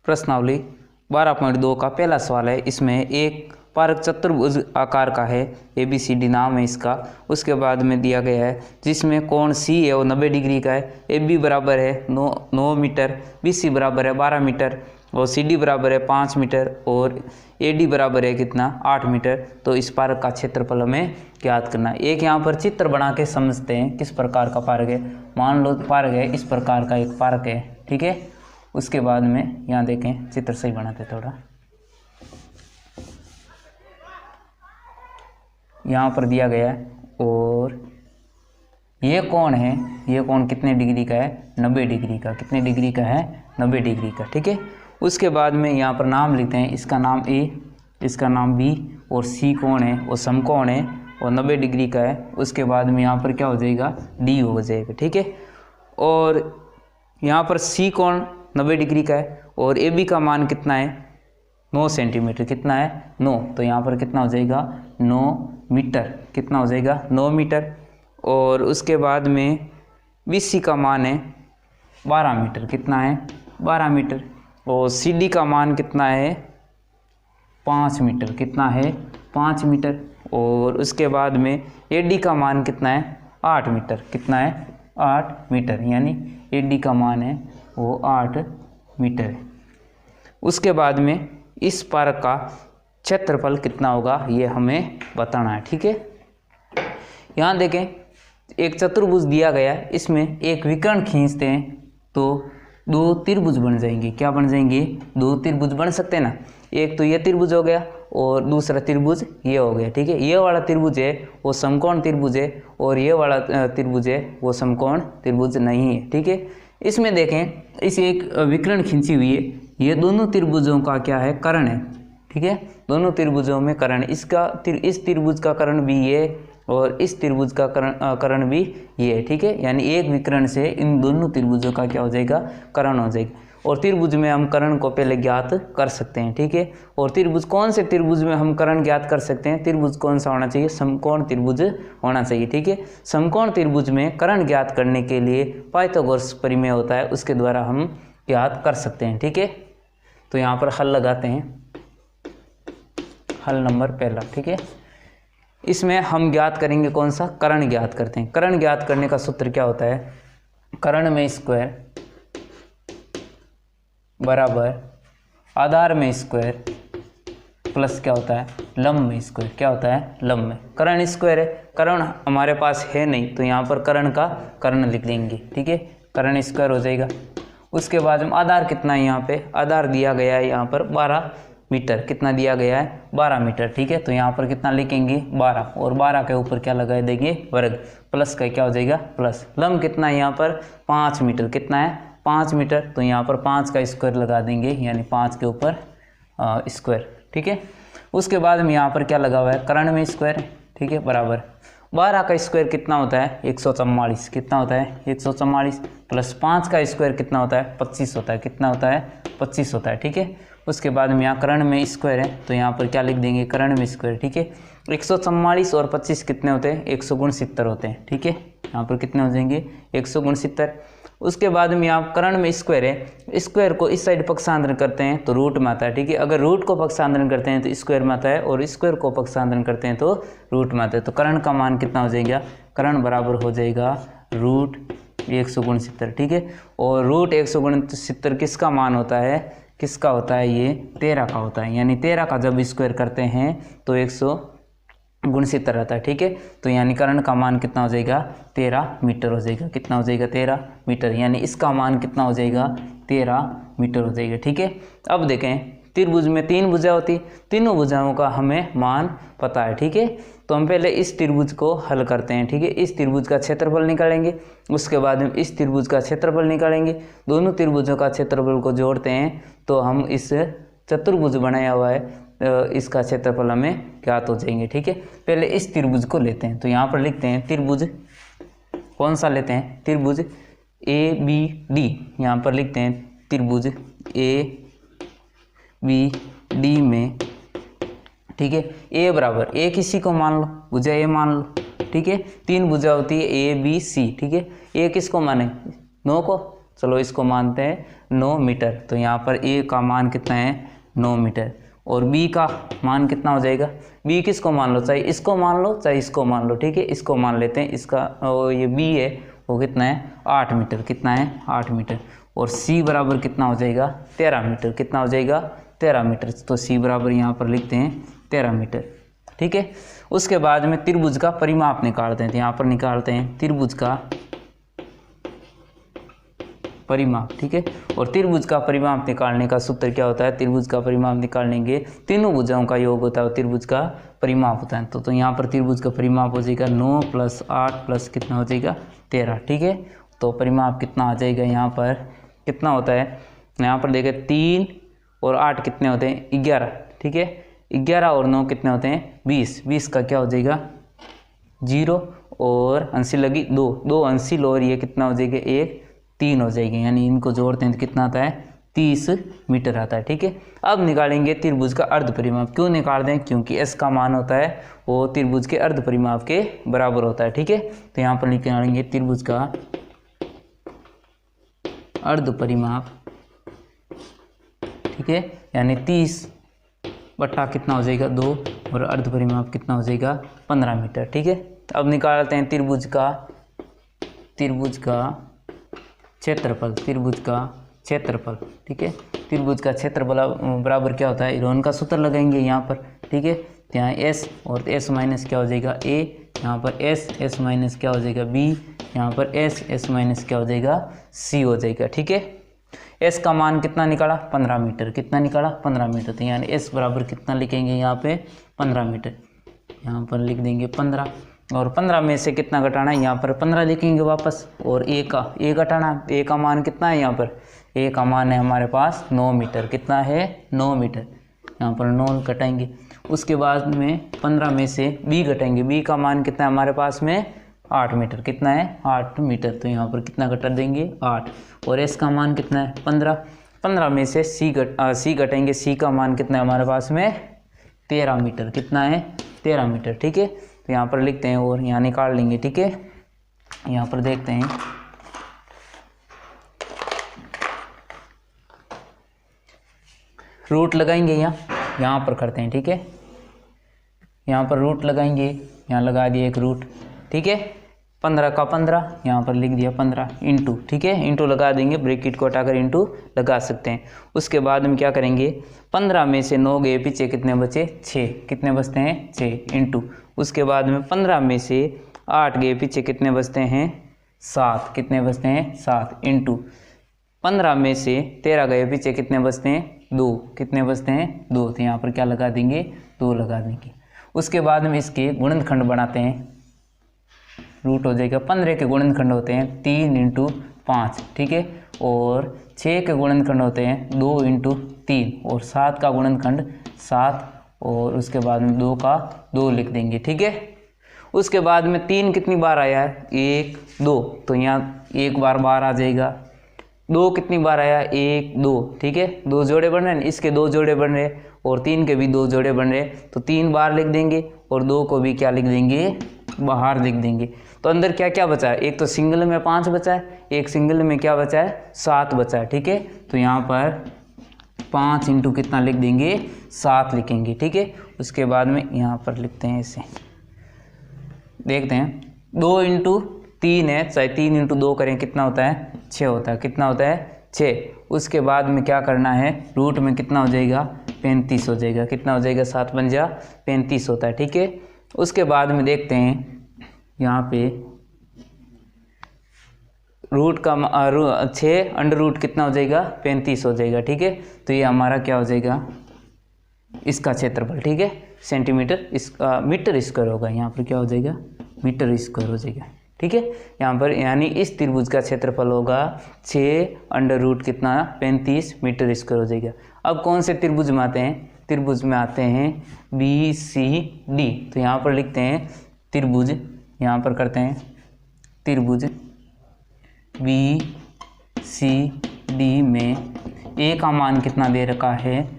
प्रश्नावली 12.2 का पहला सवाल है। इसमें एक पारक चतुर्भुज आकार का है, ABCD नाम है इसका। उसके बाद में दिया गया है जिसमें कोण C है वो 90 डिग्री का है। AB बराबर है 9 मीटर, BC बराबर है 12 मीटर और CD बराबर है 5 मीटर और AD बराबर है कितना 8 मीटर। तो इस पार्क का क्षेत्रफल हमें ज्ञात करना है। एक यहाँ पर चित्र बना के समझते हैं किस प्रकार का पार्क है। मान लो पार्क है, इस प्रकार का एक पार्क है, ठीक है। उसके बाद में यहाँ देखें, चित्र सही बनाते थोड़ा। यहाँ पर दिया गया है और ये कोण है, ये कोण कितने डिग्री का है 90 डिग्री का। कितने डिग्री का है 90 डिग्री का, ठीक है। उसके बाद में यहाँ पर नाम लिखते हैं, इसका नाम A, इसका नाम B और C कोण है वो समकोण है और 90 डिग्री का है। उसके बाद में यहाँ पर क्या हो जाएगा D हो जाएगा, ठीक है। और यहाँ पर C कोण 90 डिग्री का है और AB का मान कितना है 9 सेंटीमीटर। कितना है 9, तो यहाँ पर कितना हो जाएगा 9 मीटर। कितना हो जाएगा 9 मीटर। और उसके बाद में BC का मान है 12 मीटर। कितना है 12 मीटर। और CD का मान कितना है 5 मीटर। कितना है 5 मीटर। और उसके बाद में AD का मान कितना है 8 मीटर। कितना है 8 मीटर, यानी AD का मान है वो 8 मीटर है। उसके बाद में इस पार्क का क्षेत्रफल कितना होगा ये हमें बताना है, ठीक है। यहाँ देखें एक चतुर्भुज दिया गया है, इसमें एक विकर्ण खींचते हैं तो 2 त्रिभुज बन जाएंगे। क्या बन जाएंगे 2 त्रिभुज बन सकते हैं ना। एक तो ये त्रिभुज हो गया और दूसरा त्रिभुज ये हो गया, ठीक है। ये वाला त्रिभुज है वो समकोण त्रिभुज है और ये वाला त्रिभुज है वो समकोण त्रिभुज नहीं है, ठीक है। इसमें देखें इस एक विकर्ण खींची हुई है, ये दोनों त्रिभुजों का क्या है कर्ण है, ठीक है। दोनों त्रिभुजों में कर्ण, इस त्रिभुज का कर्ण भी ये और इस त्रिभुज का कर्ण भी ये, ठीक है। यानी एक विकर्ण से इन दोनों त्रिभुजों का क्या हो जाएगा कर्ण हो जाएगा। और त्रिभुज में हम कर्ण को पहले ज्ञात कर सकते हैं, ठीक है। और त्रिभुज कौन से त्रिभुज में हम कर्ण ज्ञात कर सकते हैं, त्रिभुज कौन सा होना चाहिए समकोण त्रिभुज होना चाहिए, ठीक है। समकोण त्रिभुज में कर्ण ज्ञात करने के लिए पाइथागोरस प्रमेय होता है, उसके द्वारा हम ज्ञात कर सकते हैं, ठीक है। तो यहाँ पर हल लगाते हैं, हल नंबर पहला, ठीक है। इसमें हम ज्ञात करेंगे कौन सा कर्ण ज्ञात करते हैं। कर्ण ज्ञात करने का सूत्र क्या होता है, कर्ण में स्क्वायर बराबर आधार में स्क्वायर प्लस क्या होता है लंब में स्क्वायर। क्या होता है लंब में। कर्ण स्क्वायर है, कर्ण हमारे पास है नहीं तो यहाँ पर कर्ण का कर्ण लिख देंगे, ठीक है। कर्ण स्क्वायर हो जाएगा। उसके बाद हम आधार कितना है, यहाँ पे आधार दिया गया है यहाँ पर 12 मीटर। कितना दिया गया है 12 मीटर, ठीक है। तो यहाँ पर कितना लिखेंगे 12 और 12 के ऊपर क्या लगा देंगे वर्ग, प्लस का क्या हो जाएगा प्लस। लंब कितना है यहाँ पर 5 मीटर। कितना है 5 मीटर, तो यहाँ पर 5 का स्क्वायर लगा देंगे, यानी 5 के ऊपर स्क्वायर, ठीक है। उसके बाद में यहाँ पर क्या लगा हुआ है कर्ण में स्क्वायर, ठीक है, बराबर 12 का स्क्वायर कितना होता है 144। कितना होता है 144 प्लस 5 का स्क्वायर कितना होता है 25 होता है। कितना होता है 25 होता है, ठीक है। उसके बाद में यहाँ कर्ण में स्क्वायर है तो यहाँ पर क्या लिख देंगे कर्ण में स्क्वायर, ठीक है। 144 और 25 कितने होते हैं 169 होते हैं, ठीक है। यहाँ पर कितने हो जाएंगे 169। उसके बाद में यहाँ कर्ण में स्क्वायर है, स्क्वायर को इस साइड पक्षांतरण करते हैं तो रूट में आता है, ठीक है। अगर रूट को पक्षांतरण करते हैं तो स्क्वायर में आता है और स्क्वायर को पक्षांतरण करते हैं तो रूट में आता है। तो कर्ण का मान कितना हो जाएगा, कर्ण बराबर हो जाएगा रूट 169, ठीक है। और रूट 169 किसका मान होता है, किसका होता है ये 13 का होता है। यानी 13 का जब स्क्वायर करते हैं तो 169 रहता है, ठीक है। तो यानी कर्ण का मान कितना हो जाएगा 13 मीटर हो जाएगा। कितना हो जाएगा 13 मीटर, यानी इसका मान कितना हो जाएगा 13 मीटर हो जाएगा, ठीक है। अब देखें त्रिभुज में 3 भुजा होती, तीनों भुजाओं का हमें मान पता है, ठीक है। तो हम पहले इस त्रिभुज को हल करते हैं, ठीक है। इस त्रिभुज का क्षेत्रफल निकालेंगे, उसके बाद हम इस त्रिभुज का क्षेत्रफल निकालेंगे। दोनों त्रिभुजों का क्षेत्रफल को जोड़ते हैं तो हम इस चतुर्भुज बनाया हुआ है इसका क्षेत्रफल हमें ज्ञात हो जाएंगे, ठीक है। पहले इस त्रिभुज को लेते हैं तो यहाँ पर लिखते हैं त्रिभुज कौन सा लेते हैं, त्रिभुज ABD। यहाँ पर लिखते हैं त्रिभुज ABD में, ठीक है। ए बराबर ए किसी को मान लो, भुजा ए मान लो, ठीक है। 3 भुजा होती है ABC, ठीक है। ए किसको माने 9 को, चलो इसको मानते हैं 9 मीटर। तो यहाँ पर ए का मान कितना है 9 मीटर और बी का मान कितना हो जाएगा, बी किसको मान लो, चाहे इसको मान लो चाहे इसको मान लो, ठीक है। इसको मान लेते हैं, इसका ये बी है वो कितना है 8 मीटर, कितना है 8 मीटर। और सी बराबर कितना हो जाएगा 13 मीटर, कितना हो जाएगा 13 मीटर। तो सी बराबर यहाँ पर लिखते हैं 13 मीटर, ठीक है। उसके बाद में त्रिभुज का परिमाप निकालते हैं। तो यहाँ पर निकालते हैं त्रिभुज का परिमाप, ठीक है। और त्रिभुज का परिमाप निकालने का सूत्र क्या होता है, त्रिभुज का परिमाप निकालने के तीनों भुजाओं का योग होता है और त्रिभुज का परिमाप होता है। तो यहाँ पर त्रिभुज का परिमाप हो जाएगा 9 + 8 + कितना हो जाएगा 13, ठीक है। तो परिमाप कितना आ जाएगा, यहाँ पर कितना होता है, यहाँ पर देखें 3 और 8 कितने होते हैं 11, ठीक है। 11 और 9 कितने होते हैं 20, 20 का क्या हो जाएगा 0 और अंशी लगी 2, 2 अंशी लो और ये कितना हो जाएगा 1, 3 हो जाएगी, यानी इनको जोड़ते हैं तो कितना आता है 30 मीटर आता है, ठीक है। अब निकालेंगे त्रिभुज का अर्ध परिमाप। क्यों निकाल दें, क्योंकि एस का मान होता है वो त्रिभुज के अर्ध परिमाप के बराबर होता है, ठीक है। तो यहाँ पर निकालेंगे त्रिभुज का अर्ध परिमाप, ठीक है, यानी 30 बट्टा कितना हो जाएगा 2 और अर्ध परिमाप कितना हो जाएगा 15 मीटर, ठीक है। अब निकालते हैं त्रिभुज का क्षेत्रफल, त्रिभुज का क्षेत्रफल, ठीक है। त्रिभुज का क्षेत्रफल बराबर क्या होता है, इरोन का सूत्र लगाएंगे यहाँ पर, ठीक है। तो यहाँ एस और एस माइनस क्या हो जाएगा ए, यहाँ पर एस माइनस क्या हो जाएगा बी, यहाँ पर एस माइनस क्या हो जाएगा सी हो जाएगा, ठीक है। एस का मान कितना निकाला 15 मीटर, कितना निकाला 15 मीटर। तो यानी एस बराबर कितना लिखेंगे यहाँ पे 15 मीटर, यहाँ पर लिख देंगे 15 और 15 में से कितना घटाना है, यहाँ पर 15 लिखेंगे वापस और ए घटाना, ए का मान कितना है, यहाँ पर ए का मान है हमारे पास 9 मीटर, कितना है 9 मीटर, यहाँ पर 9 घटाएंगे। उसके बाद में 15 में से बी घटाएंगे, बी का मान कितना है हमारे पास में 8 मीटर, कितना है 8 मीटर। तो यहाँ पर कितना घटा देंगे 8 और एस का मान कितना है 15, 15 में से सी घटाएंगे, सी का मान कितना है हमारे पास में 13 मीटर, कितना है 13 मीटर, ठीक है। तो यहाँ पर लिखते हैं और यहाँ निकाल लेंगे, ठीक है। यहाँ पर देखते हैं रूट लगाएंगे, यहाँ पर करते हैं, ठीक है। यहाँ पर रूट लगाएंगे, यहाँ लगा दिए एक रूट, ठीक है। 15 का 15 यहाँ पर लिख दिया 15 इंटू, ठीक है, इंटू लगा देंगे, ब्रैकेट को हटाकर इंटू लगा सकते हैं। उसके बाद में क्या करेंगे 15 में से 9 गए पीछे, कितने बचे 6, कितने बचते हैं 6 इंटू। उसके बाद में 15 में से 8 गए पीछे, कितने बचते हैं 7, कितने बचते हैं 7 इंटू। 15 में से 13 गए पीछे, कितने बचते हैं 2, कितने बचते हैं 2। तो यहाँ पर क्या लगा देंगे 2 लगा देंगे। उसके बाद में इसके गुणनखंड बनाते हैं, रूट हो जाएगा 15 के गुणनखंड होते हैं 3 × 5, ठीक है। और 6 के गुणनखंड होते हैं 2 × 3 और 7 का गुणनखंड 7 और उसके बाद में 2 का 2 लिख देंगे, ठीक है। उसके बाद में 3 कितनी बार आया है 1 2, तो यहाँ एक बार आ जाएगा। 2 कितनी बार आया 1 2, ठीक है, 2 जोड़े बन रहे हैं, इसके 2 जोड़े बन रहे और 3 के भी 2 जोड़े बन रहे, तो 3 बार लिख देंगे और 2 को भी क्या लिख देंगे बाहर लिख देंगे। तो अंदर क्या क्या बचा है, एक तो सिंगल में 5 बचा है, एक सिंगल में क्या बचा है 7 बचा है, ठीक है। तो यहाँ पर 5 इंटू कितना लिख देंगे 7 लिखेंगे, ठीक है। उसके बाद में यहाँ पर लिखते हैं इसे, देखते हैं 2 × 3 है, चाहे 3 × 2 करें कितना होता है 6 होता है, कितना होता है 6। उसके बाद में क्या करना है, रूट में कितना हो जाएगा 35 हो जाएगा, कितना हो जाएगा 7 × 5 35 होता है, ठीक है। उसके बाद में देखते हैं यहाँ पे रूट का 6 अंडर रूट कितना हो जाएगा 35 हो जाएगा, ठीक है। तो ये हमारा क्या हो जाएगा इसका क्षेत्रफल, ठीक है, सेंटीमीटर, इसका मीटर स्क्वायर होगा, यहाँ पर क्या हो जाएगा मीटर स्क्वायर हो जाएगा, ठीक है। यहाँ पर यानी इस त्रिभुज का क्षेत्रफल होगा 6 अंडर रूट कितना 35 मीटर स्क्वायर हो जाएगा। अब कौन से त्रिभुज में आते हैं, त्रिभुज में आते हैं BCD। तो यहाँ पर लिखते हैं त्रिभुज, यहाँ पर करते हैं त्रिभुज BCD में ए का मान कितना दे रखा है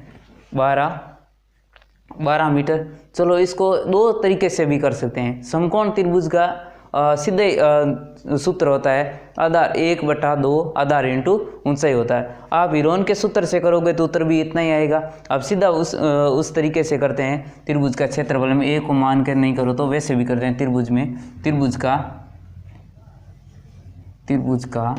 12 मीटर। चलो इसको 2 तरीके से भी कर सकते हैं, समकोण त्रिभुज का सीधे सूत्र होता है आधार 1/2 आधार इंटू ऊंचाई होता है। आप हीरोन के सूत्र से करोगे तो उत्तर भी इतना ही आएगा। अब सीधा उस तरीके से करते हैं त्रिभुज का क्षेत्रफल में ए को मान कर नहीं करो तो वैसे भी करते हैं त्रिभुज में त्रिभुज का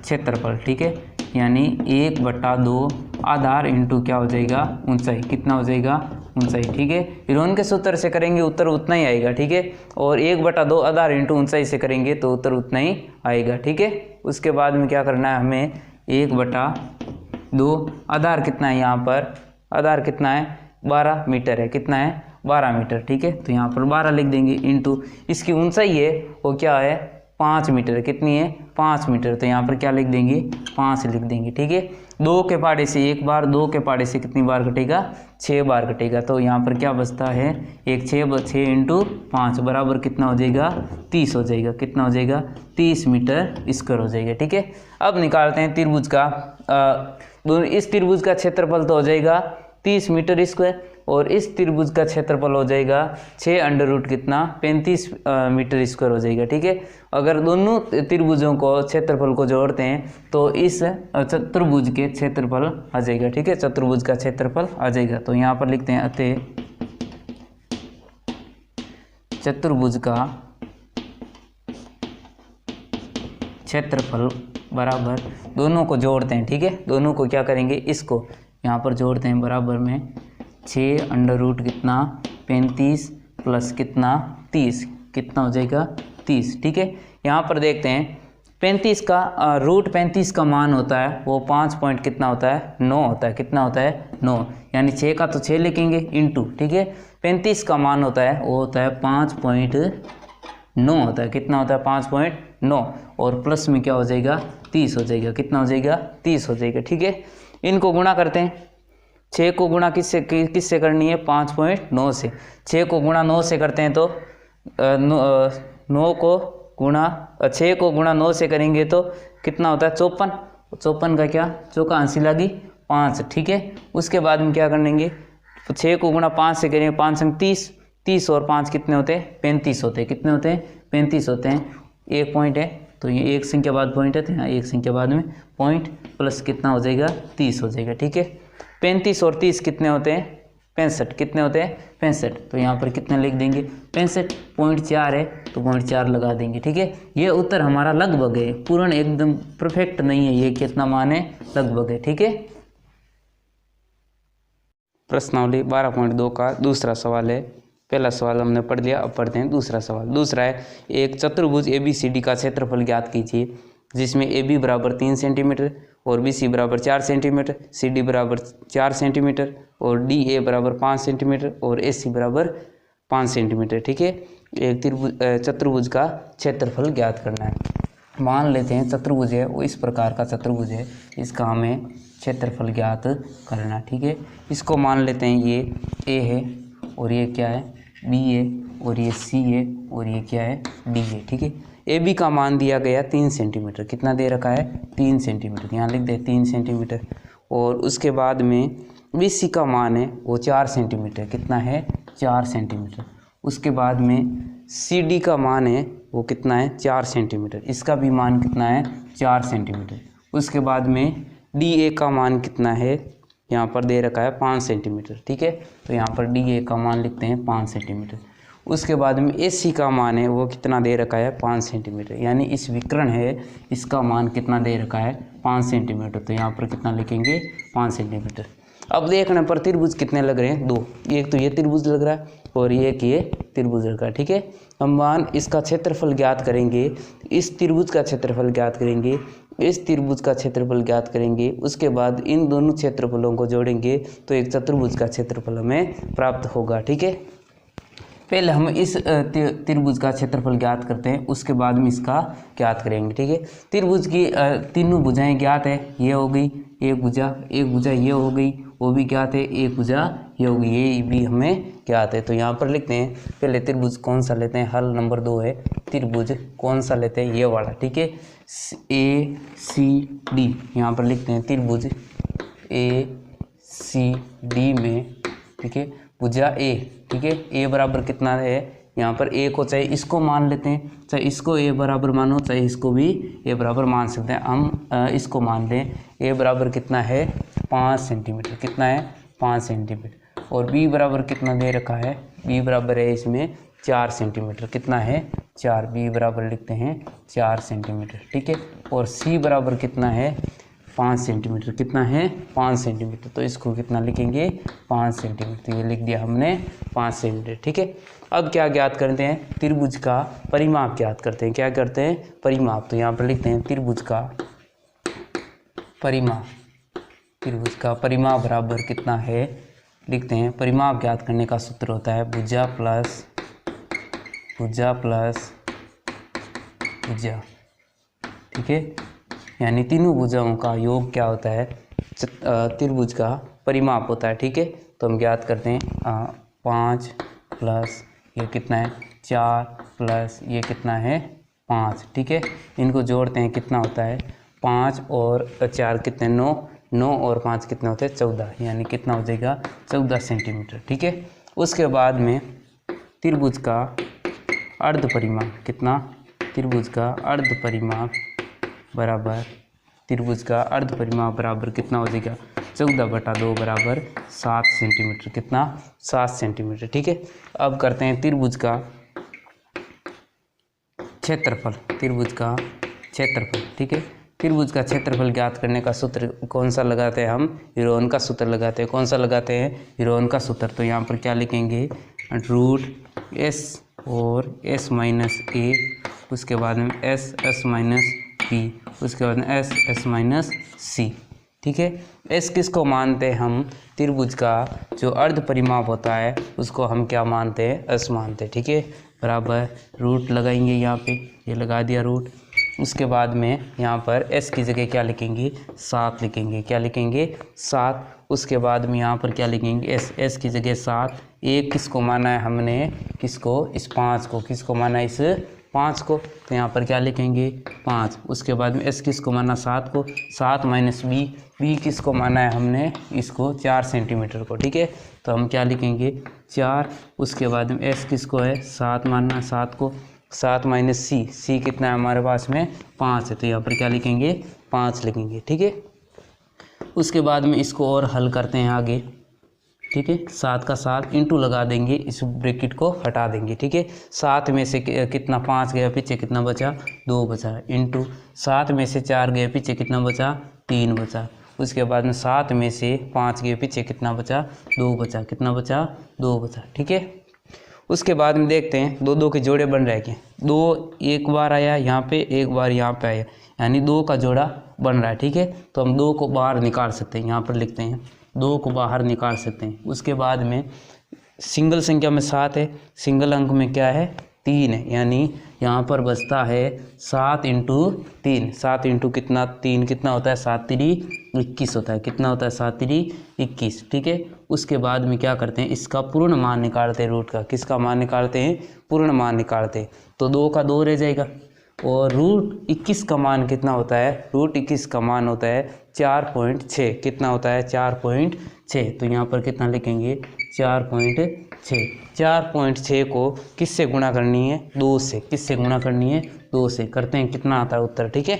क्षेत्रफल, ठीक है, यानी 1/2 आधार इंटू क्या हो जाएगा ऊंचाई, कितना हो जाएगा ऊंचाई, ठीक है। हीरोन के सूत्र से करेंगे उत्तर उतना ही आएगा, ठीक है, और 1/2 आधार इंटू ऊंचाई से करेंगे तो उत्तर उतना ही आएगा, ठीक है। उसके बाद में क्या करना है हमें 1/2 आधार कितना है, यहाँ पर आधार कितना है 12 मीटर है, कितना है 12 मीटर, ठीक है, तो यहाँ पर 12 लिख देंगे इंटू इसकी ऊंचाई है वो क्या है 5 मीटर, कितनी है 5 मीटर, तो यहाँ पर क्या लिख देंगे 5 लिख देंगे, ठीक है। 2 के पहाड़े से एक बार, 2 के पहाड़े से कितनी बार कटेगा 6 बार कटेगा, तो यहाँ पर क्या बचता है 6 इंटू 5 बराबर कितना हो जाएगा 30 हो जाएगा, कितना हो जाएगा 30 मीटर स्क्वायर हो जाएगा, ठीक है। अब निकालते हैं त्रिभुज का इस त्रिभुज का क्षेत्रफल तो हो जाएगा 30 मीटर स्क्वायर और इस त्रिभुज का क्षेत्रफल हो जाएगा 6 कितना 35 मीटर स्क्वायर हो जाएगा, ठीक है। अगर दोनों त्रिभुजों को क्षेत्रफल को जोड़ते हैं तो इस चतुर्भुज के क्षेत्रफल आ जाएगा, ठीक है, चतुर्भुज का क्षेत्रफल आ जाएगा। तो यहाँ पर लिखते हैं अतः चतुर्भुज का क्षेत्रफल बराबर, दोनों को जोड़ते हैं, ठीक है, दोनों को क्या करेंगे इसको यहाँ पर जोड़ते हैं, बराबर में 6 कितना 35 प्लस कितना 30, कितना हो जाएगा 30, ठीक है। यहाँ पर देखते हैं 35 का √35 का मान होता है वो 5 पॉइंट कितना होता है 9 होता है, कितना होता है 9, यानी 6 का तो 6 लिखेंगे इंटू, ठीक है। 35 का मान होता है वो होता है 5.9 होता है, कितना होता है 5.9 और प्लस में क्या हो जाएगा 30 हो जाएगा, कितना हो जाएगा 30 हो जाएगा, ठीक है। इनको गुणा करते हैं, 6 को गुणा किससे करनी है 5.9 से, 6 को गुणा 9 से करते हैं तो 6 को गुणा 9 से करेंगे तो कितना होता है 54 का क्या चौका आंसी लगी 5, ठीक है। उसके बाद में क्या करेंगे 6 को गुणा 5 से करेंगे 5 संग 30 और 5 कितने होते हैं 35 होते हैं, कितने होते हैं 35 होते हैं। एक पॉइंट है तो ये एक संख्या बाद पॉइंट है तो यहाँ एक संख्या बाद में पॉइंट प्लस कितना हो जाएगा 30 हो जाएगा, ठीक है। 35 और 30 कितने होते हैं 65, कितने होते हैं 65, तो यहाँ पर कितने लिख देंगे 65.4 है तो 0.4 लगा देंगे, ठीक है। ये उत्तर हमारा लगभग है, पूर्ण एकदम परफेक्ट नहीं है, ये कितना मान है लगभग है, ठीक है। प्रश्नावली 12.2 का दूसरा सवाल है, पहला सवाल हमने पढ़ लिया, अब पढ़ते हैं दूसरा सवाल। दूसरा है एक चतुर्भुज ABCD का क्षेत्रफल ज्ञात कीजिए जिसमें AB बराबर 3 सेंटीमीटर और BC बराबर 4 सेंटीमीटर, CD बराबर 4 सेंटीमीटर और DA बराबर 5 सेंटीमीटर और AC बराबर 5 सेंटीमीटर, ठीक है। एक चतुर्भुज का क्षेत्रफल ज्ञात करना है। मान लेते हैं चतुर्भुज है वो इस प्रकार का चतुर्भुज है, इसका हमें क्षेत्रफल ज्ञात करना, ठीक है। इसको मान लेते हैं ये A है और ये क्या है B है और ये C है और ये क्या है D है, ठीक है। AB का मान दिया गया 3 सेंटीमीटर, कितना दे रखा है 3 सेंटीमीटर, यहाँ लिख दे 3 सेंटीमीटर और उसके बाद में BC का मान है वो 4 सेंटीमीटर, कितना है 4 सेंटीमीटर। उसके बाद में CD का मान है वो कितना है 4 सेंटीमीटर, इसका भी मान कितना है 4 सेंटीमीटर। उसके बाद में DA का मान कितना है, यहाँ पर दे रखा है 5 सेंटीमीटर, ठीक है, तो यहाँ पर DA का मान लिखते हैं 5 सेंटीमीटर। उसके बाद में AC का मान है वो कितना दे रखा है 5 सेंटीमीटर, यानी इस विकर्ण है इसका मान कितना दे रखा है 5 सेंटीमीटर, तो यहाँ पर कितना लिखेंगे 5 सेंटीमीटर। अब देखने पर त्रिभुज कितने लग रहे हैं 2, एक तो ये त्रिभुज लग रहा है और ये त्रिभुज लग रहा है, ठीक है। हम मान इसका क्षेत्रफल ज्ञात करेंगे, इस त्रिभुज का क्षेत्रफल ज्ञात करेंगे, इस त्रिभुज का क्षेत्रफल ज्ञात करेंगे, उसके बाद इन दोनों क्षेत्रफलों को जोड़ेंगे तो एक चतुर्भुज का क्षेत्रफल हमें प्राप्त होगा, ठीक है। पहले हम इस त्रिभुज का क्षेत्रफल ज्ञात करते हैं, उसके बाद में इसका ज्ञात करेंगे, ठीक है। त्रिभुज की तीनों भुजाएं ज्ञात है, ये हो गई एक भुजा ये हो गई वो भी ज्ञात है, एक भुजा ये हो गई ये भी हमें ज्ञात है। तो यहाँ पर लिखते हैं पहले त्रिभुज कौन सा लेते हैं, हल नंबर 2 है त्रिभुज कौन सा लेते हैं ये वाला, ठीक है, ACD। यहाँ पर लिखते हैं त्रिभुज ACD में, ठीक है, भुजा A, ठीक है, A बराबर कितना है यहाँ पर ए को चाहे इसको मान लेते हैं, चाहे इसको ए बराबर मानो, चाहे इसको भी ए बराबर मान सकते हैं। हम इसको मान लें, ए बराबर कितना है 5 सेंटीमीटर, कितना है 5 सेंटीमीटर। और बी बराबर कितना दे रखा है, बी बराबर है इसमें 4 सेंटीमीटर, कितना है 4, बी बराबर लिखते हैं 4 सेंटीमीटर, ठीक है। और सी बराबर कितना है 5 सेंटीमीटर, कितना है 5 सेंटीमीटर, तो इसको कितना लिखेंगे 5 सेंटीमीटर, ये लिख दिया हमने 5 सेंटीमीटर, ठीक है। अब क्या ज्ञात करते हैं, त्रिभुज का परिमाप ज्ञात करते हैं। क्या करते हैं, परिमाप। तो यहाँ पर लिखते हैं त्रिभुज का परिमाप, त्रिभुज का परिमाप बराबर कितना है, लिखते हैं परिमाप ज्ञात करने का सूत्र होता है भुजा प्लस भुजा, ठीक है। यानी तीनों भुजाओं का योग क्या होता है, त्रिभुज का परिमाप होता है, ठीक है। तो हम ज्ञात करते हैं 5 प्लस ये कितना है 4 प्लस ये कितना है 5, ठीक है। इनको जोड़ते हैं, कितना होता है 5 और 4 कितने 9, 9 और 5 कितना होते हैं 14, यानी कितना हो जाएगा 14 सेंटीमीटर, ठीक है। उसके बाद में त्रिभुज का अर्ध परिमाप, कितना, त्रिभुज का अर्ध परिमाप बराबर, त्रिभुज का अर्ध परिमाप बराबर कितना हो जाएगा 14/2 बराबर 7 सेंटीमीटर, कितना 7 सेंटीमीटर, ठीक है। अब करते हैं त्रिभुज का क्षेत्रफल, त्रिभुज का क्षेत्रफल, ठीक है। त्रिभुज का क्षेत्रफल ज्ञात करने का सूत्र कौन सा लगाते हैं हम, यूरोन का सूत्र लगाते हैं। कौन सा लगाते हैं, यूरोन का सूत्र। तो यहाँ पर क्या लिखेंगे √S और S माइनस ए, उसके बाद में S माइनस पी, उसके बाद में S माइनस सी, ठीक है। S किसको मानते हैं हम, त्रिभुज का जो अर्ध परिमाप होता है उसको हम क्या मानते हैं, S मानते हैं, ठीक है। बराबर रूट लगाएंगे, यहाँ पे ये लगा दिया रूट। उसके बाद में यहाँ पर S की जगह क्या लिखेंगे 7 लिखेंगे, क्या लिखेंगे 7। उसके बाद में यहाँ पर क्या लिखेंगे S की जगह 7। एक किसको माना है हमने, किसको, इस 5 को, किसको माना है इस 5 को, तो यहाँ पर क्या लिखेंगे 5। उसके बाद में S किसको माना 7 को, 7 माइनस बी किसको माना है हमने, इसको 4 सेंटीमीटर को, ठीक है। तो हम क्या लिखेंगे 4। उसके बाद में S किसको है 7 मानना है 7 को, 7 माइनस सी कितना है हमारे पास में 5 है, तो यहाँ पर क्या लिखेंगे 5 लिखेंगे, ठीक है। उसके बाद में इसको और हल करते हैं आगे, ठीक है। 7 का 7 इंटू लगा देंगे, इस ब्रैकेट को हटा देंगे, ठीक है। 7 में से कितना 5 गया, पीछे कितना बचा 2 बचा, इंटू 7 में से 4 गए, पीछे कितना बचा 3 बचा। उसके बाद में 7 में से 5 गए, पीछे कितना बचा 2 बचा, कितना बचा 2 बचा, ठीक है। उसके बाद में देखते हैं 2 के जोड़े बन रहे हैं, 2 एक बार आया यहाँ पे, एक बार यहाँ पे आया, यानी 2 का जोड़ा बन रहा है, ठीक है। तो हम 2 को बाहर निकाल सकते हैं, यहाँ पर लिखते हैं 2 को बाहर निकाल सकते हैं। उसके बाद में सिंगल संख्या में 7 है, सिंगल अंक में क्या है 3 है, यानी यहाँ पर बचता है 7 इंटू 3, 7 इंटू कितना 3 कितना होता है 7 3 21 होता है, कितना होता है 7 3 21, ठीक है। उसके बाद में क्या करते हैं, इसका पूर्ण मान निकालते हैं, रूट का, किसका मान निकालते हैं, पूर्ण मान निकालते हैं। तो 2 का 2 रह जाएगा, और √21 का मान कितना होता है, √21 का मान होता है 4.6, कितना होता है 4.6। तो यहाँ पर कितना लिखेंगे 4.6, 4.6 को किससे गुणा करनी है 2 से, किससे गुणा करनी है 2 से, करते हैं कितना आता है उत्तर, ठीक है।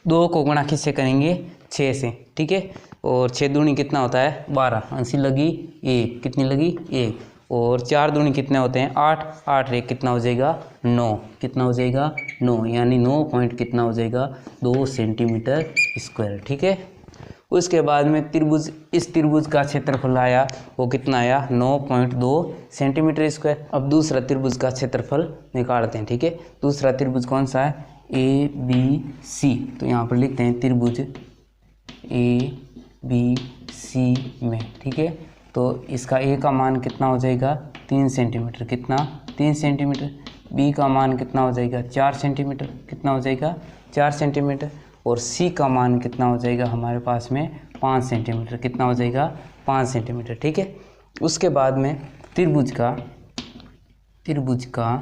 2 को गुणा किससे करेंगे 6 से, ठीक है। और 6 दूनी कितना होता है 12, अंसी लगी 1, कितनी लगी 1, और 4 दूनी कितने होते हैं 8, 8 रे कितना हो जाएगा 9, कितना हो जाएगा 9, यानी 9 पॉइंट कितना हो जाएगा 2 सेंटीमीटर स्क्वायर, ठीक है। उसके बाद में त्रिभुज, इस त्रिभुज का क्षेत्रफल आया वो कितना आया 9.2 सेंटीमीटर स्क्वायर। अब दूसरा त्रिभुज का क्षेत्रफल निकालते हैं, ठीक है। दूसरा त्रिभुज कौन सा है ABC, तो यहाँ पर लिखते हैं त्रिभुज ABC में, ठीक है। तो इसका A का मान कितना हो जाएगा 3 सेंटीमीटर, कितना 3 सेंटीमीटर। B का मान कितना हो जाएगा 4 सेंटीमीटर, कितना हो जाएगा 4 सेंटीमीटर। और C का मान कितना हो जाएगा हमारे पास में 5 सेंटीमीटर, कितना हो जाएगा 5 सेंटीमीटर, ठीक है। उसके बाद में त्रिभुज का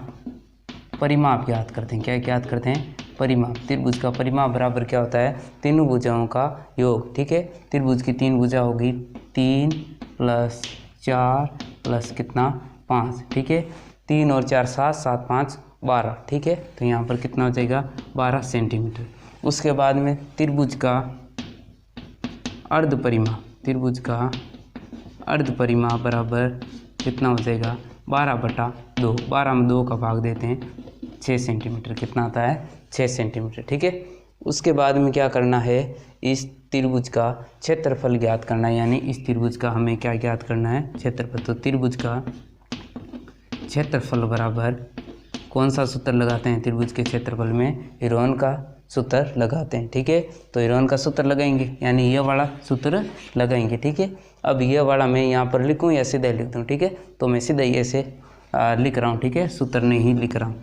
परिमाप ज्ञात करते हैं। क्या ज्ञात करते हैं, परिमाप। त्रिभुज का परिमाप बराबर क्या होता है, तीनों भुजाओं का योग, ठीक है। त्रिभुज की 3 भुजा होगी, 3 + 4 + कितना 5, ठीक है। 3 और 4 7, 7 5 12, ठीक है। तो यहाँ पर कितना हो जाएगा 12 सेंटीमीटर। उसके बाद में त्रिभुज का अर्ध परिमाप बराबर कितना हो जाएगा 12/2, 12 में 2 का भाग देते हैं 6 सेंटीमीटर, कितना आता है 6 सेंटीमीटर, ठीक है। उसके बाद में क्या करना है, इस त्रिभुज का क्षेत्रफल ज्ञात करना है, यानी इस त्रिभुज का हमें क्या ज्ञात करना है, क्षेत्रफल। तो त्रिभुज का क्षेत्रफल बराबर कौन सा सूत्र लगाते हैं त्रिभुज के क्षेत्रफल में, हेरोन का सूत्र लगाते हैं, ठीक है। तो हेरोन का सूत्र लगाएंगे, यानी ये वाला सूत्र लगाएंगे, ठीक है। अब ये वाला मैं यहाँ पर लिखूँ या सीधा लिख दूँ, ठीक है। तो मैं सीधा ही ऐसे लिख रहा हूँ, ठीक है, सूत्र नहीं लिख रहा हूँ।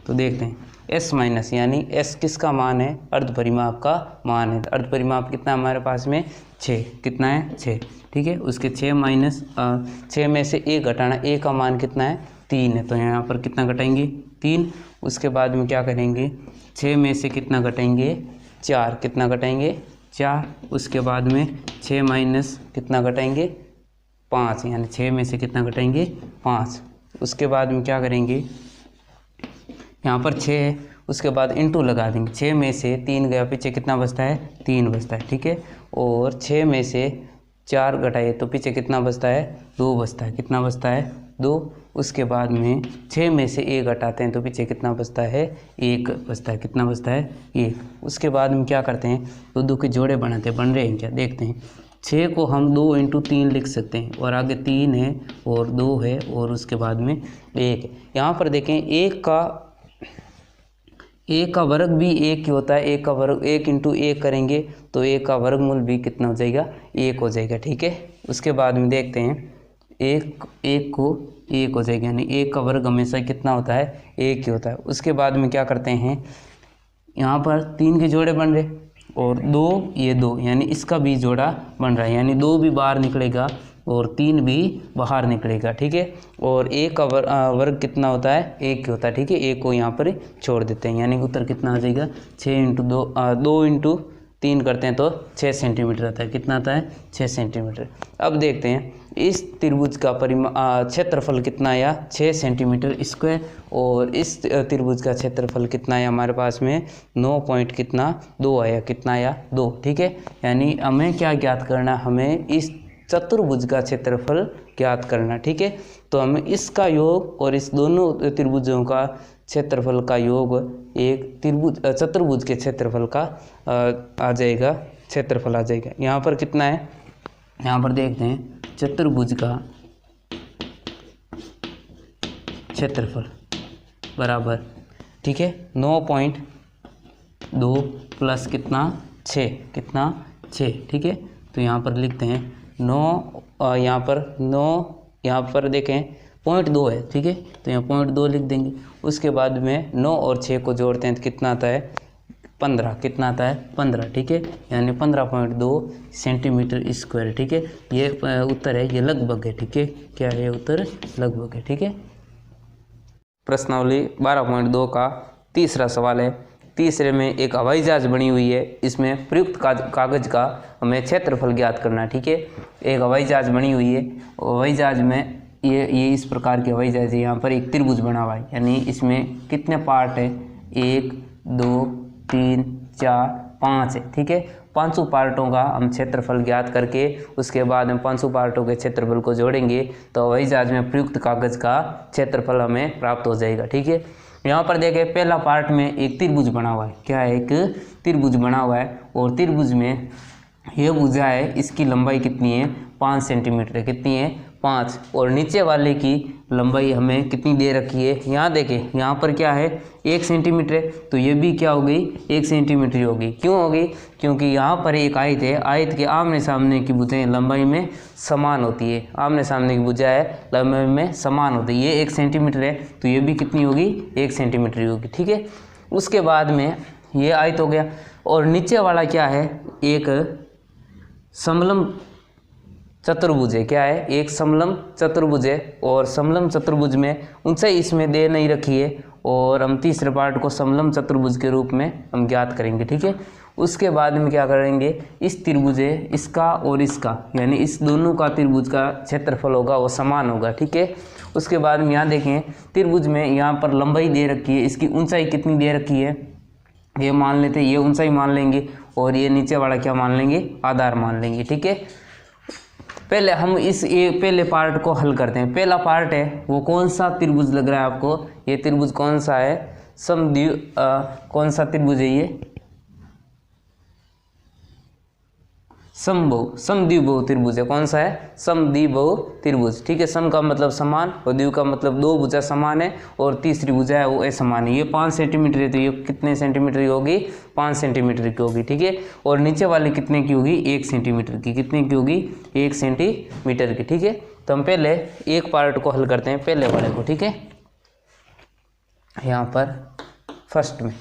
तो देखते हैं s माइनस, यानी s किसका मान है, अर्ध परिमाप का मान है। अर्ध परिमाप कितना है हमारे पास में 6, कितना है 6, ठीक है। उसके 6 माइनस 6 में से 1 घटाना, a का मान कितना है 3 है, तो यहाँ पर कितना घटाएंगे 3। उसके बाद में क्या करेंगे, 6 में से कितना घटाएंगे 4, कितना घटाएंगे 4। उसके बाद में 6 माइनस कितना घटाएंगे 5, यानी 6 में से कितना घटाएंगे 5। उसके बाद में क्या करेंगे, यहाँ पर 6 है, उसके बाद इंटू लगा देंगे, 6 में से 3 गया, पीछे कितना बचता है 3 बचता है, ठीक है। और 6 में से 4 घटाए तो पीछे कितना बचता है 2 बचता है, कितना बचता है 2। उसके बाद में 6 में से 1 घटाते हैं तो पीछे कितना बचता है 1 बचता है, कितना बचता है 1। उसके बाद में क्या करते हैं, 2 के जोड़े बनाते हैं, बन रहे हैं क्या, देखते हैं। 6 को हम 2 × 3 लिख सकते हैं, और आगे 3 है और 2 है और उसके बाद में 1 है। यहाँ पर देखें 1 का वर्ग भी 1 ही होता है, 1 का वर्ग 1 × 1 करेंगे तो 1 का वर्गमूल भी कितना हो जाएगा 1 हो जाएगा, ठीक है। उसके बाद में देखते हैं 1 को 1 हो जाएगा, यानी 1 का वर्ग हमेशा कितना होता है 1 ही होता है। उसके बाद में क्या करते हैं, यहाँ पर 3 के जोड़े बन रहे और 2 ये 2, यानी इसका भी जोड़ा बन रहा है, यानी 2 भी बाहर निकलेगा और 3 भी बाहर निकलेगा, ठीक है। और 1 का वर्ग कितना होता है 1 ही होता है, ठीक है। 1 को यहाँ पर छोड़ देते हैं, यानी उत्तर कितना आ जाएगा 6 × 2, 2 × 3 करते हैं तो 6 सेंटीमीटर आता है, कितना आता है 6 सेंटीमीटर। अब देखते हैं इस त्रिभुज का क्षेत्रफल कितना आया 6 सेंटीमीटर स्क्वायर, और इस त्रिभुज का क्षेत्रफल कितना आया हमारे पास में 9 पॉइंट कितना 2 आया, कितना आया 2, ठीक है। यानी हमें क्या ज्ञात करना, हमें इस चतुर्भुज का क्षेत्रफल ज्ञात करना, ठीक है। तो हमें इसका योग और इस दोनों त्रिभुजों का क्षेत्रफल का योग एक चतुर्भुज के क्षेत्रफल का आ जाएगा, क्षेत्रफल आ जाएगा। यहाँ पर कितना है, यहाँ पर देखते हैं चतुर्भुज का क्षेत्रफल बराबर, ठीक है 9.2 प्लस कितना 6, कितना 6, ठीक है। तो यहाँ पर लिखते हैं 9, यहाँ पर देखें 0.2 है, ठीक है। तो यहाँ 0.2 लिख देंगे। उसके बाद में 9 और 6 को जोड़ते हैं तो कितना आता है 15, कितना आता है 15, ठीक है। यानी 15.2 सेंटीमीटर स्क्वायर, ठीक है। ये उत्तर है, ये लगभग है, ठीक है। क्या है उत्तर, लगभग है, ठीक है। प्रश्नावली 12.2 का तीसरा सवाल है। तीसरे में एक हवाई जहाज बनी हुई है, इसमें प्रयुक्त कागज का हमें क्षेत्रफल ज्ञात करना है, ठीक है। एक हवाई जहाज बनी हुई है, हवाई जहाज में ये इस प्रकार की हवाई जहाज है। यहाँ पर एक त्रिभुज बना हुआ है, यानी इसमें कितने पार्ट है 1 2 3 4 5 है, ठीक है। 500 पार्टों का हम क्षेत्रफल ज्ञात करके उसके बाद हम 500 पार्टों के क्षेत्रफल को जोड़ेंगे तो हवाई जहाज में प्रयुक्त कागज का क्षेत्रफल हमें प्राप्त हो जाएगा, ठीक है। यहाँ पर देखें पहला पार्ट में एक त्रिभुज बना हुआ है, क्या है एक त्रिभुज बना हुआ है, और त्रिभुज में यह भुजा है, इसकी लंबाई कितनी है 5 सेंटीमीटर है, कितनी है 5, और नीचे वाले की लंबाई हमें कितनी दे रखी है, यहाँ देखें यहाँ पर क्या है 1 सेंटीमीटर है, तो ये भी क्या हो गई 1 सेंटीमीटर हो गई। क्यों हो गई, क्योंकि यहाँ पर एक आयत है, आयत के आमने सामने की भुजाएं लंबाई में समान होती है, आमने सामने की भुजा है लंबाई में समान होती है। ये 1 सेंटीमीटर है तो ये भी कितनी होगी 1 सेंटीमीटर होगी, ठीक है। उसके बाद में ये आयत हो गया, और नीचे वाला क्या है एक समलम चतुर्भुज है, क्या है एक समलम चतुर्भुज है, और समलम चतुर्भुज में ऊंचाई इसमें दे नहीं रखी है, और हम तीसरे पार्ट को समलम चतुर्भुज के रूप में हम ज्ञात करेंगे, ठीक है। उसके बाद में क्या करेंगे, इस त्रिभुज है इसका और इसका, यानी इस दोनों का त्रिभुज का क्षेत्रफल होगा वो समान होगा, ठीक है। उसके बाद में यहाँ देखें त्रिभुज में यहाँ पर लंबाई दे रखी है, इसकी ऊंचाई कितनी दे रखी है, ये मान लेते हैं, ये ऊंचाई मान लेंगे और ये नीचे वाला क्या मान लेंगे, आधार मान लेंगे। ठीक है, पहले हम इस पहले पार्ट को हल करते हैं। पहला पार्ट है वो कौन सा त्रिभुज लग रहा है आपको, ये त्रिभुज कौन सा है, कौन सा त्रिभुज है, ये समद्विबाहु त्रिभुज है। कौन सा है, समद्विबाहु त्रिभुज। ठीक है, सम का मतलब समान और द्वि का मतलब दो भुजा समान है और तीसरी भुजा है वो असमान है। ये 5 सेंटीमीटर है तो ये कितने सेंटीमीटर की होगी, 5 सेंटीमीटर की होगी। ठीक है, और नीचे वाली कितने की होगी, 1 सेंटीमीटर की। कितने की होगी, 1 सेंटीमीटर की। ठीक है, तो हम पहले एक पार्ट को हल करते हैं, पहले वाले को। ठीक है, यहाँ पर फर्स्ट में,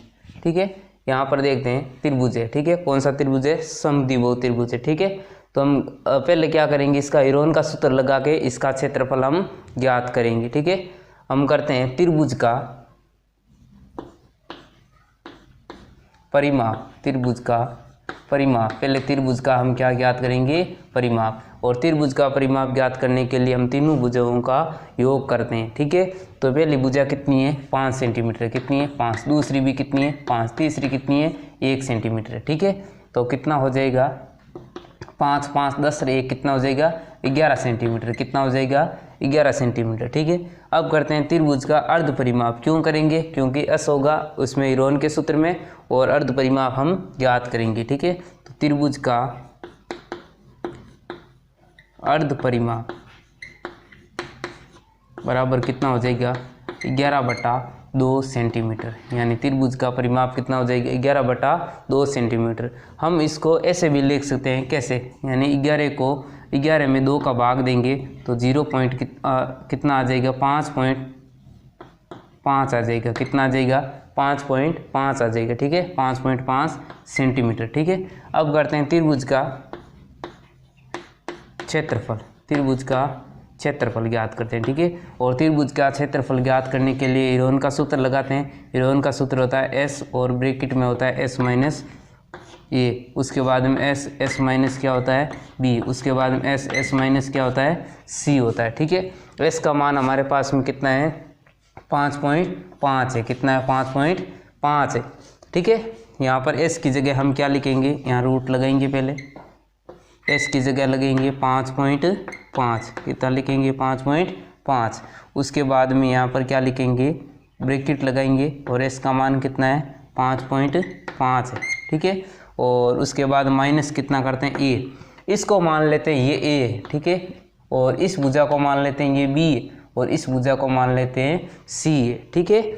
ठीक है, यहाँ पर देखते हैं त्रिभुज है। ठीक है, कौन सा त्रिभुज है, समद्विबाहु त्रिभुज है। ठीक है, तो हम पहले क्या करेंगे, इसका हेरोन का सूत्र लगा के इसका क्षेत्रफल हम ज्ञात करेंगे। ठीक है, हम करते हैं त्रिभुज का परिमाप, त्रिभुज का परिमाप। पहले त्रिभुज का हम क्या ज्ञात करेंगे, परिमाप। और त्रिभुज का परिमाप ज्ञात करने के लिए हम तीनों भुजाओं का योग करते हैं। ठीक है, तो पहली भुजा कितनी है, 5 सेंटीमीटर, कितनी है, 5। दूसरी भी कितनी है, 5। तीसरी कितनी है, 1 सेंटीमीटर। ठीक है, तो कितना हो जाएगा, 5 5 10 और 1 कितना हो जाएगा, 11 सेंटीमीटर। कितना हो जाएगा, 11 सेंटीमीटर। ठीक है, अब करते हैं त्रिभुज का अर्ध परिमाप। क्यों करेंगे, क्योंकि एस होगा उसमें हेरोन के सूत्र में और अर्ध परिमाप हम ज्ञात करेंगे। ठीक है, तो त्रिभुज का अर्ध परिमाप बराबर कितना हो जाएगा, 11/2 सेंटीमीटर। यानी त्रिभुज का परिमाप कितना हो जाएगा, 11/2 सेंटीमीटर। हम इसको ऐसे भी लिख सकते हैं, कैसे, यानी 11 में 2 का भाग देंगे तो 0 पॉइंट कितना आ जाएगा, 5.5 आ जाएगा। कितना आ जाएगा, 5.5 आ जाएगा। ठीक है, 5.5 सेंटीमीटर। ठीक है, अब करते हैं त्रिभुज का क्षेत्रफल, त्रिभुज का क्षेत्रफल ज्ञात करते हैं। ठीक है, और त्रिभुज का क्षेत्रफल ज्ञात करने के लिए हेरोन का सूत्र लगाते हैं। हेरोन का सूत्र होता है एस और ब्रैकेट में होता है एस माइनस ए, उसके बाद में एस माइनस क्या होता है, बी, उसके बाद में एस माइनस क्या होता है, सी होता है। ठीक है, एस का मान हमारे पास में कितना है, 5.5 है। कितना है, 5.5 है। ठीक है, यहाँ पर एस की जगह हम क्या लिखेंगे, यहाँ रूट लगाएंगे, पहले एस की जगह लगेंगे 5.5, कितना लिखेंगे, 5.5। उसके बाद में यहाँ पर क्या लिखेंगे, ब्रैकेट लगाएंगे और एस का मान कितना है, 5.5 है। ठीक है, और उसके बाद माइनस कितना करते हैं, ए, इसको मान लेते हैं ये ए है। ठीक है, और इस भुजा को मान लेते हैं ये बी है और इस भुजा को मान लेते हैं सी है। ठीक है,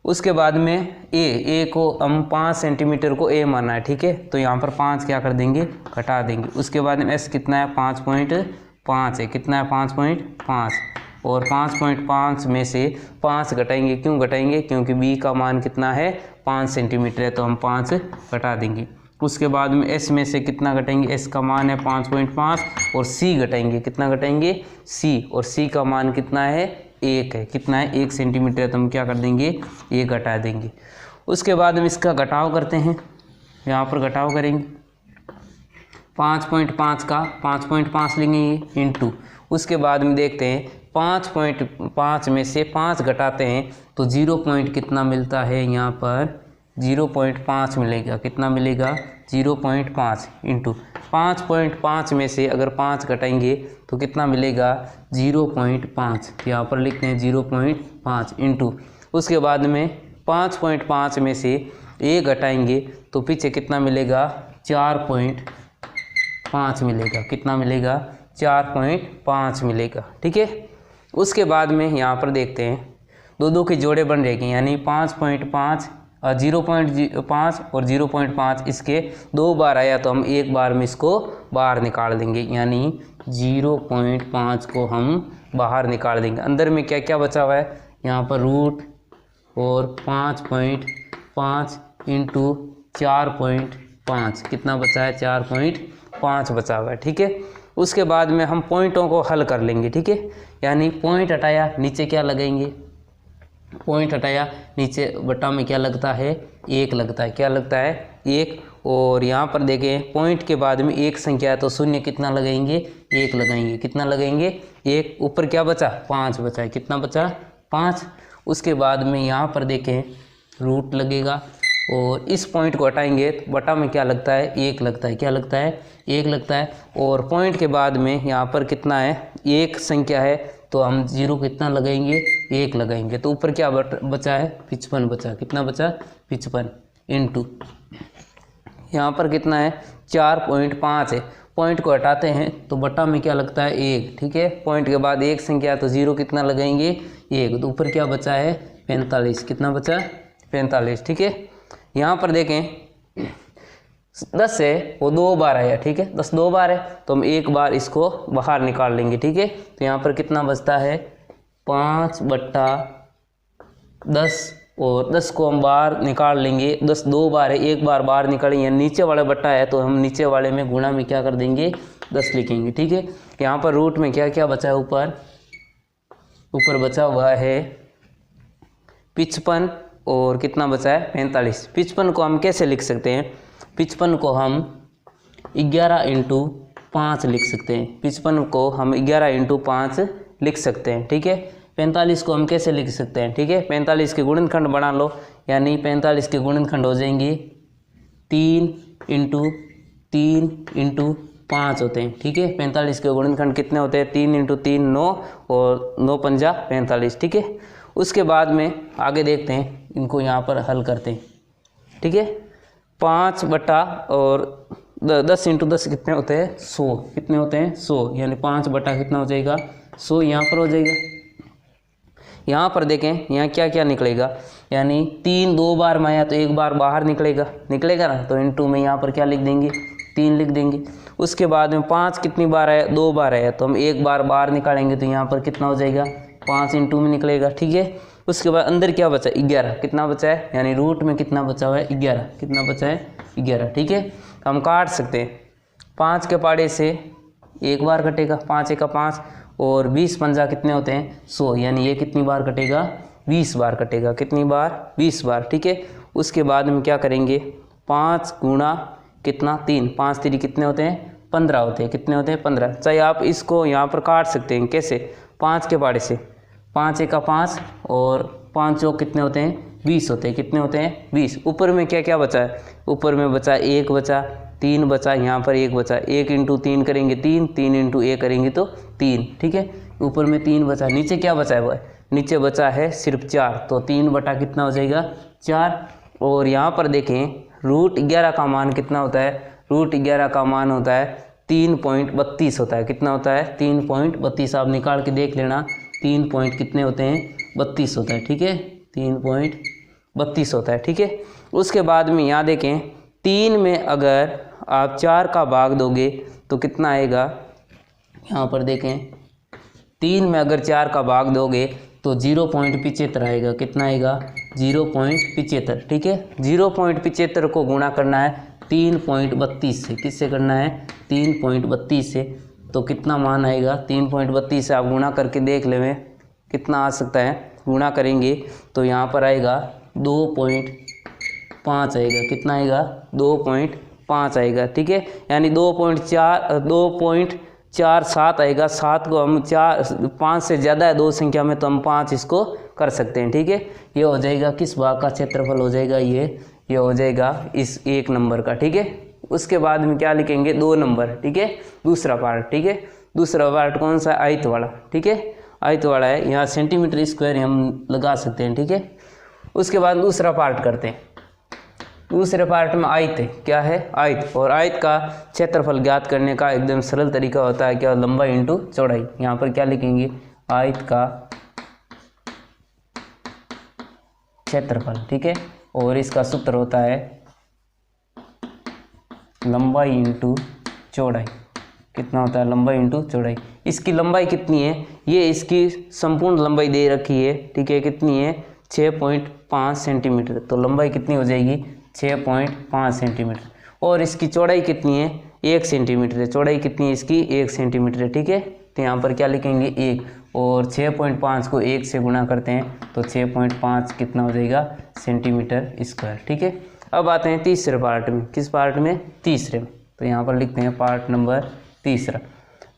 उसके बाद में ए को हम 5 सेंटीमीटर को ए माना है। ठीक है, तो यहाँ पर 5 क्या कर देंगे, घटा देंगे। उसके बाद में एस कितना है, 5.5 है। कितना है, 5.5, और 5.5 में से 5 घटाएंगे। क्यों घटाएंगे, क्योंकि बी का मान कितना है, 5 सेंटीमीटर है, तो हम 5 घटा देंगे। उसके बाद में एस में से कितना घटाएंगे, एस का मान है 5.5 और सी घटाएंगे। कितना घटाएंगे, सी, और सी का मान कितना है, 1 है। कितना है, 1 सेंटीमीटर, तो हम क्या कर देंगे, 1 घटा देंगे। उसके बाद हम इसका घटाव करते हैं, यहाँ पर घटाव करेंगे, 5.5 का 5.5 लेंगे इंटू, उसके बाद में देखते हैं 5.5 में से 5 घटाते हैं तो 0 पॉइंट कितना मिलता है, यहाँ पर 0.5 मिलेगा। कितना मिलेगा, 0.5 इंटू 5.5 में से अगर 5 घटाएंगे तो कितना मिलेगा, 0.5। यहाँ पर लिखते हैं 0.5 इंटू, उसके बाद में 5.5 में से 1 घटाएंगे तो पीछे कितना मिलेगा, 4.5 मिलेगा। कितना मिलेगा, 4.5 मिलेगा। ठीक है, उसके बाद में यहाँ पर देखते हैं दो के जोड़े बन जाएंगे, यानी 5.5 0.5 और 0.5, इसके 2 बार आया तो हम एक बार में इसको बाहर निकाल देंगे, यानी 0.5 को हम बाहर निकाल देंगे। अंदर में क्या क्या बचा हुआ है, यहाँ पर रूट और 5.5 इंटू 4.5, कितना बचा है, 4.5 बचा हुआ है। ठीक है, उसके बाद में हम पॉइंटों को हल कर लेंगे। ठीक है, यानी पॉइंट हटाया, नीचे क्या लगाएंगे, पॉइंट हटाया, नीचे बटा में क्या लगता है, 1 लगता है। क्या लगता है, 1। और यहाँ पर देखें पॉइंट के बाद में एक संख्या है तो शून्य कितना लगाएंगे, 1 लगाएंगे। कितना लगाएंगे, 1। ऊपर क्या बचा, 5 बचा है। कितना बचा, 5। उसके बाद में यहाँ पर देखें रूट लगेगा और इस पॉइंट को हटाएंगे तो बटा में क्या लगता है, 1 लगता है। क्या लगता है, 1 लगता है। और पॉइंट के बाद में यहाँ पर कितना है, एक संख्या है तो हम 0 कितना लगाएंगे, 1 लगाएंगे। तो ऊपर क्या बचा है, 55 बचा। कितना बचा, 55 इंटू यहाँ पर कितना है, 4.5 है। पॉइंट को हटाते हैं तो बटा में क्या लगता है, 1। ठीक है, पॉइंट के बाद एक संख्या तो 0 कितना लगाएंगे, 1। तो ऊपर क्या बचा है, 45। कितना बचा, 45। ठीक है, यहाँ पर देखें 10 है वो 2 बार आया। ठीक है, 10 2 बार है तो हम एक बार इसको बाहर निकाल लेंगे। ठीक है, तो यहाँ पर कितना बचता है, 5/10 और 10 को हम बाहर निकाल लेंगे। 10 2 बार है, एक बार बाहर निकालेंगे। नीचे वाला बटा है तो हम नीचे वाले में गुणा में क्या कर देंगे, 10 लिखेंगे। ठीक है, यहाँ पर रूट में क्या क्या बचा है, ऊपर बचा हुआ है 55 और कितना बचा है, 45। 55 को हम कैसे लिख सकते हैं, 55 को हम 11 × 5 लिख सकते हैं। 55 को हम 11 × 5 लिख सकते हैं। ठीक है, 45 को हम कैसे लिख सकते हैं, ठीक है, 45 के गुणनखंड बना लो, यानी 45 के गुणनखंड हो जाएंगे 3 × 3 × 5 होते हैं। ठीक है, 45 के गुणनखंड कितने होते हैं, 3 × 3 9 और 9 पंजा 45। ठीक है, उसके बाद में आगे देखते हैं, इनको यहाँ पर हल करते हैं। ठीक है, 5 बटा और 10 × 10 कितने होते हैं, 100। कितने होते हैं, 100, यानी 5 बटा कितना हो जाएगा, 100 यहाँ पर हो जाएगा। यहाँ पर देखें, यहाँ क्या क्या निकलेगा, यानी 3 2 बार में आया तो एक बार बाहर निकलेगा ना, तो इंटू में यहाँ पर क्या लिख देंगे, 3 लिख देंगे। उसके बाद में 5 कितनी बार आया, 2 बार आया तो हम एक बार बाहर निकालेंगे तो यहाँ पर कितना हो जाएगा, 5 इंटू में निकलेगा। ठीक है, उसके बाद अंदर क्या बचा, 11। कितना बचा है, यानी रूट में कितना बचा हुआ है, 11। कितना बचा है, 11। ठीक है, हम काट सकते हैं। 5 के पाड़े से एक बार कटेगा, 5 × 5 और 20 पंजा कितने होते हैं, 100, यानी ये कितनी बार कटेगा, 20 बार कटेगा। कितनी बार, 20 बार। ठीक है, उसके बाद में क्या करेंगे, 5 गुणा कितना, 3, 5 3 कितने होते हैं, 15 होते हैं। कितने होते हैं, 15। चाहे आप इसको यहाँ पर काट सकते हैं, कैसे, 5 के पाड़े से 5 × 5 और 5 चौक कितने होते हैं, 20 होते हैं। कितने होते हैं, 20। ऊपर में क्या क्या बचा है, ऊपर में बचा 1 बचा, 3 बचा, यहाँ पर 1 बचा। 1 × 3 करेंगे 3, 3 × 1 करेंगे तो 3। ठीक है, ऊपर में 3 बचा। नीचे क्या बचा है, वह नीचे बचा है सिर्फ 4, तो 3 बटा कितना हो जाएगा, 4। और यहाँ पर देखें रूट 11 का मान कितना होता है, रूट 11 का मान होता है 3.32 होता है। कितना होता है, 3.32। आप निकाल के देख लेना, 3 पॉइंट कितने होते हैं, 32 होता है। ठीक है, 3.32 होता है। ठीक है, उसके बाद में यहाँ देखें 3 में अगर आप 4 का भाग दोगे तो कितना आएगा, यहाँ पर देखें 3 में अगर 4 का भाग दोगे तो 0.75 आएगा। कितना आएगा, 0.75। ठीक है, 0.75 को गुणा करना है 3.32 से। किससे करना है, 3.32 से। तो कितना मान आएगा, 3.32 से आप गुणा करके देख लें कितना आ सकता है। गुणा करेंगे तो यहाँ पर आएगा 2.5 आएगा। कितना आएगा, 2.5 आएगा। ठीक है, यानी 2.47 आएगा। 7 को हम 5 से ज़्यादा है 2 संख्या में तो हम 5 इसको कर सकते हैं। ठीक है, ये हो जाएगा किस भाग का क्षेत्रफल हो जाएगा, ये हो जाएगा इस 1 नंबर का। ठीक है, उसके बाद में क्या लिखेंगे, 2 नंबर। ठीक है, दूसरा पार्ट। ठीक है, दूसरा पार्ट कौन सा, आयत वाला। ठीक है, आयत वाला है, यहाँ सेंटीमीटर स्क्वायर हम लगा सकते हैं। ठीक है, उसके बाद दूसरा पार्ट करते हैं। दूसरे पार्ट में आयत है, क्या है, आयत। और आयत का क्षेत्रफल ज्ञात करने का एकदम सरल तरीका होता है क्या, लंबाई इंटू चौड़ाई। यहाँ पर क्या लिखेंगे, आयत का क्षेत्रफल। ठीक है, और इसका सूत्र होता है लंबाई इंटू चौड़ाई। कितना होता है, लंबाई इंटू चौड़ाई। इसकी लंबाई कितनी है, ये इसकी संपूर्ण लंबाई दे रखी है। ठीक है, कितनी है, 6.5 सेंटीमीटर। तो लंबाई कितनी हो जाएगी, 6.5 सेंटीमीटर। और इसकी चौड़ाई कितनी है, 1 सेंटीमीटर है। चौड़ाई कितनी है इसकी, 1 सेंटीमीटर है। ठीक है, तो यहाँ पर क्या लिखेंगे, 1 और 6.5 को 1 से गुणा करते हैं तो 6.5 कितना हो जाएगा, सेंटीमीटर स्क्वायर। ठीक है, अब आते हैं तीसरे पार्ट में। किस पार्ट में? तीसरे में। तो यहाँ पर लिखते हैं पार्ट नंबर तीसरा।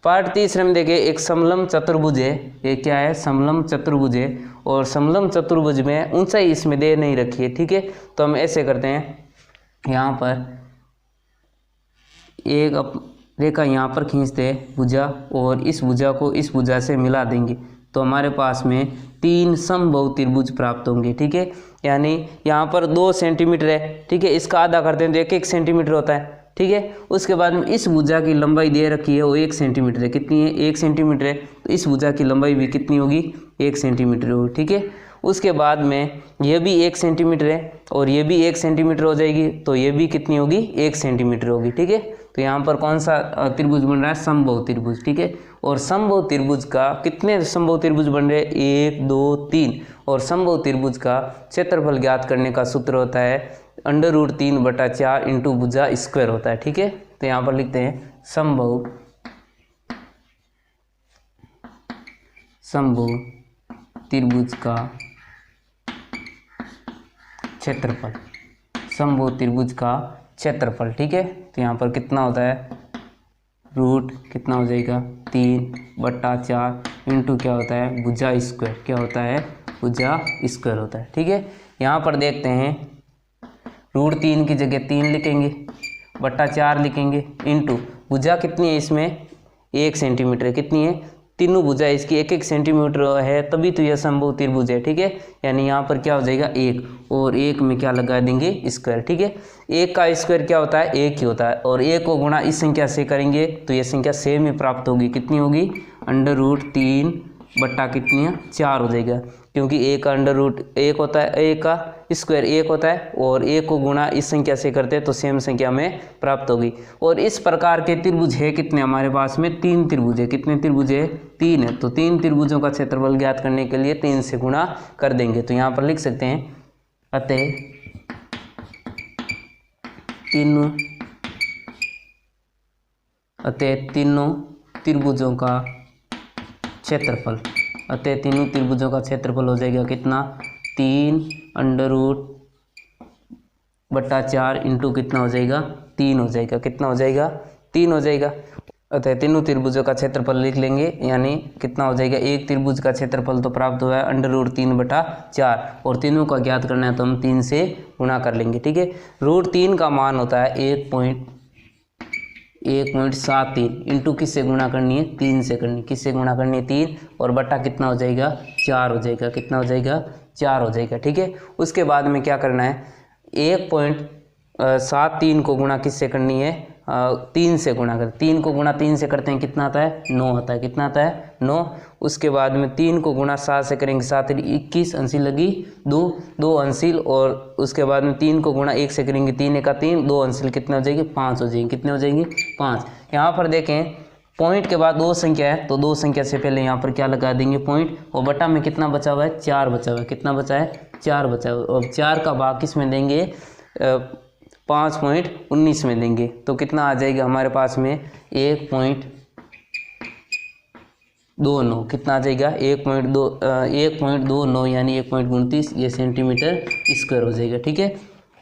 पार्ट तीसरे में देखिए एक समलम चतुर्भुज है। ये क्या है? समलम चतुर्भुज है। और समलम चतुर्भुज में ऊंचाई इसमें दे नहीं रखी है, ठीक है। तो हम ऐसे करते हैं, यहाँ पर एक रेखा यहाँ पर खींचते हैं भुजा, और इस भुजा को इस भुजा से मिला देंगे तो हमारे पास में 3 समबाहु त्रिभुज प्राप्त होंगे, ठीक है। यानी यहाँ पर 2 सेंटीमीटर है, ठीक है, इसका आधा करते हैं तो 1 सेंटीमीटर होता है, ठीक है। उसके बाद में इस भुजा की लंबाई दे रखी है वो 1 सेंटीमीटर है। कितनी है? 1 सेंटीमीटर है। तो इस भुजा की लंबाई भी कितनी होगी? 1 सेंटीमीटर होगी, ठीक है। उसके बाद में ये भी 1 सेंटीमीटर है और ये भी 1 सेंटीमीटर हो जाएगी, तो ये भी कितनी होगी? 1 सेंटीमीटर होगी, ठीक है। तो यहाँ पर कौन सा त्रिभुज बन रहा है? समबाहु त्रिभुज, ठीक है। और समबाहु त्रिभुज का कितने समबाहु त्रिभुज बन रहे हैं? 1 2 3। और समबाहु त्रिभुज का क्षेत्रफल ज्ञात करने का सूत्र होता है √3/4 इंटू भुजा स्क्वायर होता है, ठीक है। तो यहाँ पर लिखते हैं समबाहु त्रिभुज का क्षेत्रफल, समबाहु त्रिभुज का क्षेत्रफल, ठीक है। तो यहाँ पर कितना होता है? रूट कितना हो जाएगा? 3/4 इंटू क्या होता है? भुजा स्क्वायर। क्या होता है? भुजा स्क्वायर होता है, ठीक है। यहाँ पर देखते हैं √3 की जगह 3 लिखेंगे, /4 लिखेंगे, इंटू भुजा कितनी है इसमें? 1 सेंटीमीटर। कितनी है? तीनों भुजा इसकी 1 ही है, तभी तो यह समबाहु त्रिभुज है, ठीक है। यानी यहाँ पर क्या हो जाएगा? 1 और 1 में क्या लगा देंगे? स्क्वायर, ठीक है। 1 का स्क्वायर क्या होता है? 1 ही होता है। और 1 को गुणा इस संख्या से करेंगे तो ये संख्या सेम ही प्राप्त होगी। कितनी होगी? √3 बट्टा कितनी है? 4 हो जाएगा, क्योंकि 1 का √1 होता है, 1 का स्क्वायर 1 होता है, और 1 को गुणा इस संख्या से करते हैं तो सेम संख्या में प्राप्त होगी। और इस प्रकार के त्रिभुज है कितने हमारे पास में? 3 त्रिभुज है। कितने त्रिभुज है? 3 है। तो 3 त्रिभुजों का क्षेत्रफल ज्ञात करने के लिए 3 से गुणा कर देंगे। तो यहाँ पर लिख सकते हैं अतः तीनों त्रिभुजों का क्षेत्रफल, तीनों त्रिभुजों का क्षेत्रफल हो जाएगा कितना? 3√4 इंटू कितना हो जाएगा? 3 हो जाएगा। कितना हो जाएगा? 3 हो जाएगा। अतः तीनों त्रिभुजों का क्षेत्रफल लिख लेंगे, यानी कितना हो जाएगा? एक त्रिभुज का क्षेत्रफल तो प्राप्त हुआ है √3/4, और तीनों का ज्ञात करना है तो हम 3 से गुणा कर लेंगे, ठीक है। √3 का मान होता है 1.73 इंटू किससे गुणा करनी है? 3 से करनी। किससे गुणा करनी है? 3, और बटा कितना हो जाएगा? 4 हो जाएगा। कितना हो जाएगा? 4 हो जाएगा, ठीक है। उसके बाद में क्या करना है? 1.73 को गुणा किससे करनी है? 3 से गुणा कर। 3 को गुणा 3 से करते हैं, कितना आता है? 9 आता है। कितना आता है? 9। उसके बाद में 3 को गुणा 7 से करेंगे, 7 21 अंशील लगी 2 अंशील, और उसके बाद में 3 को गुणा 1 से करेंगे, 3 1 3, 2 अंशील कितने हो जाएंगे? 5 हो जाएंगे। कितने हो जाएंगे? 5। यहाँ पर देखें पॉइंट के बाद 2 संख्या है, तो 2 संख्या से पहले यहाँ पर क्या लगा देंगे? पॉइंट। और बटा में कितना बचा हुआ है? 4 बचा हुआ है। कितना बचा है? 4 बचा हुआ है। और 4 का भाग किस में देंगे? 5.19 में देंगे। तो कितना आ जाएगा हमारे पास में? 1.29। कितना आ जाएगा? 1.29 यानी 1.29 ये सेंटीमीटर स्क्वायर हो जाएगा, ठीक है।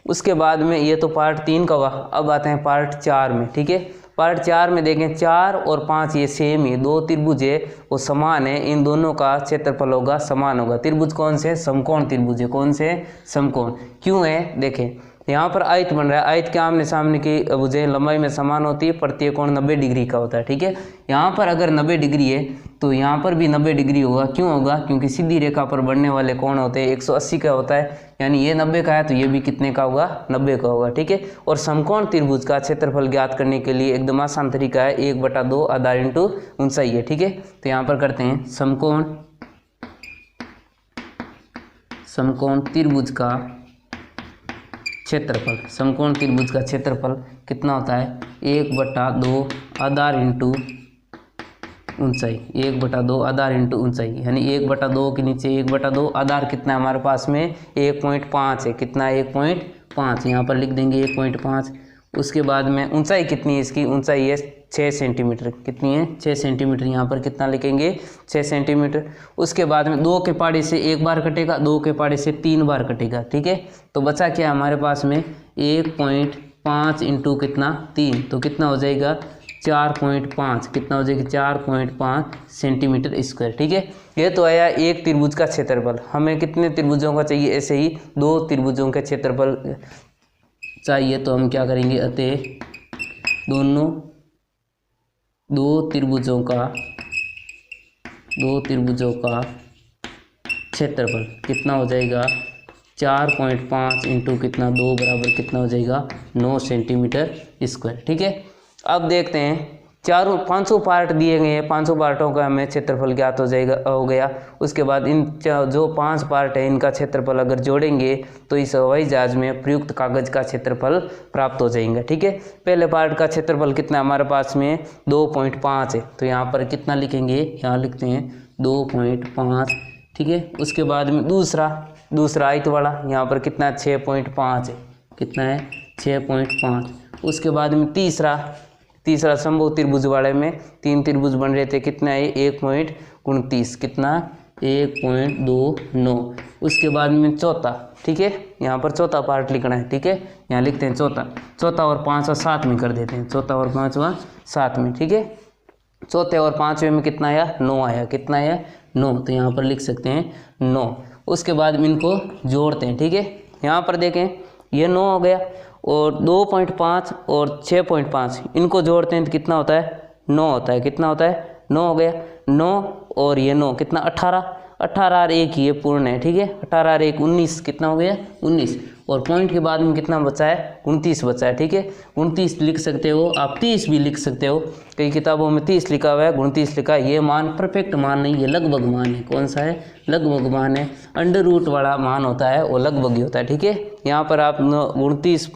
उसके बाद में ये तो पार्ट 3 का हुआ। अब आते हैं पार्ट 4 में, ठीक है। पार्ट 4 में देखें 4 और 5 ये सेम ही 2 त्रिभुज है, वो समान है। इन दोनों का क्षेत्रफल होगा समान होगा। त्रिभुज कौन से? समकोण त्रिभुज है। कौन से? समकोण। क्यों है? देखें यहाँ पर आयत बन रहा है। आयत के आमने सामने की भुजाएं लंबाई में समान होती है, प्रत्येक कोण 90 डिग्री का होता है, ठीक है। यहाँ पर अगर 90 डिग्री है तो यहाँ पर भी 90 डिग्री होगा। क्यों होगा? क्योंकि सीधी रेखा पर बढ़ने वाले कोण होते हैं 180 का होता है, यानी ये 90 का है तो ये भी कितने का होगा? 90 का होगा, ठीक है। और समकोण त्रिभुज का क्षेत्रफल ज्ञात करने के लिए एकदम आसान तरीका है, 1/2 आधार इंटू ऊंचाई है, ठीक है। तो यहाँ पर करते हैं समकोण त्रिभुज का क्षेत्रफल। समकोण त्रिभुज का क्षेत्रफल कितना होता है? 1/2 आधार इंटू ऊंचाई। 1/2 आधार इंटू ऊंचाई, यानी 1/2 के नीचे 1/2 आधार कितना है हमारे पास में? 1.5 है। कितना है? 1.5। यहाँ पर लिख देंगे 1.5। उसके बाद में ऊंचाई कितनी है इसकी, ऊंचाई है 6 सेंटीमीटर। कितनी है? 6 सेंटीमीटर। यहाँ पर कितना लिखेंगे? 6 सेंटीमीटर। उसके बाद में 2 के पहाड़े से 1 बार कटेगा, 2 के पहाड़े से 3 बार कटेगा। ठीक है, तो बचा क्या हमारे पास में 1.5 इंटू कितना 3, तो कितना हो जाएगा 4.5। कितना हो जाएगा 4.5 सेंटीमीटर स्क्वायर। ठीक है, ये तो आया एक त्रिभुज का क्षेत्रफल। हमें कितने त्रिभुजों का चाहिए? ऐसे ही 2 त्रिभुजों का क्षेत्रफल चाहिए, तो हम क्या करेंगे? अतः दो त्रिभुजों का क्षेत्रफल कितना हो जाएगा 4.5 इंटू कितना 2 बराबर कितना हो जाएगा 9 सेंटीमीटर स्क्वायर। ठीक है, अब देखते हैं 500 पार्ट दिए गए हैं, 500 पार्टों का हमें क्षेत्रफल ज्ञात हो गया। उसके बाद इन जो 5 पार्ट है इनका क्षेत्रफल अगर जोड़ेंगे तो इस हवाई जहाज में प्रयुक्त कागज का क्षेत्रफल प्राप्त हो जाएगा। ठीक है, पहले पार्ट का क्षेत्रफल कितना हमारे पास में 2.5 है, तो यहाँ पर कितना लिखेंगे? यहाँ लिखते हैं 2.5। ठीक है, उसके बाद में दूसरा आयत वाला यहाँ पर कितना 6.5 है। कितना है? 6.5। उसके बाद में तीसरा संभव त्रिभुज वाले में 3 त्रिभुज बन रहे थे, कितना है 1.29। कितना? 1.29। उसके बाद में चौथा। ठीक है, यहाँ पर चौथा पार्ट लिखना है। ठीक है, यहाँ लिखते हैं चौथा और पांचवा साथ में कर देते हैं, चौथा और पांचवा साथ में। ठीक है, चौथे और पांचवे में कितना आया? 9 आया। कितना आया? 9, तो यहाँ पर लिख सकते हैं 9। उसके बाद इनको जोड़ते हैं। ठीक है, यहाँ पर देखें ये 9 हो गया और 2.5 और 6.5 इनको जोड़ते हैं तो कितना होता है? 9 होता है। कितना होता है? 9 हो गया। 9 और ये 9 कितना 18 और 1 ये पूर्ण है। ठीक है, 18 और 1 19। कितना हो गया? 19। और पॉइंट के बाद में कितना बचा है? 29 बचा है। ठीक है, 29 लिख सकते हो आप, 30 भी लिख सकते हो। कई किताबों में 30 लिखा हुआ है, 29 लिखा है। ये मान परफेक्ट मान नहीं, ये लगभग मान है। कौन सा है? लगभग मान है। अंडर रूट वाला मान होता है वो लगभग ही होता है। ठीक है, यहाँ पर आप 19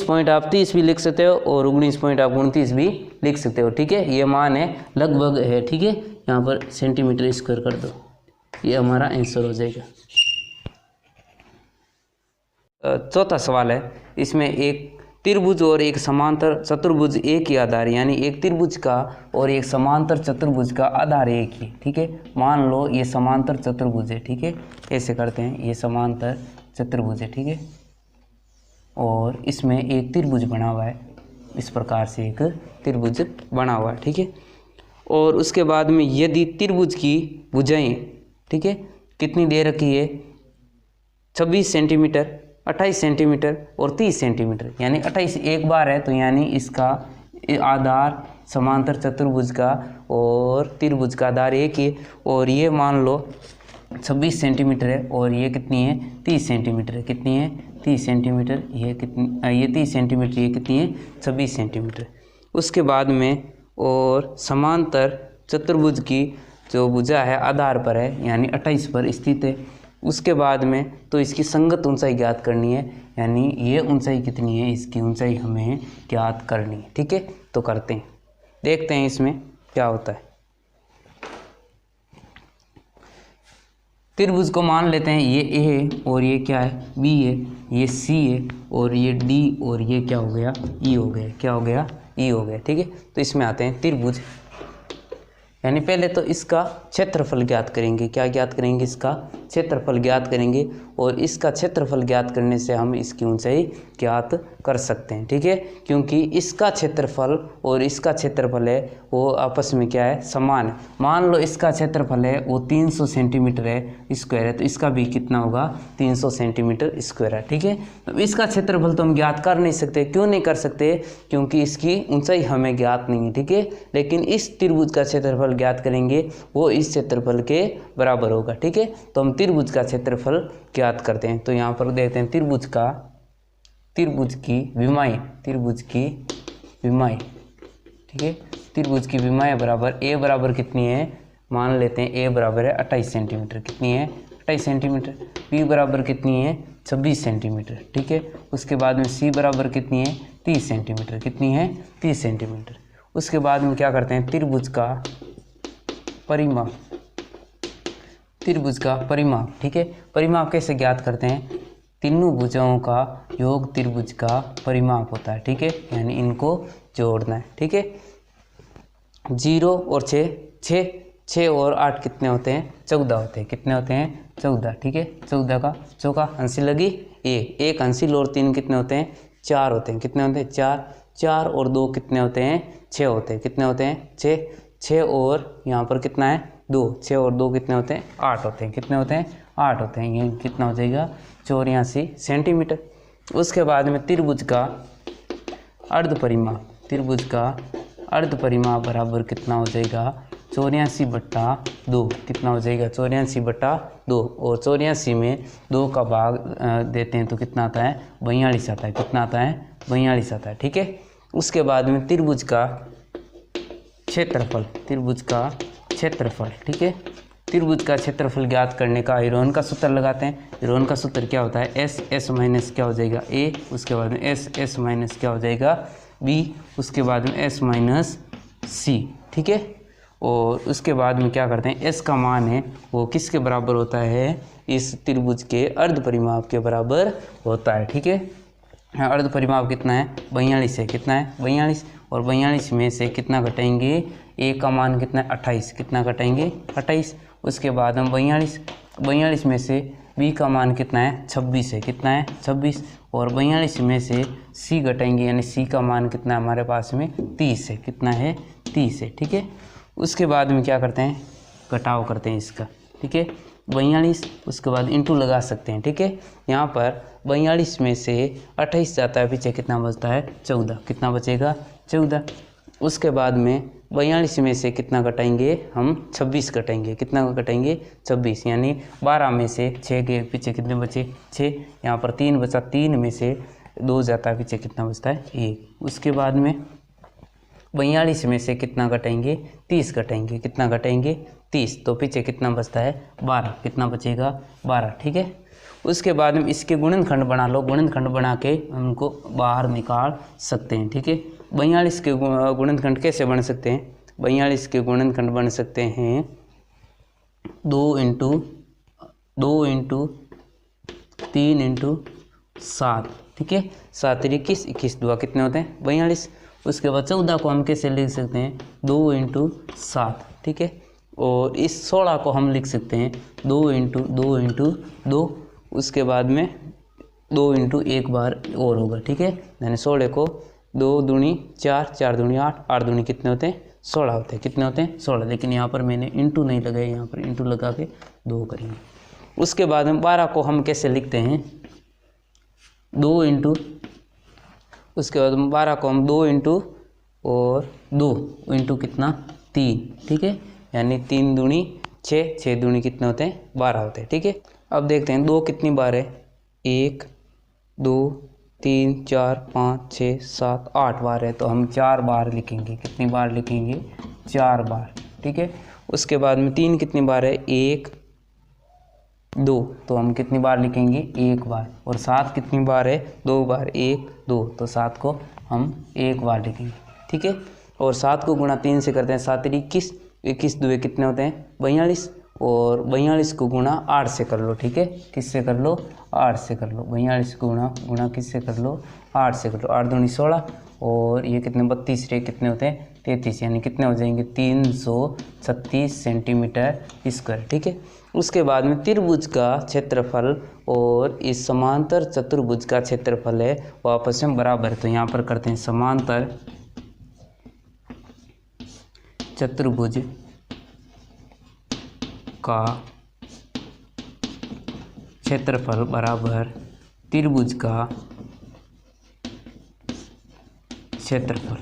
पॉइंट आप 30 भी लिख सकते हो और 19 पॉइंट आप 29 भी लिख सकते हो। ठीक है, ये मान है, लगभग है। ठीक है, यहाँ पर सेंटीमीटर स्क्वायर कर दो, ये हमारा आंसर हो जाएगा। चौथा सवाल है, इसमें एक त्रिभुज और एक समांतर चतुर्भुज एक ही आधार, यानी एक त्रिभुज का और एक समांतर चतुर्भुज का आधार एक ही। ठीक है, मान लो ये समांतर चतुर्भुज है। ठीक है, ऐसे करते हैं, ये समांतर चतुर्भुज है। ठीक है, और इसमें एक त्रिभुज बना हुआ है, इस प्रकार से एक त्रिभुज बना हुआ है। ठीक है, और उसके बाद में यदि त्रिभुज की भुजाएं, ठीक है, कितनी दे रखी है 26 सेंटीमीटर, 28 सेंटीमीटर और 30 सेंटीमीटर, यानी 28 एक बार है, तो यानी इसका आधार समांतर चतुर्भुज का और त्रिभुज का आधार एक ही। और ये मान लो 26 सेंटीमीटर है और ये कितनी है 30 सेंटीमीटर है। कितनी है? 30 सेंटीमीटर। ये 30 सेंटीमीटर, ये कितनी है 26 सेंटीमीटर। उसके बाद में और समांतर चतुर्भुज की जो भुजा है आधार पर है, यानी 28 पर स्थित है। उसके बाद में तो इसकी संगत ऊंचाई ज्ञात करनी है, यानी ये ऊंचाई कितनी है, इसकी ऊंचाई हमें ज्ञात करनी है। ठीक है, तो करते हैं, देखते हैं इसमें क्या होता है। त्रिभुज को मान लेते हैं, ये ए है और ये क्या है बी है, ये सी है और ये डी और ये क्या हो गया ई हो गया। क्या हो गया? ई हो गया। ठीक है, तो इसमें आते हैं त्रिभुज, यानी पहले तो इसका क्षेत्रफल ज्ञात करेंगे। क्या ज्ञात करेंगे? इसका क्षेत्रफल ज्ञात करेंगे और इसका क्षेत्रफल ज्ञात करने से हम इसकी ऊंचाई ज्ञात कर सकते हैं। ठीक है, क्योंकि इसका क्षेत्रफल और इसका क्षेत्रफल है वो आपस में क्या है समान है। मान लो इसका क्षेत्रफल है वो 300 सेंटीमीटर है स्क्वायर है, तो इसका भी कितना होगा 300 सेंटीमीटर स्क्वायर है। ठीक है, तो इसका क्षेत्रफल तो हम ज्ञात कर नहीं सकते। क्यों नहीं कर सकते? क्योंकि इसकी ऊंचाई हमें ज्ञात नहीं है। ठीक है, लेकिन इस त्रिभुज का क्षेत्रफल ज्ञात करेंगे वो इस क्षेत्रफल के बराबर होगा। ठीक है, तो हम त्रिभुज का क्षेत्रफल ज्ञात करते हैं। तो यहाँ पर देखते हैं त्रिभुज की विमाएं। ठीक है, त्रिभुज की विमाएं बराबर ए बराबर कितनी है, मान लेते हैं ए बराबर है 28 सेंटीमीटर। कितनी है? 28 सेंटीमीटर। बी बराबर कितनी है 26 सेंटीमीटर। ठीक है, उसके बाद में सी बराबर कितनी है 30 सेंटीमीटर। कितनी है 30 सेंटीमीटर। उसके बाद में क्या करते हैं त्रिभुज का परिमाप। ठीक है, परिमाप कैसे ज्ञात करते हैं? तीनों भुजाओं का योग त्रिभुज का परिमाप होता है, ठीक है, यानी इनको जोड़ना है, ठीक है। 0 और 6 और 8 कितने होते हैं? 14 होते हैं। कितने होते हैं? 14, ठीक है। 14 का चौका अंशी लगी एक अंशील और 3 कितने होते हैं? 4 होते हैं। कितने होते हैं? 4 और 2 कितने होते हैं? 6 होते हैं। कितने होते हैं? 6 और यहाँ पर कितना है? 2। 6 और 2 कितने होते हैं? 8 होते हैं। कितने होते हैं? 8 होते हैं। ये कितना हो जाएगा? 84 सेंटीमीटर। उसके बाद में त्रिभुज का अर्ध परिमाप बराबर कितना हो जाएगा? 84/2। कितना हो जाएगा? 84/2। और 84 में 2 का भाग देते हैं तो कितना आता है? 42 आता है। कितना आता है? 42 आता है, ठीक है। उसके बाद में त्रिभुज का क्षेत्रफल, ठीक है। त्रिभुज का क्षेत्रफल ज्ञात करने का आयरोन का सूत्र लगाते हैं। आयरोन का सूत्र क्या होता है? S माइनस क्या हो जाएगा? A। उसके बाद में S माइनस क्या हो जाएगा? B। उसके बाद में S माइनस C, ठीक है। और उसके बाद में क्या करते हैं? S का मान है वो किसके बराबर होता है? इस त्रिभुज के अर्ध परिमाप के बराबर होता है, ठीक है। अर्ध परिमाप कितना है? 42 है। कितना है? 42। और 42 में से कितना घटाएंगे? A का मान कितना है? 28। कितना घटाएंगे? 28। उसके बाद हम 42 में से B का मान कितना है? 26 है। कितना है? 26। और 42 में से C घटाएंगे, यानी C का मान कितना है हमारे पास में? 30 है। कितना है? 30 है, ठीक है। उसके बाद में क्या करते हैं? घटाव करते हैं इसका, ठीक है। 42 उसके बाद इंटू लगा सकते हैं, ठीक है। यहाँ पर 42 में से 28 जाता है, पीछे कितना बचता है? 14। कितना बचेगा? 14। उसके बाद में 42 में से कितना घटाएंगे हम? 26 घटाएंगे। कितना घटाएंगे? 26। यानी 12 में से 6 के पीछे कितने बचे? 6। यहाँ पर 3 बचा, 3 में से 2 जाता है, पीछे कितना बचता है? 1। उसके बाद में 42 में से कितना घटाएंगे? 30 घटाएंगे। कितना घटाएंगे? 30। तो पीछे कितना बचता है? 12। कितना बचेगा? 12, ठीक है। उसके बाद में इसके गुणनखंड बना लो। गुणनखंड बना के उनको बाहर निकाल सकते हैं, ठीक है। 42 के गुणनखंड कैसे बन सकते हैं? 42 के गुणनखंड बन सकते हैं 2 इंटू 3 इंटू 7, ठीक है। 7 21 21 2 कितने होते हैं? 42। उसके बाद 14 को हम कैसे लिख सकते हैं? 2 इंटू 7, ठीक है। और इस 16 को हम लिख सकते हैं 2 इंटू 2। उसके बाद में 2 इंटू एक बार और होगा, ठीक है। यानी 16 को 2 दूनी 4, 4 दूनी 8, 8 दूनी कितने होते हैं? 16 होते हैं। कितने होते हैं? 16। लेकिन यहाँ पर मैंने इंटू नहीं लगाया, यहाँ पर इंटू लगा के 2 करेंगे। उसके बाद में 12 को हम कैसे लिखते हैं? 2 इंटू, उसके बाद 12 को हम 2 इंटू और 2 इंटू कितना? 3, ठीक है। यानी 3 दूनी 6, 6 दूनी कितने होते हैं? 12 होते हैं, ठीक है। अब देखते हैं 2 कितनी बार है? 1 2 3 4 5 6 7 8 बार है, तो हम 4 बार लिखेंगे। कितनी बार लिखेंगे? 4 बार, ठीक है। उसके बाद में 3 कितनी बार है? 1 2, तो हम कितनी बार लिखेंगे? 1 बार। और 7 कितनी बार है? 2 बार, 1 2, तो 7 को हम 1 बार लिखेंगे, ठीक है। और 7 को गुणा 3 से करते हैं, 7 21 21 2 कितने होते हैं? 42। और 42 को गुणा 8 से कर लो, ठीक है। किससे कर लो? 8 से कर लो। 42 को गुणा किससे कर लो? 8 से कर लो। 8 दूनी 16 और ये कितने? 32 रे कितने होते हैं? 33। यानी कितने हो जाएंगे? 336 सेंटीमीटर स्क्वायर, ठीक है। उसके बाद में त्रिभुज का क्षेत्रफल और इस समांतर चतुर्भुज का क्षेत्रफल है वो आपस में बराबर है। तो यहाँ पर करते हैं समांतर चतुर्भुज का क्षेत्रफल बराबर त्रिभुज का क्षेत्रफल,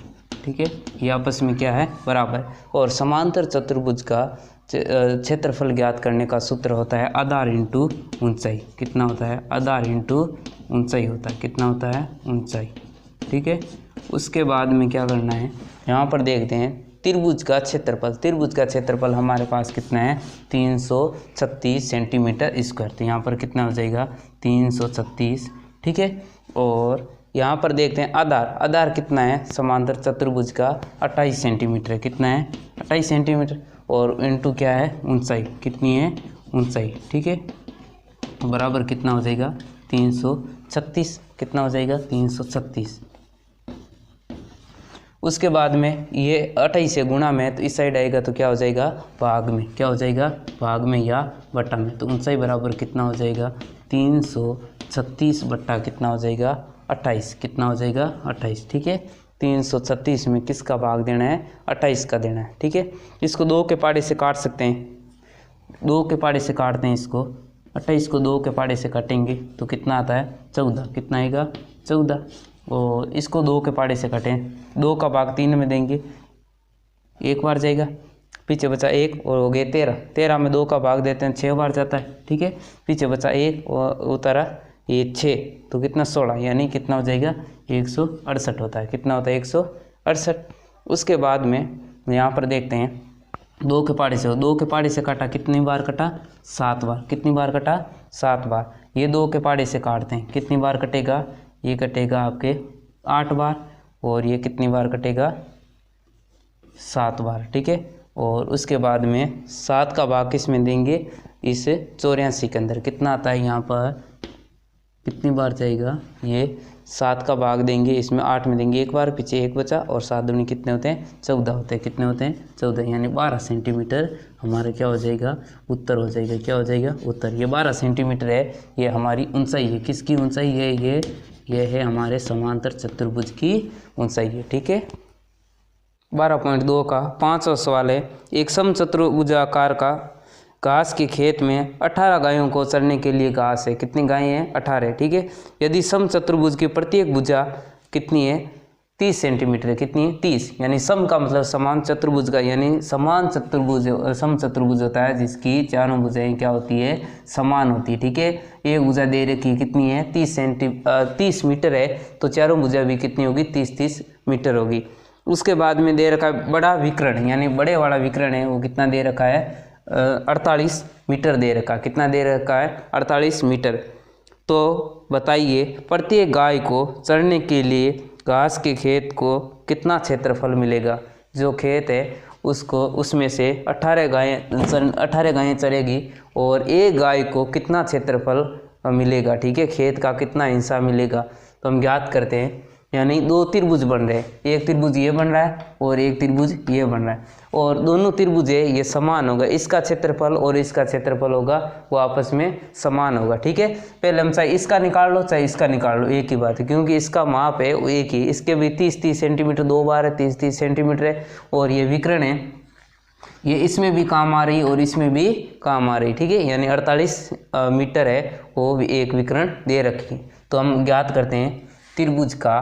ठीक है। ये आपस में क्या है? बराबर। और समांतर चतुर्भुज का क्षेत्रफल ज्ञात करने का सूत्र होता है आधार इंटू ऊंचाई। कितना होता है? आधार इंटू ऊंचाई होता है। कितना होता है? ऊंचाई, ठीक है। उसके बाद में क्या करना है? यहाँ पर देखते हैं त्रिभुज का क्षेत्रफल। त्रिभुज का क्षेत्रफल हमारे पास कितना है? 336 सेंटीमीटर स्क्वायर। तो यहाँ पर कितना हो जाएगा? 336, ठीक है। और यहाँ पर देखते हैं आधार कितना है समांतर चतुर्भुज का? 28 सेंटीमीटर है। कितना है? 28 सेंटीमीटर। और इंटू क्या है? ऊंचाई कितनी है? ऊंचाई, ठीक है। बराबर कितना हो जाएगा? 336, कितना हो जाएगा 336। उसके बाद में ये 28 से गुणा में, तो इस साइड आएगा तो क्या हो जाएगा भाग में, क्या हो जाएगा भाग में या बटा में। तो 59 बराबर कितना हो जाएगा 336 बट्टा कितना हो जाएगा 28, कितना हो जाएगा 28। ठीक है, 336 में किसका भाग देना है 28 का देना है। ठीक है, इसको 2 के पाड़े से काट सकते हैं, 2 के पाड़े से काटते हैं इसको, 28 को 2 के पाड़े से काटेंगे तो कितना आता है 14, कितना आएगा 14। और इसको 2 के पाड़े से काटें, 2 का भाग 3 में देंगे, 1 बार जाएगा, पीछे बचा 1 और हो गए 13, 13 में 2 का भाग देते हैं 6 बार जाता है। ठीक है, पीछे बचा 1 और उतारा ये 6, तो कितना 16, यानी कितना हो जाएगा 168 होता है, कितना होता है 168। उसके बाद में यहाँ पर देखते हैं 2 के पाड़े से, 2 के पाड़े से काटा, कितनी बार कटा 7 बार, कितनी बार कटा 7 बार। ये 2 के पाड़े से काटते हैं, कितनी बार कटेगा, ये कटेगा आपके 8 बार, और ये कितनी बार कटेगा 7 बार। ठीक है, और उसके बाद में 7 का भाग किस में देंगे, इस 84 के अंदर, कितना आता है यहाँ पर, कितनी बार जाएगा, ये 7 का भाग देंगे, इसमें 8 में देंगे 1 बार, पीछे 1 बचा, और 7 दूनी कितने होते हैं 14 होते हैं, कितने होते हैं 14, यानी 12 सेंटीमीटर हमारा क्या हो जाएगा उत्तर हो जाएगा, क्या हो जाएगा उत्तर। ये 12 सेंटीमीटर है, ये हमारी ऊंचाई है, किसकी ऊंचाई है, ये है हमारे समांतर चतुर्भुज की ऊंचाई है। ठीक है, 12.2 का 5वां सवाल है, एक समचतुर्भुजाकार का घास के खेत में 18 गायों को चरने के लिए घास है, कितनी गायें हैं 18। ठीक है, यदि समचतुर्भुज की प्रत्येक भुजा कितनी है 30 सेंटीमीटर है, कितनी है 30, यानी सम का मतलब समान चतुर्भुज का, यानी समान चतुर्भुज समचतुर्भुज होता है जिसकी चारों भुजाएं क्या होती है समान होती है। ठीक है, एक भुजा दे रखी है कितनी है 30 मीटर है, तो चारों भुजा भी कितनी होगी 30 मीटर होगी। उसके बाद में दे रखा है बड़ा विकर्ण, यानी बड़े वाला विकर्ण है वो कितना दे रखा है 48 मीटर दे रखा, कितना दे रखा है 48 मीटर। तो बताइए प्रत्येक गाय को चरने के लिए घास के खेत को कितना क्षेत्रफल मिलेगा। जो खेत है उसको उसमें से 18 गायें चरेगी और एक गाय को कितना क्षेत्रफल मिलेगा। ठीक है, खेत का कितना हिस्सा मिलेगा, तो हम ज्ञात करते हैं। यानी 2 त्रिभुज बन रहे हैं, एक त्रिभुज ये बन रहा है और एक त्रिभुज ये बन रहा है, और दोनों त्रिभुज है ये समान होगा, इसका क्षेत्रफल और इसका क्षेत्रफल होगा वो आपस में समान होगा। ठीक है, पहले हम चाहे इसका निकाल लो चाहे इसका निकाल लो, एक ही बात है, क्योंकि इसका माप है वो एक ही, इसके भी 30 सेंटीमीटर 2 बार है, 30 सेंटीमीटर है, और ये विकर्ण है ये इसमें भी काम आ रही और इसमें भी काम आ रही। ठीक है, यानी 48 मीटर है वो भी एक विकर्ण दे रखी। तो हम ज्ञात करते हैं त्रिभुज का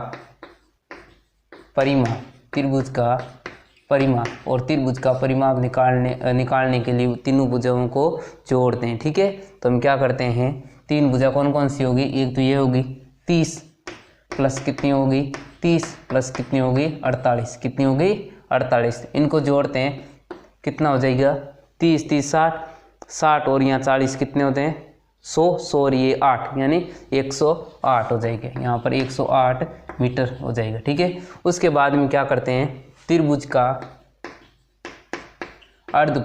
परिमाप और त्रिभुज का परिमाप निकालने के लिए तीनों भुजाओं को जोड़ते हैं। ठीक है, तो हम क्या करते हैं, 3 भुजा कौन कौन सी होगी, एक तो ये होगी 30 प्लस कितनी होगी 30 प्लस कितनी होगी 48, कितनी होगी 48, इनको जोड़ते हैं कितना हो जाएगा 30 30 60 और यहाँ 40 कितने होते हैं 100 और ये 8 यानी 108 हो जाएगा, यहाँ पर 108 मीटर हो जाएगा। ठीक है, उसके बाद में क्या करते हैं त्रिभुज का अर्ध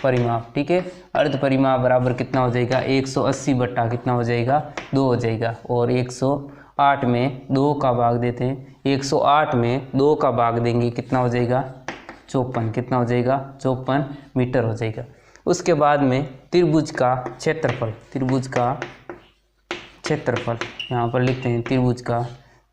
परिमाप। ठीक है, अर्ध परिमाप बराबर कितना हो जाएगा 180 बट्टा कितना हो जाएगा 2 हो जाएगा, और 108 में 2 का भाग देते हैं, 108 में 2 का भाग देंगे कितना हो जाएगा 54, कितना हो जाएगा 54 मीटर हो जाएगा। उसके बाद में त्रिभुज का क्षेत्रफल यहाँ पर लिखते हैं त्रिभुज का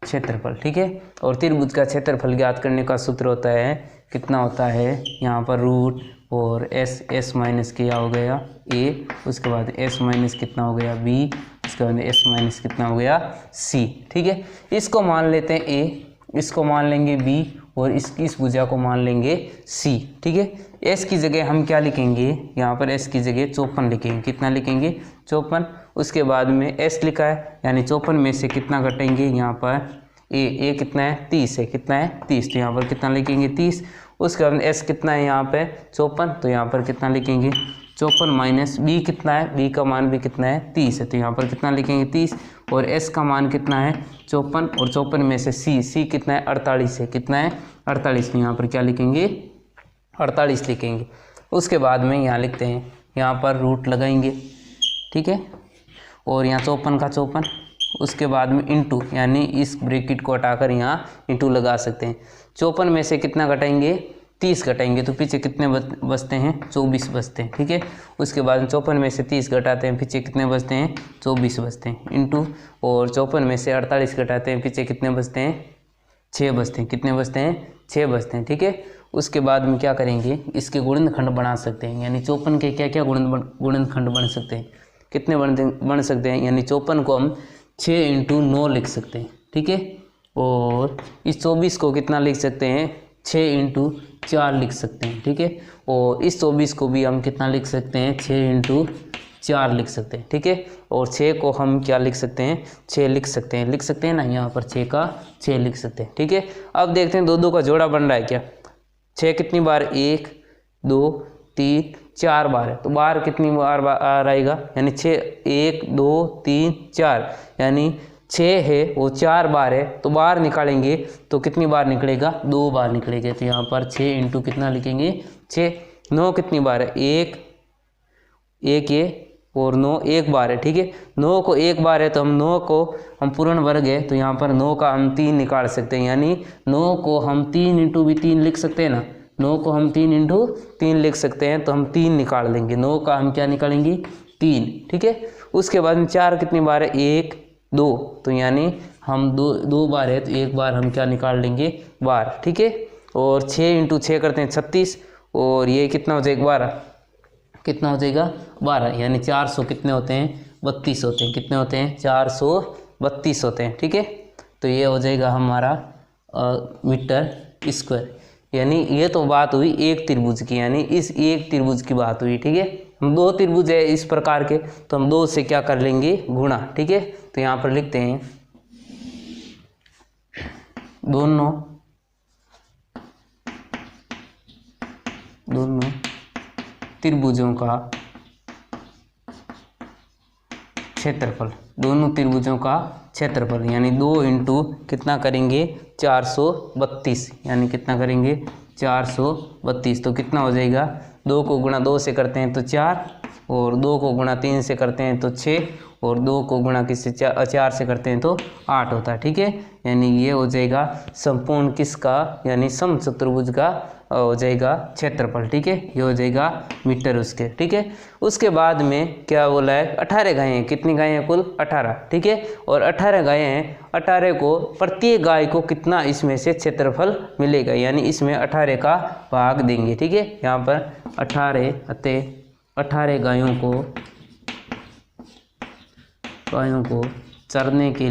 क्षेत्रफल। ठीक है, और त्रिभुज का क्षेत्रफल ज्ञात करने का सूत्र होता है कितना होता है यहाँ पर रूट और एस माइनस किया हो गया ए, उसके बाद एस माइनस कितना हो गया बी, उसके बाद एस माइनस कितना हो गया सी। ठीक है, इसको मान लेते हैं ए, इसको मान लेंगे बी और इस भुजा को मान लेंगे सी। ठीक है, एस की जगह हम क्या लिखेंगे, यहाँ पर एस की जगह 54 लिखेंगे, कितना लिखेंगे 54। उसके बाद में एस लिखा है यानी 54 में से कितना घटेंगे, यहाँ पर ए कितना है 30 है, कितना है 30, तो यहाँ पर कितना लिखेंगे 30। उसके बाद एस कितना है यहाँ पे 54, तो यहाँ पर कितना लिखेंगे 54 माइनस बी कितना है, बी का मान भी कितना है 30 है, तो यहाँ पर कितना लिखेंगे 30, और एस का मान कितना है 54, और 54 में से सी कितना है 48 है, कितना है 48, यहाँ पर क्या लिखेंगे 48 लिखेंगे। उसके बाद में यहाँ लिखते हैं, यहाँ पर रूट लगाएंगे, ठीक है। और यहाँ 54 का 54, उसके बाद में इंटू, यानी इस ब्रैकेट को हटाकर यहाँ इंटू लगा सकते हैं। 54 में से कितना घटाएंगे, 30 घटाएंगे तो पीछे कितने बचते हैं, 24 बचते हैं, ठीक है। उसके बाद 54 में से 30 घटाते हैं, पीछे कितने बचते हैं, 24 बचते हैं, इंटू, और 54 में से 48 घटाते हैं, पीछे कितने बचते हैं, 6 बचते हैं, कितने बचते हैं, 6 बचते हैं, ठीक है। उसके बाद में क्या करेंगे, इसके गुणनखंड बना सकते हैं, यानी 54 के क्या क्या गुणनखंड बन सकते हैं, कितने बन सकते हैं, यानी 54 को हम 6 × 9 लिख सकते हैं, ठीक है। और इस 24 को कितना लिख सकते हैं, 6 × 4 लिख सकते हैं, ठीक है। और इस 24 को भी हम कितना लिख सकते हैं, 6 × 4 लिख सकते हैं, ठीक है। और 6 को हम क्या लिख सकते हैं, 6 लिख सकते हैं ना, यहाँ पर 6 का 6 लिख सकते हैं, ठीक है। अब देखते हैं 2 का जोड़ा बन रहा है क्या। 6 कितनी बार, 1 2 3 4 बार है, तो बार कितनी बार आएगा, यानी 6 1 2 3 4, यानी 6 है वो 4 बार है, तो बार निकालेंगे तो कितनी बार निकलेगा, 2 बार निकलेगा। तो यहाँ पर 6 × कितना लिखेंगे, 6। 9 कितनी बार है, 1 ये और 9 1 बार है, ठीक है। 9 को 1 बार है तो हम 9 को हम पूर्ण वर्ग है, तो यहाँ पर 9 का हम 3 निकाल सकते हैं, यानी 9 को हम 3 × भी 3 लिख सकते हैं ना, 9 को हम 3 × 3 लिख सकते हैं, तो हम 3 निकाल देंगे, 9 का हम क्या निकालेंगे, 3, ठीक है। उसके बाद में 4 कितनी बार है, 1 2, तो यानी हम 2 बार है, तो 1 बार हम क्या निकाल लेंगे, बार, ठीक है। और 6 × 6 करते हैं 36, और ये कितना हो जाएगा, 12, कितना हो जाएगा, 12, यानी 400 कितने होते हैं, 32 होते हैं, कितने होते हैं, 432 होते हैं, ठीक है। तो ये हो जाएगा हमारा मीटर स्क्वायर। यानी ये तो बात हुई एक त्रिभुज की, यानी इस एक त्रिभुज की बात हुई, ठीक है। हम 2 त्रिभुज है इस प्रकार के, तो हम 2 से क्या कर लेंगे, गुणा, ठीक है। तो यहाँ पर लिखते हैं दोनों त्रिभुजों का क्षेत्रफल, दोनों त्रिभुजों का क्षेत्रफल, यानी 2 × कितना करेंगे, 432, यानी कितना करेंगे, 432, तो कितना हो जाएगा, 2 को गुणा 2 से करते हैं तो 4, और 2 को गुणा 3 से करते हैं तो 6, और 2 को गुणा किससे 4 से करते हैं तो 8 होता है, ठीक है। यानी ये हो जाएगा संपूर्ण किसका, यानी समचतुर्भुज का हो जाएगा क्षेत्रफल, ठीक है। ये हो जाएगा मीटर उसके, ठीक है। उसके बाद में क्या बोला है, 18 गायें हैं, कितनी गायें हैं, कुल 18, ठीक है। और 18 गायें हैं, 18 को प्रत्येक गाय को कितना इसमें से क्षेत्रफल मिलेगा, यानी इसमें 18 का भाग देंगे, ठीक है। यहाँ पर 18 गायों को चरने के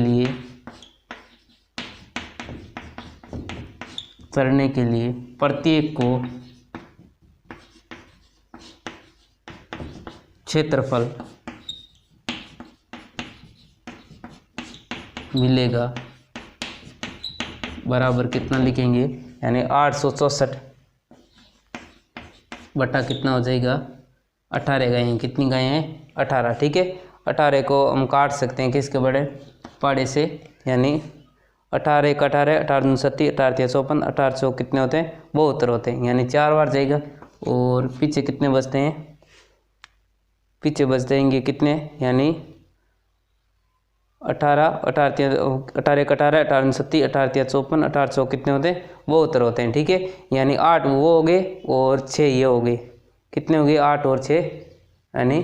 लिए प्रत्येक को क्षेत्रफल मिलेगा, बराबर कितना लिखेंगे, यानी 864 बटा कितना हो जाएगा, 18 गायें, कितनी गायें हैं, 18, ठीक है। 18 को हम काट सकते हैं किसके बड़े पाड़े से, यानी 18 1 18, 18 2 37, 18 3 54, 18 100 कितने होते हैं, 72 होते हैं, यानी 4 बार जाएगा। और पीछे कितने बचते हैं, पीछे बच जाएंगे कितने, यानी 18 18 3 18 1 18, 18 2 37, 18 3 54, 18 100 कितने होते हैं, 72 होते हैं, ठीक है। यानी 8 वो हो गए और 6 ये हो गए, कितने हो गए, 8 और 6, यानी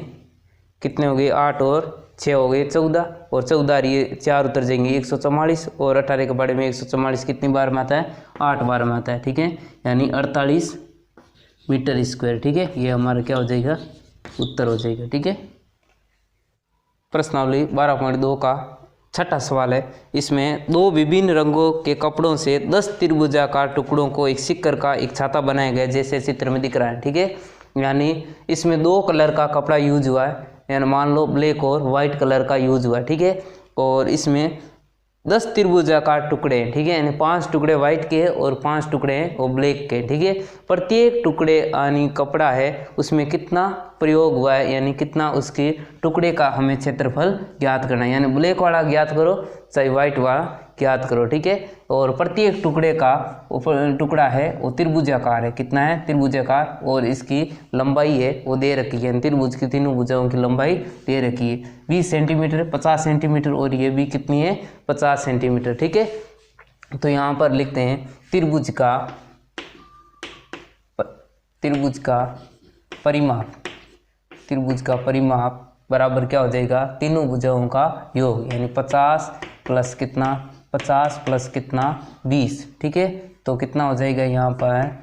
कितने हो गए, 8 और 6 हो गए 14, और 14 ये 4 उतर जाएंगे 144, और 18 के बड़े में 144 कितनी बार में आता है, 8 बार में आता है, ठीक है। यानी 48 मीटर स्क्वायर, ठीक है। ये हमारा क्या हो जाएगा, उत्तर हो जाएगा, ठीक है। प्रश्नावली 12.2 का छठा सवाल है। इसमें 2 विभिन्न रंगों के कपड़ों से 10 त्रिभुजाकार टुकड़ों को एक सिक्कर का एक छाता बनाया गया, जैसे चित्र में दिख रहा है, ठीक है। यानी इसमें 2 कलर का कपड़ा यूज हुआ है, यानी मान लो ब्लैक और वाइट कलर का यूज हुआ है, ठीक है। और इसमें 10 त्रिभुजाकार टुकड़े हैं, ठीक है, यानी 5 टुकड़े वाइट के हैं और 5 टुकड़े हैं वो ब्लैक के, ठीक है। प्रत्येक टुकड़े यानी कपड़ा है उसमें कितना प्रयोग हुआ है, यानी कितना उसके टुकड़े का हमें क्षेत्रफल ज्ञात करना है, यानी ब्लैक वाला ज्ञात करो चाहे वाइट वाला ज्ञात करो, ठीक है। और प्रत्येक टुकड़े का टुकड़ा है वो त्रिभुजाकार है, कितना है त्रिभुजाकार, और इसकी लंबाई है वो दे रखी है, त्रिभुज की तीनों भुजाओं की लंबाई दे रखी है 20 सेंटीमीटर, 50 सेंटीमीटर, और ये भी कितनी है 50 सेंटीमीटर, ठीक है। तो यहाँ पर लिखते हैं त्रिभुज का परिमाप बराबर क्या हो जाएगा, तीनों भुजाओं का योग, यानी 50 प्लस कितना 50 प्लस कितना 20, ठीक है। तो कितना हो जाएगा यहाँ पर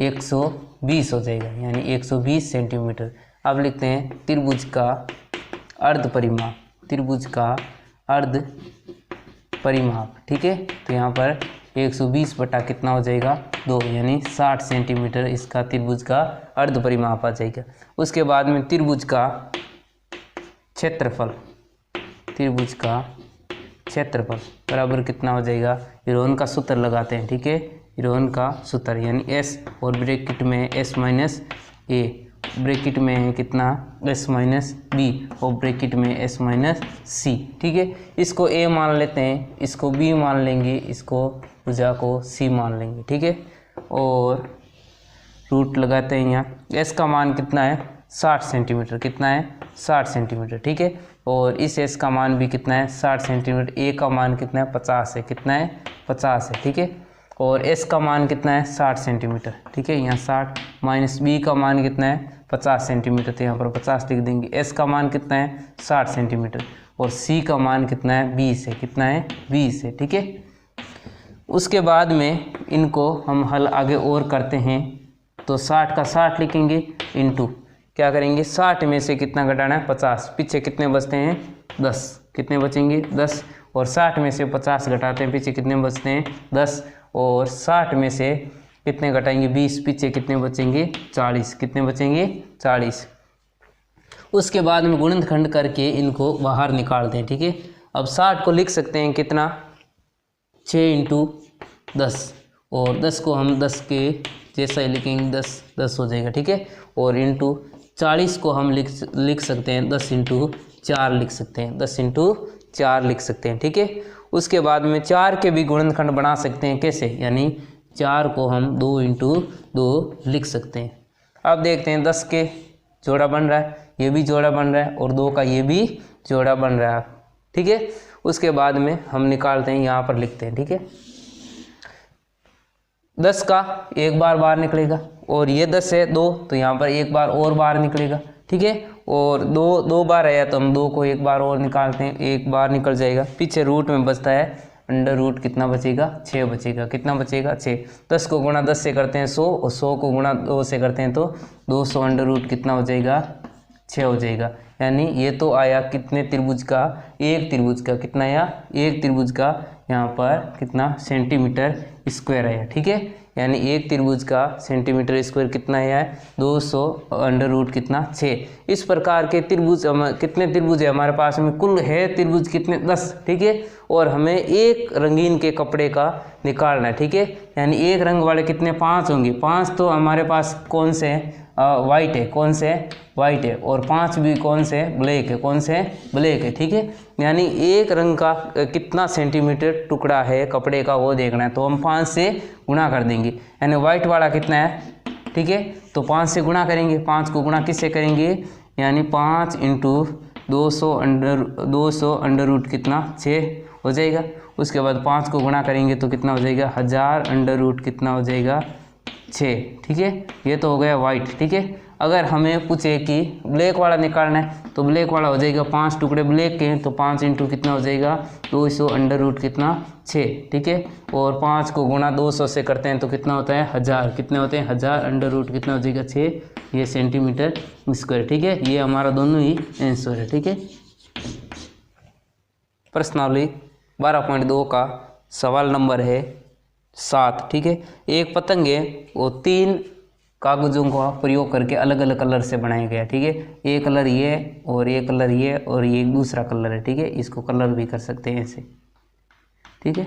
120 हो जाएगा, यानी 120 सेंटीमीटर। अब लिखते हैं त्रिभुज का अर्ध परिमाप, ठीक है। तो यहाँ पर 120 बटा कितना हो जाएगा 2, यानी 60 सेंटीमीटर इसका त्रिभुज का अर्ध परिमाप आ जाएगा। उसके बाद में त्रिभुज का क्षेत्रफल बराबर कितना हो जाएगा, रोहन का सूत्र लगाते हैं, ठीक है। रोहन का सूत्र यानी S और ब्रैकेट में S माइनस ए, ब्रैकेट में है कितना S माइनस बी, और ब्रैकेट में S माइनस सी, ठीक है। इसको A मान लेते हैं, इसको B मान लेंगे, इसको भुजा को C मान लेंगे, ठीक है। और रूट लगाते हैं यहाँ। S का मान कितना है 60 सेंटीमीटर, कितना है 60 सेंटीमीटर, ठीक है। और इस S का मान भी कितना है 60 सेंटीमीटर। A का मान कितना है 50 है, कितना है 50 है, ठीक है। और S का मान कितना है 60 सेंटीमीटर, ठीक है। यहाँ 60 माइनस B का मान कितना है 50 सेंटीमीटर, तो यहाँ पर 50 लिख देंगे। S का मान कितना है 60 सेंटीमीटर, और C का मान कितना है 20 है, कितना है 20 है, ठीक है। उसके बाद में इनको हम हल आगे और करते हैं, तो 60 का 60 लिखेंगे, इंटू क्या करेंगे 60 में से कितना घटाना है 50, पीछे कितने बचते हैं 10, कितने बचेंगे 10, और 60 में से 50 घटाते हैं, पीछे कितने बचते हैं 10, और 60 में से कितने घटाएंगे 20, पीछे कितने बचेंगे 40, कितने बचेंगे 40। उसके बाद में गुणनखंड करके इनको बाहर निकालते हैं, ठीक है। अब 60 को लिख सकते हैं कितना 6 इंटू 10, और 10 को हम 10 के जैसा ही लिखेंगे, 10 हो जाएगा, ठीक है। और इंटू 40 को हम लिख सकते हैं 10 इंटू 4 लिख सकते हैं, 10 इंटू 4 लिख सकते हैं, ठीक है। उसके बाद में 4 के भी गुणनखंड बना सकते हैं, कैसे, यानी 4 को हम 2 इंटू 2 लिख सकते हैं। अब देखते हैं 10 के जोड़ा बन रहा है, ये भी जोड़ा बन रहा है, और 2 का ये भी जोड़ा बन रहा है, ठीक है। उसके बाद में हम निकालते हैं, यहाँ पर लिखते हैं, ठीक है। 10 का एक बार बाहर निकलेगा, और ये 10 है 2, तो यहाँ पर एक बार और बाहर निकलेगा, ठीक है। और 2 बार आया तो हम 2 को एक बार और निकालते हैं, एक बार निकल जाएगा, पीछे रूट में बचता है अंडर रूट कितना बचेगा 6 बचेगा, कितना बचेगा 6। 10 को गुणा 10 से करते हैं 100, और 100 को गुणा 2 से करते हैं तो 200 अंडर रूट कितना हो जाएगा 6 हो जाएगा। यानी ये तो आया कितने त्रिभुज का, एक त्रिभुज का कितना आया, एक त्रिभुज का यहाँ पर कितना सेंटीमीटर स्क्वायर आया, ठीक है। यानी एक त्रिभुज का सेंटीमीटर स्क्वायर कितना आया है 200 अंडर रूट कितना 6। इस प्रकार के त्रिभुज कितने त्रिभुज है हमारे पास में, कुल है त्रिभुज कितने 10, ठीक है। और हमें एक रंगीन के कपड़े का निकालना है, ठीक है। यानी एक रंग वाले कितने 5 होंगे, 5 तो हमारे पास कौन से हैं वाइट है, कौन से वाइट है, और 5 भी कौन से ब्लैक है, कौन से ब्लैक है, ठीक है। यानी एक रंग का कितना सेंटीमीटर टुकड़ा है कपड़े का वो देखना है, तो हम 5 से गुणा कर देंगे। यानी वाइट वाला कितना है, ठीक है, तो 5 से गुणा करेंगे। 5 को गुणा किससे करेंगे, यानी 5 इंटू 200 अंडर रूट कितना 6 हो जाएगा। उसके बाद 5 को गुणा करेंगे तो कितना हो जाएगा 1000 अंडर रूट कितना हो जाएगा 6, ठीक है। ये तो हो गया वाइट, ठीक है। अगर हमें पूछे कि ब्लैक वाला निकालना है तो ब्लैक वाला हो जाएगा 5 टुकड़े ब्लैक के हैं, तो 5 इंटू कितना हो जाएगा 200 अंडर रूट कितना 6, ठीक है। और 5 को गुणा 200 से करते हैं तो कितना होता है 1000, कितने होते हैं 1000 अंडर रूट कितना हो जाएगा 6, ये सेंटीमीटर स्क्वायर, ठीक है। ये हमारा दोनों ही आंसर है, ठीक है। प्रश्नावली 12.2 का सवाल नंबर है 7, ठीक है। एक पतंग है वो 3 कागज़ों का प्रयोग करके अलग अलग कलर से बनाया गया, ठीक है। ये कलर ये और ये कलर ये और ये दूसरा कलर है, ठीक है। इसको कलर भी कर सकते हैं ऐसे, ठीक है।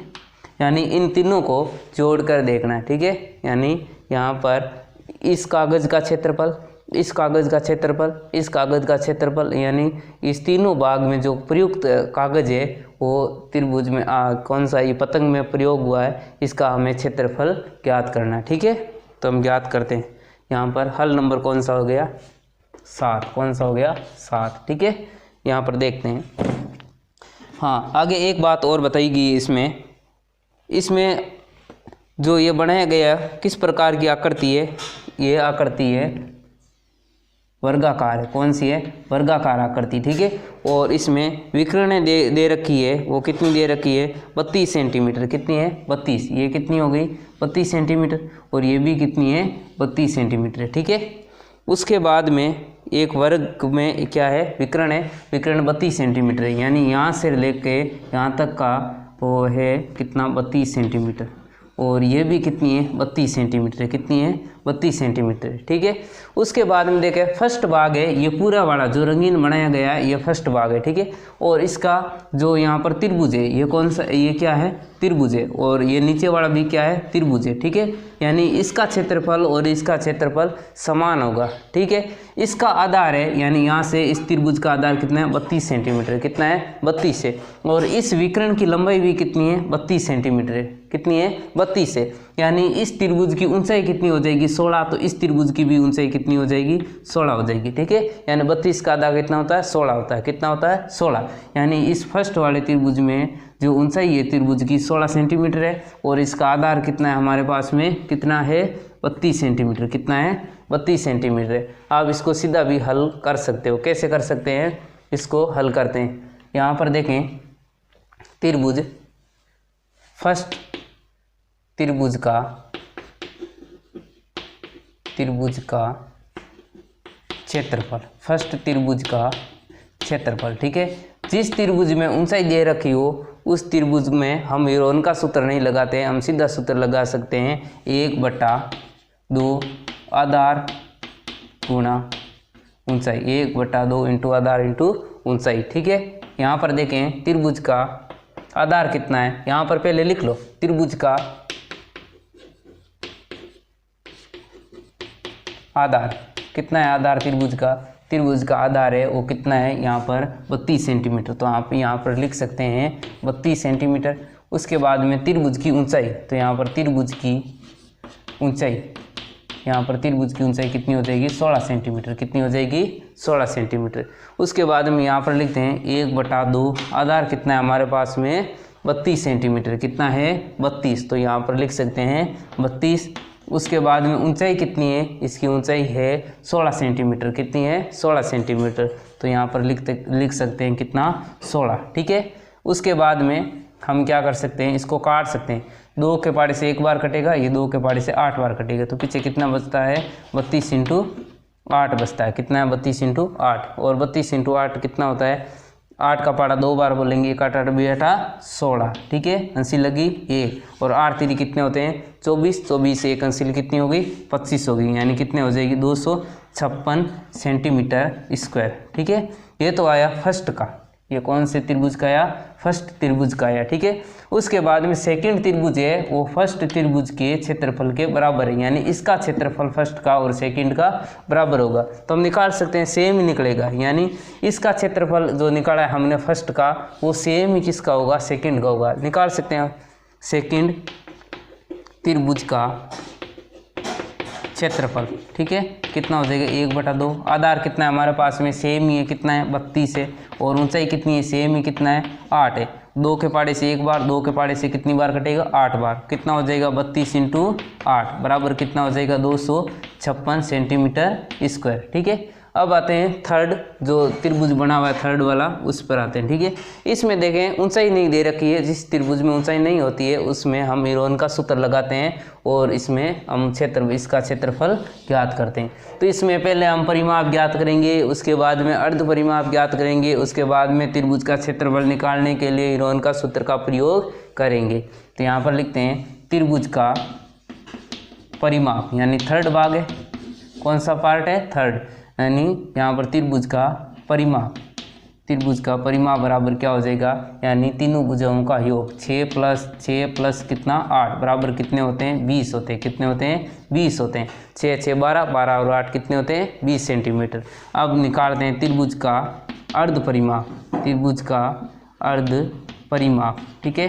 यानी इन तीनों को जोड़कर देखना है, ठीक है। यानी यहाँ पर इस कागज़ का क्षेत्रफल इस कागज़ का क्षेत्रफल, इस कागज़ का क्षेत्रफल, यानी इस तीनों भाग में जो प्रयुक्त कागज़ है वो त्रिभुज में कौन सा ये पतंग में प्रयोग हुआ है, इसका हमें क्षेत्रफल ज्ञात करना है। ठीक है, तो हम ज्ञात करते हैं। यहाँ पर हल नंबर कौन सा हो गया, 7। कौन सा हो गया, 7। ठीक है, यहाँ पर देखते हैं। हाँ, आगे एक बात और बताएगी इसमें जो ये बनाया गया किस प्रकार की आकृति है, ये आकृति है वर्गाकार है। कौन सी है, वर्गाकार आकृति। ठीक है, और इसमें विकर्ण दे रखी है, वो कितनी दे रखी है, 32 सेंटीमीटर। कितनी है, 32। ये कितनी हो गई, 32 सेंटीमीटर, और ये भी कितनी है, 32 सेंटीमीटर। ठीक है, उसके बाद में एक वर्ग में क्या है, विकर्ण है, विकर्ण 32 सेंटीमीटर है, यानी यहाँ से लेके यहाँ तक का वो है कितना, 32 सेंटीमीटर, और ये भी कितनी है, 32 सेंटीमीटर है। कितनी है, 32 सेंटीमीटर है। ठीक है, उसके बाद में देखें फर्स्ट भाग है, ये पूरा वाला जो रंगीन बनाया गया है ये फर्स्ट भाग है। ठीक है, और इसका जो यहाँ पर त्रिभुज है, ये कौन सा, ये क्या है, त्रिभुज है, और ये नीचे वाला भी क्या है, त्रिभुज है। ठीक है, यानी इसका क्षेत्रफल और इसका क्षेत्रफल समान होगा। ठीक है, इसका आधार है, यानी यहाँ से इस त्रिभुज का आधार कितना है, 32 सेंटीमीटर। कितना है, 32 है, और इस विकर्ण की लंबाई भी कितनी है, 32 सेंटीमीटर है। कितनी है, 32 है, यानी इस त्रिभुज की ऊंचाई कितनी हो जाएगी, 16, तो इस त्रिभुज की भी ऊंचाई कितनी हो जाएगी, 16 हो जाएगी। ठीक है, यानी 32 का आधा कितना होता है, 16 होता है। कितना होता है, 16, यानी इस फर्स्ट वाले त्रिभुज में जो ऊंचाई है त्रिभुज की 16 सेंटीमीटर है, और इसका आधार कितना है हमारे पास में, कितना है, 32 सेंटीमीटर। कितना है, 32 सेंटीमीटर है। आप इसको सीधा भी हल कर सकते हो। कैसे कर सकते हैं, इसको हल करते हैं। यहाँ पर देखें त्रिभुज, फर्स्ट त्रिभुज का क्षेत्रफल, फर्स्ट त्रिभुज का क्षेत्रफल। ठीक है, जिस त्रिभुज में ऊंचाई दे रखी हो उस त्रिभुज में हम यूरोन का सूत्र नहीं लगाते हैं, हम सीधा सूत्र लगा सकते हैं, 1/2 आधार गुणा ऊंचाई, 1/2 इंटू आधार इंटू ऊंचाई। ठीक है, यहाँ पर देखें त्रिभुज का आधार कितना है, यहाँ पर पहले लिख लो, त्रिभुज का आधार कितना है, आधार त्रिभुज का आधार है वो कितना है, यहाँ पर 32 सेंटीमीटर। तो आप यहाँ पर लिख सकते हैं 32 सेंटीमीटर। उसके बाद में त्रिभुज की ऊंचाई, तो यहाँ पर त्रिभुज की ऊंचाई, यहाँ पर त्रिभुज की ऊंचाई कितनी हो जाएगी, 16 सेंटीमीटर। कितनी हो जाएगी, 16 सेंटीमीटर। उसके बाद में यहाँ पर लिखते हैं 1/2 आधार कितना है हमारे पास में, 32 सेंटीमीटर। कितना है, 32, तो यहाँ पर लिख सकते हैं 32। उसके बाद में ऊंचाई कितनी है, इसकी ऊंचाई है 16 सेंटीमीटर। कितनी है, 16 सेंटीमीटर, तो यहाँ पर लिख सकते हैं कितना, 16। ठीक है, उसके बाद में हम क्या कर सकते हैं, इसको काट सकते हैं। 2 के पाड़े से 1 बार कटेगा, ये 2 के पाड़े से 8 बार कटेगा, तो पीछे कितना बचता है, 32 इंटू 8 बचता है। कितना है, 32 इंटू 8, और 32 इंटू 8 कितना होता है, 8 का पाड़ा 2 बार बोलेंगे, 1 8 भी 16। ठीक है, अंसिल लगी 1, और 8 3 कितने होते हैं, 24, 24 से 1 अंसिल कितनी हो गई, 25 हो गई, यानी कितने हो जाएगी, 256 सेंटीमीटर स्क्वायर। ठीक है, ये तो आया फर्स्ट का, ये कौन से त्रिभुज का आया, फर्स्ट त्रिभुज का आया। ठीक है, उसके बाद में सेकंड त्रिभुज है, वो फर्स्ट त्रिभुज के क्षेत्रफल के बराबर है, यानी इसका क्षेत्रफल फर्स्ट का और सेकंड का बराबर होगा। तो हम निकाल सकते हैं, सेम ही निकलेगा, यानी इसका क्षेत्रफल जो निकाला है हमने फर्स्ट का, वो सेम ही किसका होगा, सेकंड का होगा। निकाल सकते हैं सेकंड त्रिभुज का क्षेत्रफल। ठीक है, कितना हो जाएगा, 1/2 आधार कितना है हमारे पास में, सेम ही है, कितना है, 32 है, और ऊंचाई कितनी है, सेम ही, कितना है, 8 है। 2 के पाड़े से 1 बार, 2 के पाड़े से कितनी बार कटेगा, 8 बार। कितना हो जाएगा, 32 इंटू 8 बराबर कितना हो जाएगा, 256 सेंटीमीटर स्क्वायर। ठीक है, अब आते हैं थर्ड, जो त्रिभुज बना हुआ है थर्ड वाला, उस पर आते हैं। ठीक है, इसमें देखें ऊंचाई नहीं दे रखी है, जिस त्रिभुज में ऊंचाई नहीं होती है उसमें हम यूरोन का सूत्र लगाते हैं, और इसमें हम इसका क्षेत्रफल ज्ञात करते हैं। तो इसमें पहले हम परिमाप ज्ञात करेंगे, उसके बाद में अर्ध परिमाप ज्ञात करेंगे, उसके बाद में त्रिभुज का क्षेत्रफल निकालने के लिए यूरोन का सूत्र का प्रयोग करेंगे। तो यहाँ पर लिखते हैं त्रिभुज का परिमाप, यानी थर्ड भाग है, कौन सा पार्ट है, थर्ड, यानी यहाँ पर त्रिभुज का परिमाप, त्रिभुज का परिमाप बराबर क्या हो जाएगा, यानी तीनों भुजाओं का योग 6 प्लस कितना 8 बराबर कितने होते हैं 20 होते हैं। कितने होते हैं 20 होते हैं। 6 6 12 12 और 8 कितने होते हैं 20 सेंटीमीटर। अब निकालते हैं त्रिभुज का अर्ध परिमाप। त्रिभुज का अर्ध परिमाप, ठीक है।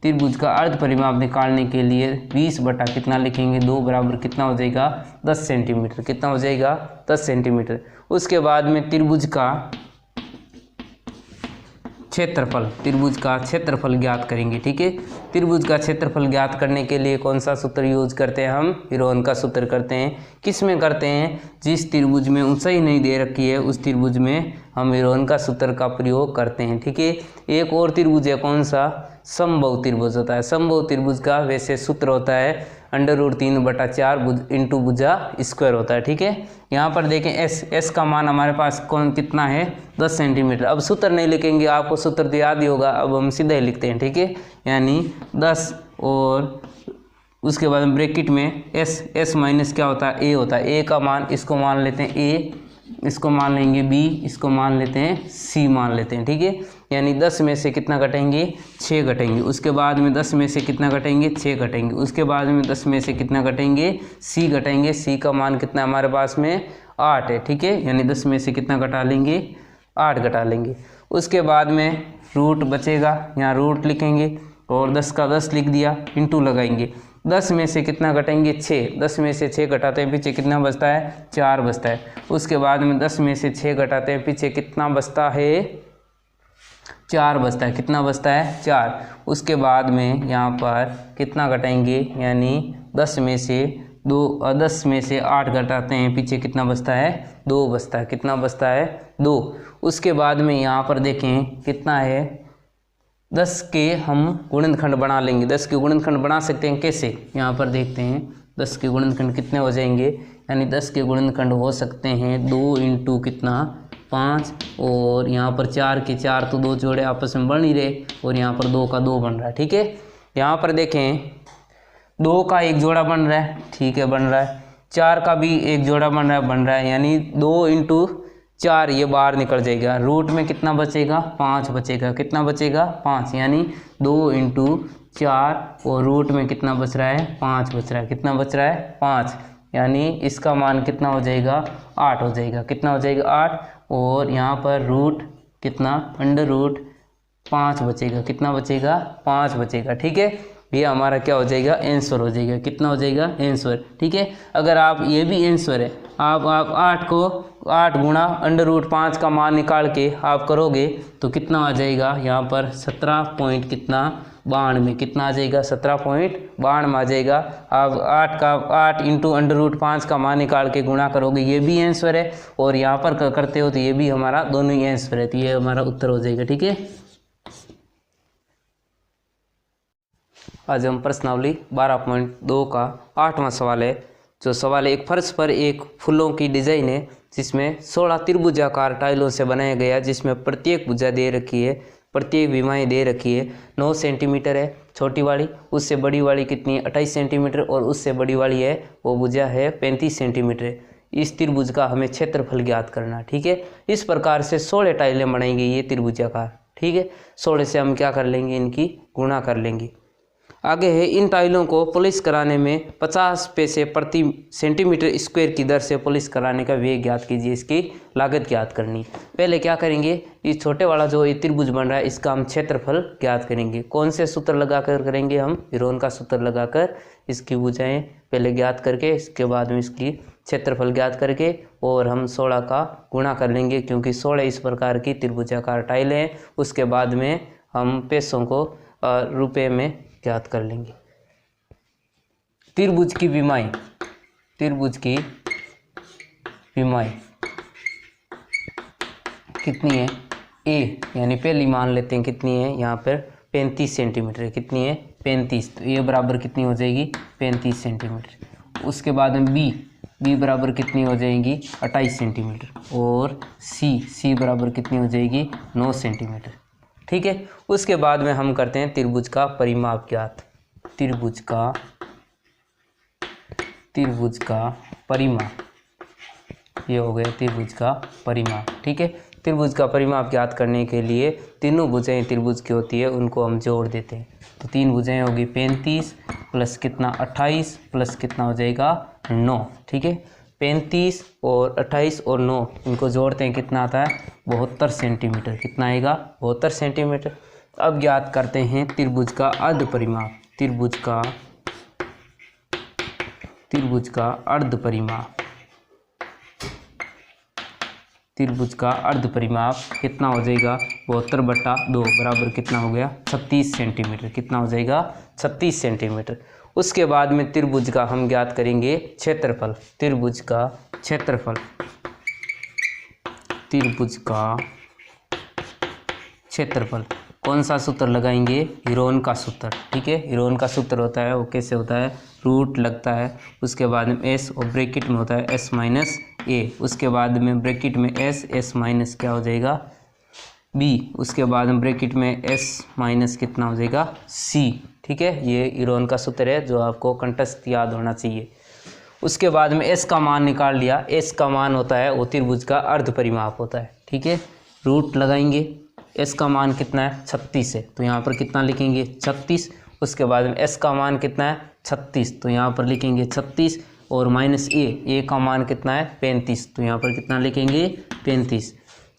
त्रिभुज का अर्ध परिमाप निकालने के लिए 20 बटा कितना लिखेंगे 2 बराबर कितना हो जाएगा 10 सेंटीमीटर। कितना हो जाएगा 10 सेंटीमीटर। उसके बाद में त्रिभुज का क्षेत्रफल, त्रिभुज का क्षेत्रफल ज्ञात करेंगे, ठीक है। त्रिभुज का क्षेत्रफल ज्ञात करने के लिए कौन सा सूत्र यूज करते हैं, हम हीरोन का सूत्र करते हैं। किस में करते हैं, जिस त्रिभुज में ऊंचाई नहीं दे रखी है उस त्रिभुज में हम हीरोन का सूत्र का प्रयोग करते हैं, ठीक है। एक और त्रिभुज है कौन सा, समबाहु त्रिभुज होता है। समबाहु त्रिभुज का वैसे सूत्र होता है √3/4 इंटू भुजा स्क्वायर होता है, ठीक है। यहाँ पर देखें एस का मान हमारे पास कौन कितना है 10 सेंटीमीटर। अब सूत्र नहीं लिखेंगे, आपको सूत्र तो याद ही होगा, अब हम सीधा ही लिखते हैं, ठीक है। यानी 10 और उसके बाद ब्रैकेट में एस माइनस क्या होता है ए होता है। ए का मान इसको मान लेते हैं ए, इसको मान लेंगे बी, इसको मान लेते हैं सी मान लेते हैं, ठीक है। यानी 10 में से कितना घटेंगे 6 घटेंगे। उसके बाद में 10 में से कितना घटेंगे 6 घटेंगे। उसके बाद में 10 में से कितना घटेंगे सी घटेंगे। सी का मान कितना हमारे पास में 8 है, ठीक है। यानी 10 में से कितना घटा लेंगे 8 घटा लेंगे। उसके बाद में रूट बचेगा, यहाँ रूट लिखेंगे और 10 का 10 लिख दिया, इंटू लगाएंगे। 10 में से कितना घटेंगे 6, 10 में से 6 घटाते हैं पीछे कितना बचता है 4 बचता है। उसके बाद में 10 में से 6 घटाते हैं पीछे कितना बचता है 4 बचता है। कितना बचता है 4। उसके बाद में यहाँ पर कितना घटाएंगे, यानी 10 में से 8 घटाते हैं पीछे कितना बचता है 2 बचता है। कितना बचता है 2। उसके बाद में यहाँ पर देखें कितना है 10 के हम गुणनखंड बना लेंगे। 10 के गुणनखंड बना सकते हैं कैसे, यहाँ पर देखते हैं 10 के गुणनखंड कितने हो जाएंगे। यानी 10 के गुणनखंड हो सकते हैं 2 इंटू कितना 5 और यहाँ पर 4 के 4 तो 2 जोड़े आपस में बन ही रहे और यहाँ पर 2 का 2 बन रहा है, ठीक है। यहाँ पर देखें 2 का एक जोड़ा बन रहा है, ठीक है बन रहा है। 4 का भी एक जोड़ा बन रहा है यानी 2 इंटू 4 ये बाहर निकल जाएगा। रूट में कितना बचेगा 5 बचेगा। कितना बचेगा 5, यानी 2 इंटू 4 और रूट में कितना बच रहा है 5 बच रहा है। कितना बच रहा है 5, यानी इसका मान कितना हो जाएगा 8 हो जाएगा। कितना हो जाएगा 8 और यहाँ पर रूट कितना √5 बचेगा। कितना बचेगा 5 बचेगा, ठीक है। ये हमारा क्या हो जाएगा आंसर हो जाएगा। कितना हो जाएगा आंसर, ठीक है। अगर आप ये भी आंसर है, आप 8 गुणा √5 का मान निकाल के आप करोगे तो कितना आ जाएगा, यहाँ पर 17 पॉइंट कितना 92 कितना आ जाएगा 17.92 आ जाएगा। आप 8 इंटू √5 का मान निकाल के गुणा करोगे, ये भी आंसर है और यहाँ पर करते हो तो ये भी हमारा दोनों ही आंसर है, तो ये हमारा उत्तर हो जाएगा, ठीक है। आज हम प्रश्नावली 12.2 का 8वां सवाल है। जो सवाल है, एक फर्श पर एक फूलों की डिजाइन है जिसमें 16 त्रिभुजाकार टाइलों से बनाया गया, जिसमें प्रत्येक भुजा दे रखी है, प्रत्येक विमाएँ दे रखी है। 9 सेंटीमीटर है छोटी वाली, उससे बड़ी वाली कितनी है 28 सेंटीमीटर और उससे बड़ी वाली है वो भुजा है 35 सेंटीमीटर। इस त्रिभुज का हमें क्षेत्रफल ज्ञात करना, ठीक है। इस प्रकार से 16 टाइलें बनाएंगे ये त्रिभुजाकार, ठीक है। 16 से हम क्या कर लेंगे, इनकी गुणा कर लेंगे। आगे है, इन टाइलों को पॉलिश कराने में 50 पैसे प्रति सेंटीमीटर स्क्वायर की दर से पॉलिश कराने का व्यय ज्ञात कीजिए। इसकी लागत ज्ञात करनी। पहले क्या करेंगे, इस छोटे वाला जो ये त्रिभुज बन रहा है इसका हम क्षेत्रफल ज्ञात करेंगे। कौन से सूत्र लगाकर करेंगे, हम हीरोन का सूत्र लगाकर इसकी भुजाएं पहले ज्ञात करके इसके बाद में इसकी क्षेत्रफल ज्ञात करके और हम 16 का गुणा कर लेंगे, क्योंकि 16 इस प्रकार की त्रिभुजाकार टाइलें हैं। उसके बाद में हम पैसों को रुपये में ज्ञात कर लेंगे। त्रिभुज की विमाएं, त्रिभुज की विमाएं कितनी है ए, यानी पहली मान लेते हैं कितनी है, यहाँ पर 35 सेंटीमीटर। कितनी है 35, तो ए बराबर कितनी हो जाएगी 35 सेंटीमीटर। उसके बाद में बी बराबर कितनी हो जाएगी 28 सेंटीमीटर और सी बराबर कितनी हो जाएगी 9 सेंटीमीटर, ठीक है। उसके बाद में हम करते हैं त्रिभुज का परिमाप ज्ञात। त्रिभुज का परिमाप, ये हो गया त्रिभुज का परिमाप, ठीक है। त्रिभुज का परिमाप ज्ञात करने के लिए तीनों भुजाएं त्रिभुज की होती है, उनको हम जोड़ देते हैं। तो 3 भुजाएं होगी 35 प्लस कितना 28 प्लस कितना हो जाएगा 9। ठीक है, 35 और 28 और 9 इनको जोड़ते हैं, कितना आता है 72 सेंटीमीटर। कितना आएगा 72 सेंटीमीटर। अब ज्ञात करते हैं त्रिभुज का अर्ध परिमाप। त्रिभुज का अर्ध परिमाप, त्रिभुज का अर्ध परिमाप कितना हो जाएगा 72/2 बराबर कितना हो गया 36 सेंटीमीटर। कितना हो जाएगा 36 सेंटीमीटर। उसके बाद में त्रिभुज का हम ज्ञात करेंगे क्षेत्रफल। त्रिभुज का क्षेत्रफल, त्रिभुज का क्षेत्रफल कौन सा सूत्र लगाएंगे, हीरोन का सूत्र। ठीक है, हीरोन का सूत्र होता है वो कैसे होता है, रूट लगता है, उसके बाद में एस और ब्रैकेट में होता है एस माइनस ए, उसके बाद में ब्रैकेट में एस माइनस क्या हो जाएगा बी, उसके बाद में ब्रैकेट में एस माइनस कितना हो जाएगा सी। ठीक है, ये हीरोन का सूत्र है जो आपको कंठस्थ याद होना चाहिए। उसके बाद में एस का मान निकाल लिया। एस का मान होता है वो त्रिभुज का अर्ध परिमाप होता है। ठीक है, रूट लगाएंगे, एस का मान कितना है 36 है, तो यहाँ पर कितना लिखेंगे 36। उसके बाद में एस का मान कितना है 36, तो यहाँ पर लिखेंगे 36 और माइनस ए का मान कितना है 35, तो यहाँ पर कितना लिखेंगे 35।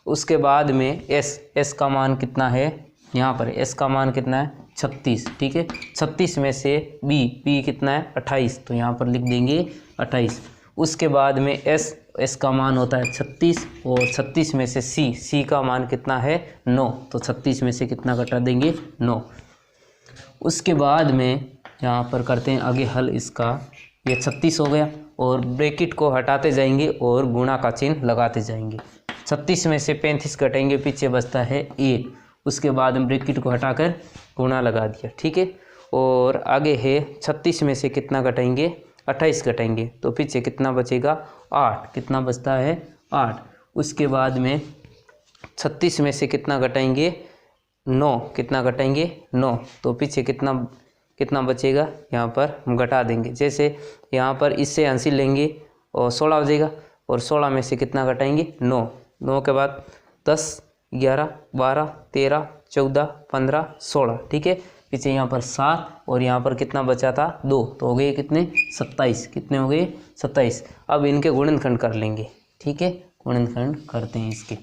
उसके बाद में एस का मान कितना है, यहाँ पर एस का मान कितना है 36। ठीक है, 36 में से बी कितना है 28, तो यहाँ पर लिख देंगे 28। उसके बाद में एस का मान होता है 36 और 36 में से सी का मान कितना है 9, तो 36 में से कितना घटा देंगे 9। उसके बाद में यहाँ पर करते हैं आगे हल इसका। ये 36 हो गया और ब्रैकेट को हटाते जाएंगे और गुणा का चिन्ह लगाते जाएंगे। 36 में से 35 घटाएंगे, पीछे बचता है 1। उसके बाद हम ब्रैकेट को हटाकर गुणा लगा दिया। ठीक है, और आगे है 36 में से कितना घटाएंगे 28 घटाएंगे, तो पीछे कितना बचेगा 8। कितना बचता है 8। उसके बाद में 36 में से कितना घटाएंगे 9। कितना घटाएंगे 9, तो पीछे कितना बचेगा, यहाँ पर हम घटा देंगे। जैसे यहाँ पर इससे अंशी लेंगे और 16 हो जाएगा, और 16 में से कितना घटाएंगे 9 के बाद 10 11 12 13 14 15 16। ठीक है, पीछे यहाँ पर 7 और यहाँ पर कितना बचा था 2, तो हो गए कितने 27। कितने हो गए 27। अब इनके गुणनखंड कर लेंगे। ठीक है, गुणनखंड करते हैं इसके।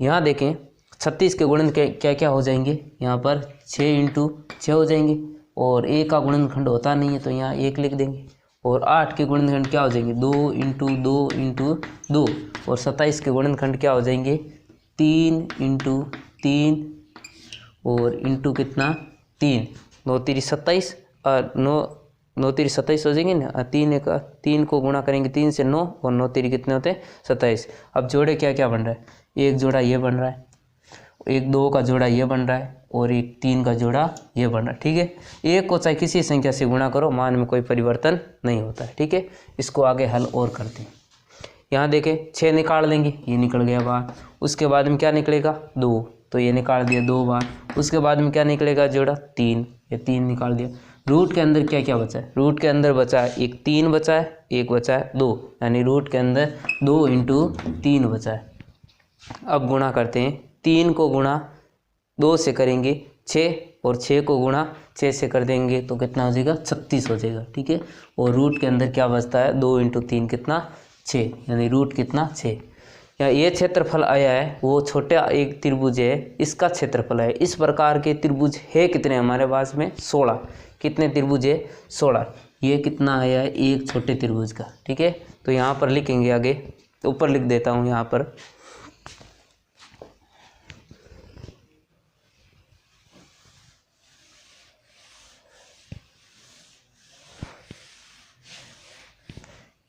यहाँ देखें 36 के गुणन क्या क्या हो जाएंगे, यहाँ पर 6 × 6 हो जाएंगे, और a का गुणनखंड होता नहीं है तो यहाँ 1 लिख देंगे। और 8 के गुणनखंड क्या हो जाएंगे 2 × 2 × 2, और 27 के गुणनखंड क्या हो जाएंगे 3 × 3 और इंटू कितना 3। 9 3 27 और 9 3 27 हो जाएंगे ना। 3 को गुणा करेंगे 3 से 9 और 9 3 कितने होते हैं 27। अब जोड़े क्या क्या बन रहा है, एक जोड़ा ये बन रहा है, एक 2 का जोड़ा ये बन रहा है, और एक 3 का जोड़ा ये बन रहा है। ठीक है, एक को चाहे किसी संख्या से गुणा करो, मान में कोई परिवर्तन नहीं होता है। ठीक है, इसको आगे हल और करते हैं। यहाँ देखें 6 निकाल लेंगे, ये निकल गया बाहर। उसके बाद में क्या निकलेगा 2, तो ये निकाल दिया 2 बार। उसके बाद में क्या निकलेगा जोड़ा 3, ये 3 निकाल दिया। रूट के अंदर क्या क्या बचा है, रूट के अंदर बचा है एक 3 बचा है, एक बचा है 2, यानी रूट के अंदर 2 × 3 बचा है। अब गुणा करते हैं, 3 को गुणा 2 से करेंगे 6, और 6 को गुणा 6 से कर देंगे तो कितना हो जाएगा 36 हो जाएगा। ठीक है, और रूट के अंदर क्या बचता है 2 × 3 कितना 6, यानी रूट कितना 6। या ये क्षेत्रफल आया है वो छोटा एक त्रिभुज है, इसका क्षेत्रफल है। इस प्रकार के त्रिभुज है कितने हमारे पास में 16। कितने त्रिभुज है 16। ये कितना आया है एक छोटे त्रिभुज का। ठीक है, तो यहाँ पर लिखेंगे आगे, तो ऊपर लिख देता हूँ यहाँ पर।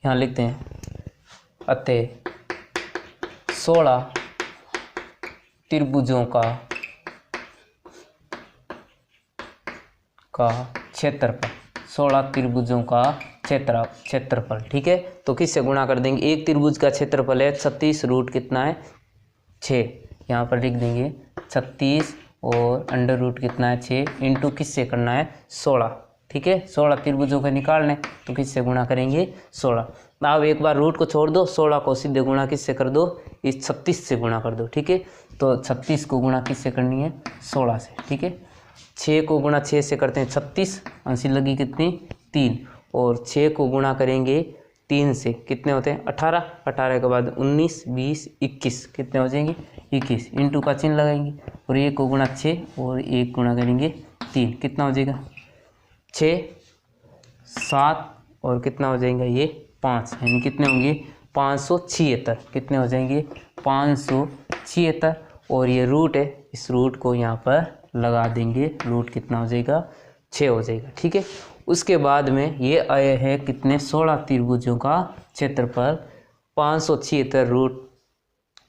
यहाँ लिखते हैं अतः 16 त्रिभुजों का क्षेत्रफल, 16 त्रिभुजों का क्षेत्रफल। ठीक है, तो किससे गुणा कर देंगे, एक त्रिभुज का क्षेत्रफल है 36, रूट कितना है 6, यहाँ पर लिख देंगे 36 और अंडर रूट कितना है 6 इंटू किससे करना है 16। ठीक है। 16 त्रिभुजों का निकालने तो किससे गुणा करेंगे 16। अब एक बार रूट को छोड़ दो, 16 को सीधे गुणा किससे कर दो, इस 36 से गुणा कर दो, ठीक है। तो 36 को गुणा किससे करनी है 16 से, ठीक है। 6 को गुणा 6 से करते हैं 36, अंशी लगी कितनी 3, और 6 को गुणा करेंगे 3 से कितने होते हैं 18, 18 के बाद 19 20 21 कितने हो जाएंगे 21, इंटू का चिन्ह लगाएंगे और 1 को गुणा 6 और 1 गुणा करेंगे 3 कितना हो जाएगा 6 7 और कितना हो जाएगा ये 5, यानी कितने होंगे 576, कितने हो जाएंगे 576। और ये रूट है, इस रूट को यहाँ पर लगा देंगे, रूट कितना हो जाएगा 6 हो जाएगा, ठीक है। उसके बाद में ये आए हैं कितने 16 त्रिभुजों का क्षेत्रफल 576 रूट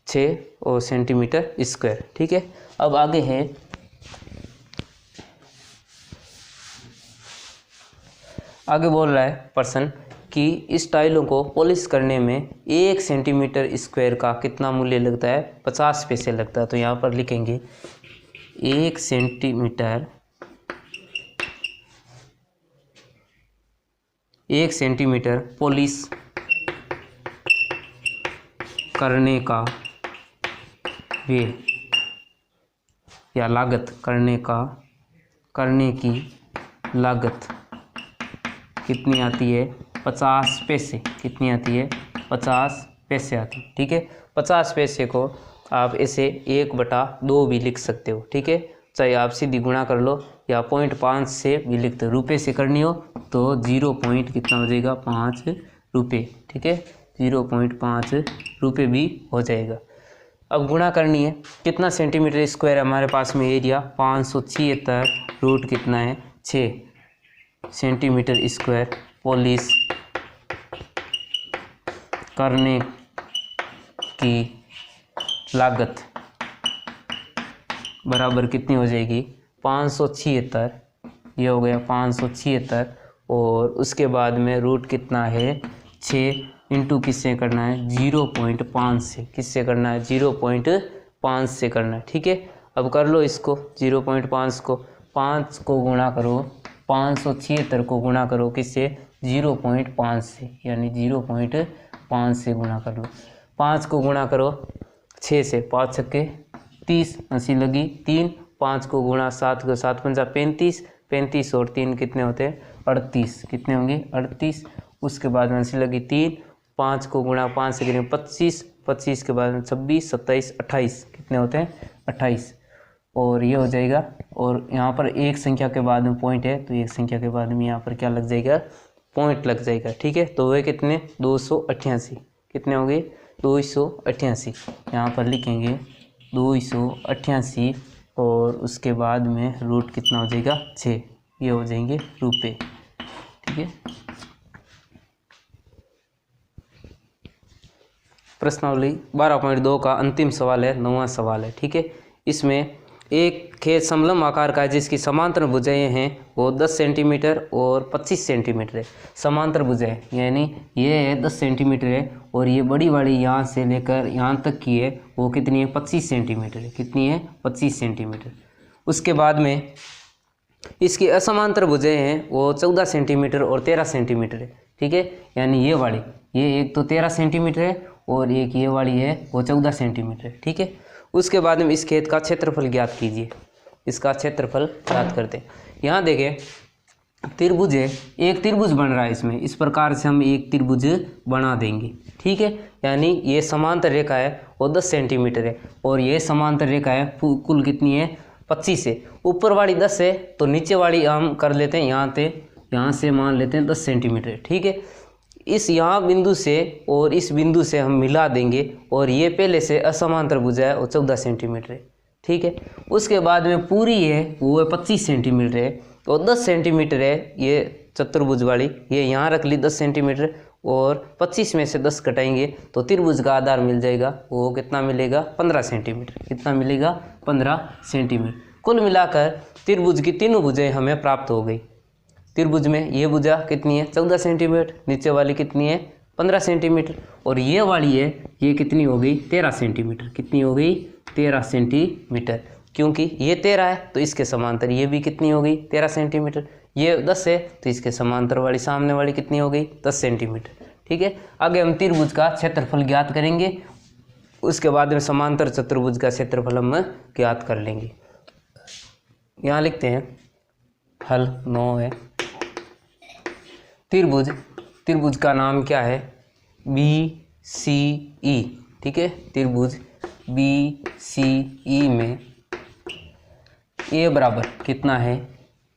6 और सेंटीमीटर स्क्वायर, ठीक है। अब आगे है आगे बोल रहा है प्रश्न कि इस टाइलों को पॉलिश करने में 1 सेंटीमीटर स्क्वायर का कितना मूल्य लगता है 50 पैसे लगता है। तो यहाँ पर लिखेंगे 1 सेंटीमीटर पॉलिश करने का व्यय या लागत करने की लागत कितनी आती है 50 पैसे, कितनी आती है 50 पैसे आती है, ठीक है। 50 पैसे को आप ऐसे 1/2 भी लिख सकते हो, ठीक है। चाहे आप सीधी गुणा कर लो या 0.5 से भी लिखते हो, रुपये से करनी हो तो 0. कितना हो जाएगा 5 रुपये, ठीक है। 0.5 रुपये भी हो जाएगा। अब गुणा करनी है, कितना सेंटीमीटर स्क्वायर हमारे पास में एरिया 576 रूट कितना है 6 सेंटीमीटर स्क्वायर पॉलिश करने की लागत बराबर कितनी हो जाएगी 576, ये हो गया 576। और उसके बाद में रूट कितना है 6 इंटू किससे करना है 0.5 से, किससे करना है 0.5 से करना है, ठीक है। अब कर लो इसको 0.5 को 5 को गुणा करो 576 को गुणा करो किससे 0.5 से, यानी 0.5 से गुणा कर लो। 5 को गुणा करो 6 से, 5 छक्के 30, अंशी लगी 3, 5 को गुणा 7 को 7 पंजा 35, 35 और 3 कितने होते हैं 38, कितने होंगे 38। उसके बाद अंशी लगी 3, 5 को गुणा 5 से करेंगे 25, 25 के बाद 26 27 28 कितने होते हैं 28। और ये हो जाएगा, और यहाँ पर एक संख्या के बाद में पॉइंट है तो एक संख्या के बाद में यहाँ पर क्या लग जाएगा पॉइंट लग जाएगा, ठीक है। तो वे कितने 288, कितने होंगे 288, यहाँ पर लिखेंगे 288 और उसके बाद में रूट कितना हो जाएगा 6, ये हो जाएंगे रुपये, ठीक है। प्रश्नावली 12.2 का अंतिम सवाल है, 9वां सवाल है, ठीक है। इसमें एक खेत समलंब आकार का है जिसकी समांतर भुजाएं हैं वो 10 सेंटीमीटर और 25 सेंटीमीटर है। समांतर भुजाएं यानी ये है 10 सेंटीमीटर है और ये बड़ी वाली यहाँ से लेकर यहाँ तक की है वो कितनी है 25 सेंटीमीटर है, कितनी है 25 सेंटीमीटर। उसके बाद में इसकी असमांतर भुजाएं हैं वो 14 सेंटीमीटर और 13 सेंटीमीटर है, ठीक है। यानी ये वाली ये एक तो 13 सेंटीमीटर है और एक ये वाली है वो 14 सेंटीमीटर है, ठीक है। उसके बाद में इस खेत का क्षेत्रफल ज्ञात कीजिए, इसका क्षेत्रफल ज्ञात करते हैं। यहाँ देखें त्रिभुज है, एक त्रिभुज बन रहा है इसमें, इस प्रकार से हम एक त्रिभुज बना देंगे, ठीक है। यानी ये समांतर रेखा है वो 10 सेंटीमीटर है और ये समांतर रेखा है कुल कितनी है 25 है। ऊपर वाली 10 है तो नीचे वाली हम कर लेते हैं यहाँ से मान लेते हैं 10 सेंटीमीटर, ठीक है। इस यहाँ बिंदु से और इस बिंदु से हम मिला देंगे और ये पहले से असमांतर भुजा है वो 14 सेंटीमीटर है, ठीक है। उसके बाद में पूरी है वो है 25 सेंटीमीटर है और 10 सेंटीमीटर है ये चतुर्भुज वाली, ये यहाँ रख ली 10 सेंटीमीटर और 25 में से 10 घटाएंगे तो त्रिभुज का आधार मिल जाएगा, वो कितना मिलेगा 15 सेंटीमीटर, कितना मिलेगा 15 सेंटीमीटर। कुल मिलाकर त्रिभुज की तीनों भुजाएं हमें प्राप्त हो गई। त्रिभुज में ये भुजा कितनी है 14 सेंटीमीटर, नीचे वाली कितनी है 15 सेंटीमीटर और ये वाली है ये कितनी हो गई 13 सेंटीमीटर, कितनी हो गई 13 सेंटीमीटर। क्योंकि ये 13 है तो इसके समांतर ये भी कितनी हो गई 13 सेंटीमीटर, ये 10 है तो इसके समांतर वाली सामने वाली कितनी हो गई 10 सेंटीमीटर। ठीक है, आगे हम त्रिभुज का क्षेत्रफल ज्ञात करेंगे, उसके बाद में समांतर चतुर्भुज का क्षेत्रफल हम ज्ञात कर लेंगे। यहाँ लिखते हैं हल 9 है। त्रिभुज का नाम क्या है BCE। ठीक है, त्रिभुज BCE में ए बराबर कितना है,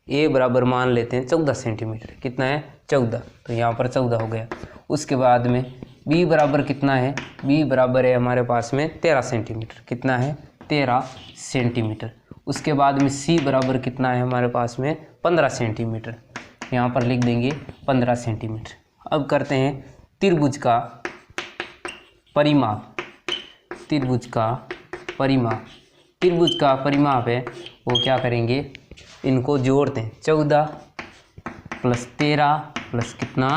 ए बराबर मान लेते हैं 14 सेंटीमीटर। कितना है 14, तो यहाँ पर 14 हो गया। उसके बाद में बी बराबर कितना है, बी बराबर है हमारे पास में 13 सेंटीमीटर। कितना है 13 सेंटीमीटर। उसके बाद में सी बराबर कितना है हमारे पास में 15 सेंटीमीटर। यहाँ पर लिख देंगे 15 सेंटीमीटर। अब करते हैं त्रिभुज का परिमाप। त्रिभुज का परिमाप है वो क्या करेंगे, इनको जोड़ते हैं 14 प्लस 13 प्लस कितना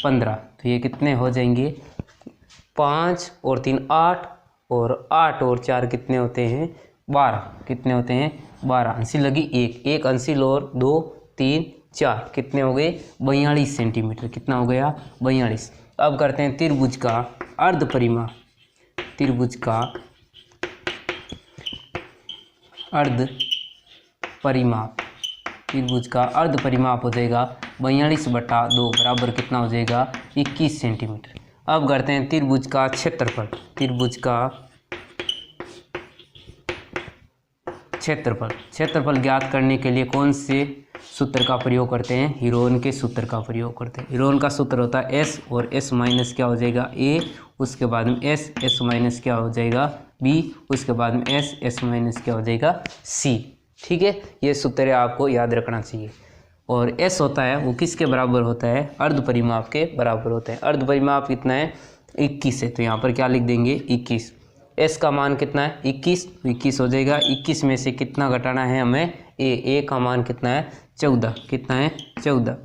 15, तो ये कितने हो जाएंगे 5 और 3 8 और 8 और 4 कितने होते हैं 12। कितने होते हैं 12। अंशी लगी एक अंशी और 2 3 4 कितने हो गए 42 सेंटीमीटर। कितना हो गया 42। अब करते हैं त्रिभुज का अर्ध परिमाप। त्रिभुज का अर्ध परिमाप हो जाएगा 42/2 बराबर कितना हो जाएगा 21 सेंटीमीटर। अब करते हैं त्रिभुज का क्षेत्रफल। क्षेत्रफल ज्ञात करने के लिए कौन से सूत्र का प्रयोग करते हैं, हीरोन के सूत्र का प्रयोग करते हैं। हीरोन का सूत्र होता है एस और एस माइनस क्या हो जाएगा ए, उसके बाद में एस माइनस क्या हो जाएगा बी, उसके बाद में एस माइनस क्या हो जाएगा सी। ठीक है, ये सूत्र आपको याद रखना चाहिए। और एस होता है वो किसके बराबर होता है, अर्ध परिमाप के बराबर होता है। अर्ध परिमाप कितना है 21 है, तो यहाँ पर क्या लिख देंगे 21। एस का मान कितना है 21 हो जाएगा। 21 में से कितना घटाना है हमें ए का मान कितना है 14। कितना है 14।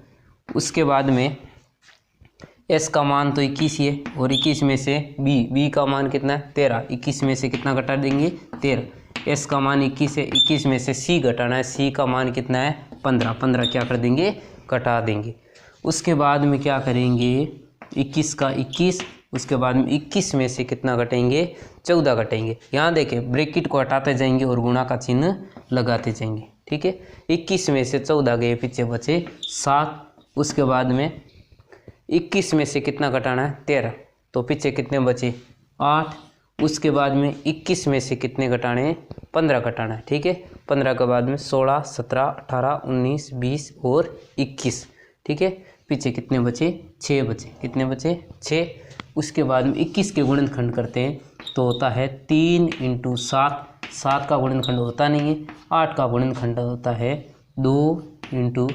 उसके बाद में एस का मान तो 21 ही है और 21 में से बी का मान कितना है 13। 21 में से कितना घटा देंगे 13। एस का मान 21 है, 21 में से सी घटाना है, सी का मान कितना है 15 क्या कर देंगे घटा देंगे। उसके बाद में क्या करेंगे 21 का 21, उसके बाद में 21 में से कितना घटेंगे 14 घटेंगे। यहाँ देखें ब्रैकेट को हटाते जाएंगे और गुणा का चिन्ह लगाते जाएंगे। ठीक है, 21 में से 14 गए, पीछे बचे 7। उसके बाद में 21 में से कितना घटाना है 13, तो पीछे कितने बचे 8। उसके बाद में 21 में से कितने घटाने हैं 15 घटाना है। ठीक है, 15 के बाद में 16 17 18 19 20 और 21। ठीक है, पीछे कितने बचे 6 बचे। कितने बचे 6। उसके बाद में 21 के गुणनखंड करते हैं तो होता है 3 × 7। 7 का गुणनखंड होता नहीं है, 8 का गुणनखंड होता है 2 ×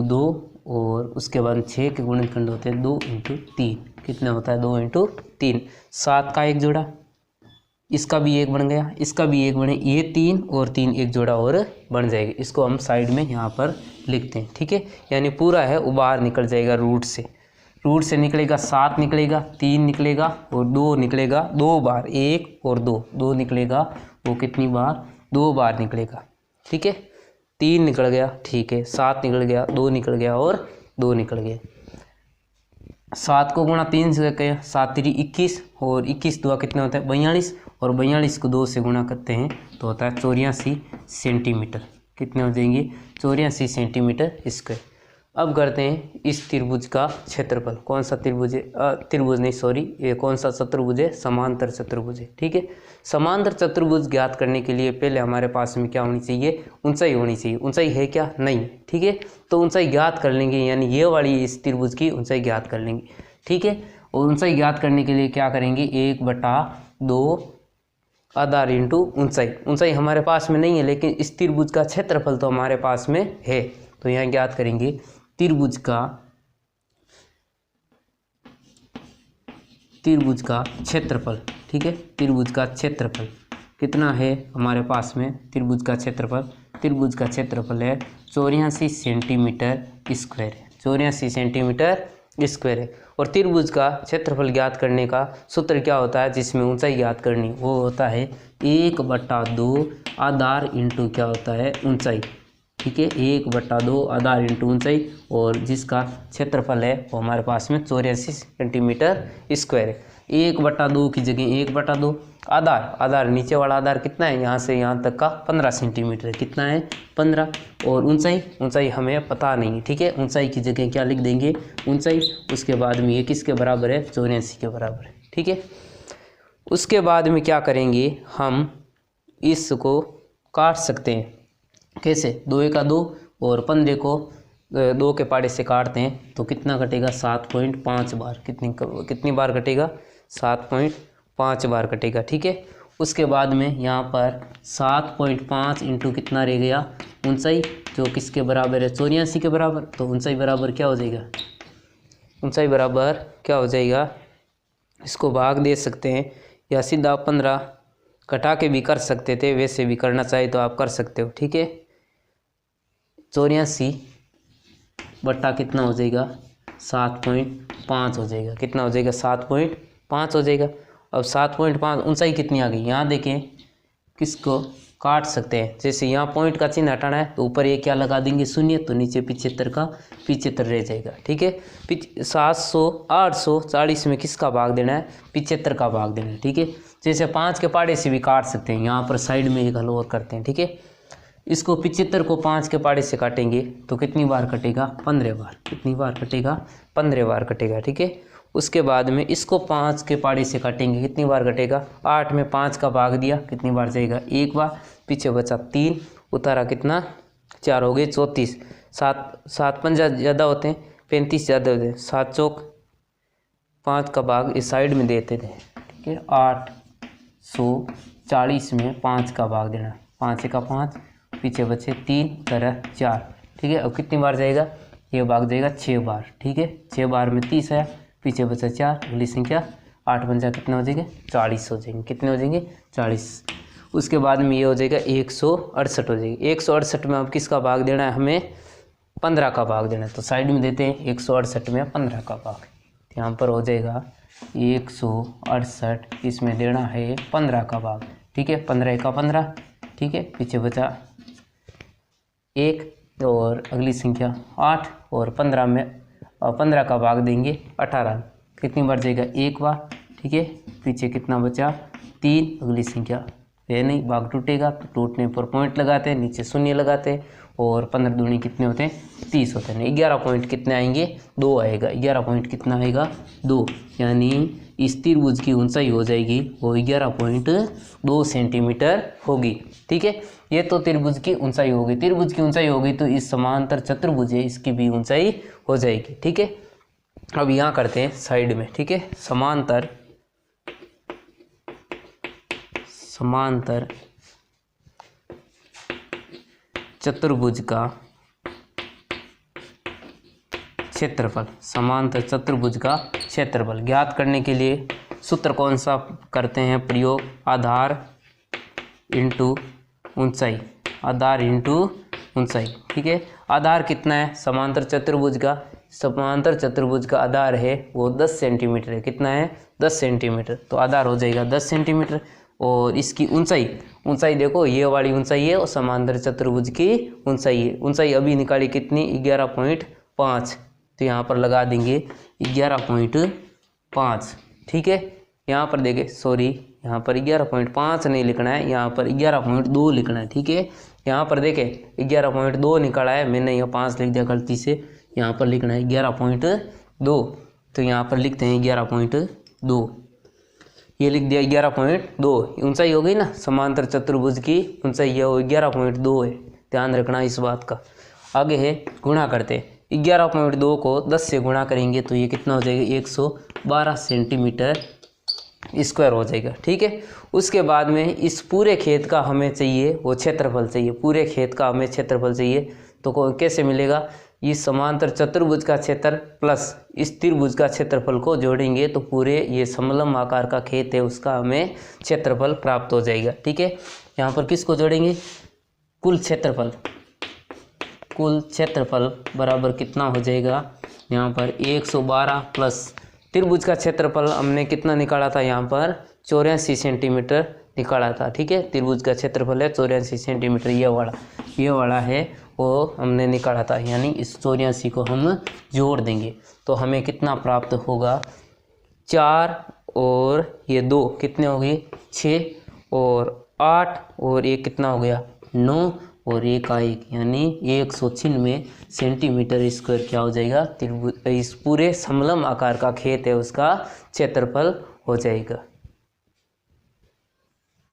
2 और उसके बाद 6 के गुणनखंड होते हैं 2 × 3। कितने होता है 2 × 3। 7 का एक जोड़ा, इसका भी एक बन गया, इसका भी एक बने, ये 3 और 3 एक जोड़ा और बन जाएगा। इसको हम साइड में यहाँ पर लिखते हैं। ठीक है, यानी पूरा है वो बाहर निकल जाएगा रूट से निकलेगा 7 निकलेगा, 3 निकलेगा और 2 निकलेगा 2 बार, 1 और 2 निकलेगा, वो कितनी बार 2 बार निकलेगा। ठीक है, 3 निकल गया, ठीक है, 7 निकल गया, 2 निकल गया और 2 निकल गया। 7 को गुणा 3 से करें, 7 3 21 और 21 2 कितने होता है 42 और 42 को 2 से गुणा करते हैं तो होता है 84 सेंटीमीटर। कितने हो जाएंगे 84 सेंटीमीटर स्क्वायर। अब करते हैं इस त्रिभुज का क्षेत्रफल। कौन सा त्रिभुज है, त्रिभुज नहीं सॉरी, ये कौन सा चतुर्भुज है, समांतर चतुर्भुज है। ठीक है, समांतर चतुर्भुज ज्ञात करने के लिए पहले हमारे पास में क्या होनी चाहिए, ऊंचाई होनी चाहिए। ऊंचाई है क्या, नहीं। ठीक है, तो ऊंचाई ज्ञात कर लेंगे, यानी ये वाली इस त्रिभुज की ऊंचाई ज्ञात कर लेंगे। ठीक है, और ऊंचाई ज्ञात करने के लिए क्या करेंगे 1/2 आधार इंटू ऊंचाई। ऊंचाई हमारे पास में नहीं है लेकिन इस त्रिभुज का क्षेत्रफल तो हमारे पास में है, तो यहाँ ज्ञात करेंगे त्रिभुज का क्षेत्रफल। ठीक है, त्रिभुज का क्षेत्रफल कितना है हमारे पास में, त्रिभुज का क्षेत्रफल है 84 सेंटीमीटर स्क्वायर है। 84 सेंटीमीटर स्क्वायर है। और त्रिभुज का क्षेत्रफल ज्ञात करने का सूत्र क्या होता है, जिसमें ऊंचाई ज्ञात करनी, वो होता है 1/2 आधार इंटू क्या होता है ऊंचाई। ठीक है, 1/2 आधार इंटू ऊंचाई, और जिसका क्षेत्रफल है वो हमारे पास में 84 सेंटीमीटर स्क्वायर है। 1/2 की जगह 1/2 आधार नीचे वाला आधार कितना है, यहाँ से यहाँ तक का 15 सेंटीमीटर है, कितना है 15, और ऊंचाई हमें पता नहीं है, ठीक है। ऊंचाई की जगह क्या लिख देंगे, ऊंचाई, उसके बाद में ये किसके बराबर है, 84 के बराबर है, ठीक है। उसके बाद में क्या करेंगे, हम इसको काट सकते हैं, कैसे, 2 का 2 और 15 को 2 के पाड़े से काटते हैं तो कितना कटेगा, 7.5 बार, कितनी बार कटेगा, 7.5 बार कटेगा, ठीक है। उसके बाद में यहाँ पर 7.5 इंटू कितना रह गया, ऊंचाई, जो किसके बराबर है, 84 के बराबर, तो ऊंचाई बराबर क्या हो जाएगा, ऊंचाई बराबर क्या हो जाएगा, इसको भाग दे सकते हैं या सीधा 15 कटा के भी कर सकते थे, वैसे भी करना चाहे तो आप कर सकते हो, ठीक है। 84 बट्टा कितना हो जाएगा, 7.5 हो जाएगा, कितना हो जाएगा, 7.5 हो जाएगा। अब 7.5 ऊंचाई कितनी आ गई, यहाँ देखें, किसको काट सकते हैं, जैसे यहाँ पॉइंट का चिन्ह हटाना है तो ऊपर ये क्या लगा देंगे, शून्य, तो नीचे 75 का 75 रह जाएगा, ठीक है। 700 840 में किसका भाग देना है, 75 का भाग देना है, ठीक है। जैसे 5 के पाड़े से भी काट सकते हैं, यहाँ पर साइड में एक हल और करते हैं, ठीक है। इसको 75 को 5 के पाड़े से काटेंगे तो कितनी बार कटेगा, 15 बार, कितनी बार कटेगा, 15 बार कटेगा, ठीक है। उसके बाद में इसको 5 के पाड़े से काटेंगे, कितनी बार कटेगा, 8 में 5 का भाग दिया, कितनी बार जाएगा, 1 बार, पीछे बचा 3, उतारा कितना, 4 हो गए 34, 7 पंजा ज़्यादा होते हैं, 35 ज़्यादा होते हैं, 7 चौक 5 का भाग इस साइड में देते थे, ठीक है। 840 में 5 का भाग देना, 5 का 5, पीछे बचे 3 तरह 4, ठीक है। अब कितनी बार जाएगा, ये भाग जाएगा 6 बार, ठीक है। 6 बार में 30 है, पीछे बचा 4, अगली संख्या 8 पंजा कितने हो जाएंगे, 40 हो जाएंगे, कितने हो जाएंगे, 40। उसके बाद में ये हो जाएगा 168 हो जाएगी। 168 में अब किसका भाग देना है, हमें 15 का भाग देना है, तो साइड में देते हैं 168 में 15 का भाग, यहाँ पर हो जाएगा 168, इसमें देना है 15 का भाग, ठीक है। 15 का 15, ठीक है, पीछे बचा 1 और अगली संख्या 8, और 15 में 15 का भाग देंगे 18, कितनी बार जाएगा, 1 बार, ठीक है। पीछे कितना बचा, 3, अगली संख्या ये नहीं, भाग टूटेगा तो टूटने पर पॉइंट लगाते हैं, नीचे शून्य लगाते हैं, और 15 दूनी कितने होते हैं, 30 होते हैं। 11 पॉइंट कितने आएंगे, 2 आएगा, 11 पॉइंट कितना आएगा, 2, यानी इस त्रिभुज की ऊंचाई हो जाएगी वो 11.2 सेंटीमीटर होगी, ठीक है। ये तो त्रिभुज की ऊंचाई होगी, त्रिभुज की ऊंचाई होगी तो इस समांतर चतुर्भुज है इसकी भी ऊंचाई हो जाएगी, ठीक है। अब यहाँ करते हैं साइड में, ठीक है। समांतर चतुर्भुज का क्षेत्रफल, समांतर चतुर्भुज का क्षेत्रफल ज्ञात करने के लिए सूत्र कौन सा करते हैं प्रयोग, आधार इंटू ऊंचाई, आधार इंटू ऊंचाई, ठीक है। आधार कितना है, समांतर चतुर्भुज का आधार है वो 10 सेंटीमीटर है, कितना है, 10 सेंटीमीटर, तो आधार हो जाएगा 10 सेंटीमीटर। और इसकी ऊंचाई देखो, ये वाली ऊंचाई है और समांतर चतुर्भुज की ऊंचाई है, ऊंचाई अभी निकाली कितनी, 11.5, तो यहाँ पर लगा देंगे 11.5, ठीक है। यहाँ पर देखें, सॉरी, यहाँ पर 11.5 नहीं लिखना है, यहाँ पर 11.2 लिखना है, ठीक है। यहाँ पर देखें 11.2 निकाला है मैंने, यहाँ 5 लिख दिया गलती से, यहाँ पर लिखना है 11.2, तो यहाँ पर लिखते हैं 11.2, ये लिख दिया 11.2, ऊंचाई हो गई ना, समांतर चतुर्भुज की ऊंचाई है वो 11.2 है, ध्यान रखना इस बात का। आगे है गुणा करते हैं, 11.2 को 10 से गुणा करेंगे तो ये कितना हो जाएगा, 112 सेंटीमीटर स्क्वायर हो जाएगा, ठीक है। उसके बाद में इस पूरे खेत का हमें चाहिए वो क्षेत्रफल चाहिए, पूरे खेत का हमें क्षेत्रफल चाहिए, तो कैसे मिलेगा, इस समांतर चतुर्भुज का क्षेत्र प्लस इस त्रिभुज का क्षेत्रफल को जोड़ेंगे तो पूरे ये समलंब आकार का खेत है उसका हमें क्षेत्रफल प्राप्त हो जाएगा, ठीक है। यहाँ पर किसको जोड़ेंगे, कुल क्षेत्रफल बराबर कितना हो जाएगा, यहाँ पर 112 प्लस त्रिभुज का क्षेत्रफल हमने कितना निकाला था, यहाँ पर 84 सेंटीमीटर निकाला था, ठीक है। त्रिभुज का क्षेत्रफल है 84 सेंटीमीटर, ये वाला है, वो हमने निकाला था, यानी इस 84 को हम जोड़ देंगे तो हमें कितना प्राप्त होगा, 4 और ये 2 कितने हो गए, 6 और 8 और ये कितना हो गया, 9 और 1 का 1, यानी 196 सेंटीमीटर स्क्वायर क्या हो जाएगा, इस पूरे समतल आकार का खेत है उसका क्षेत्रफल हो जाएगा।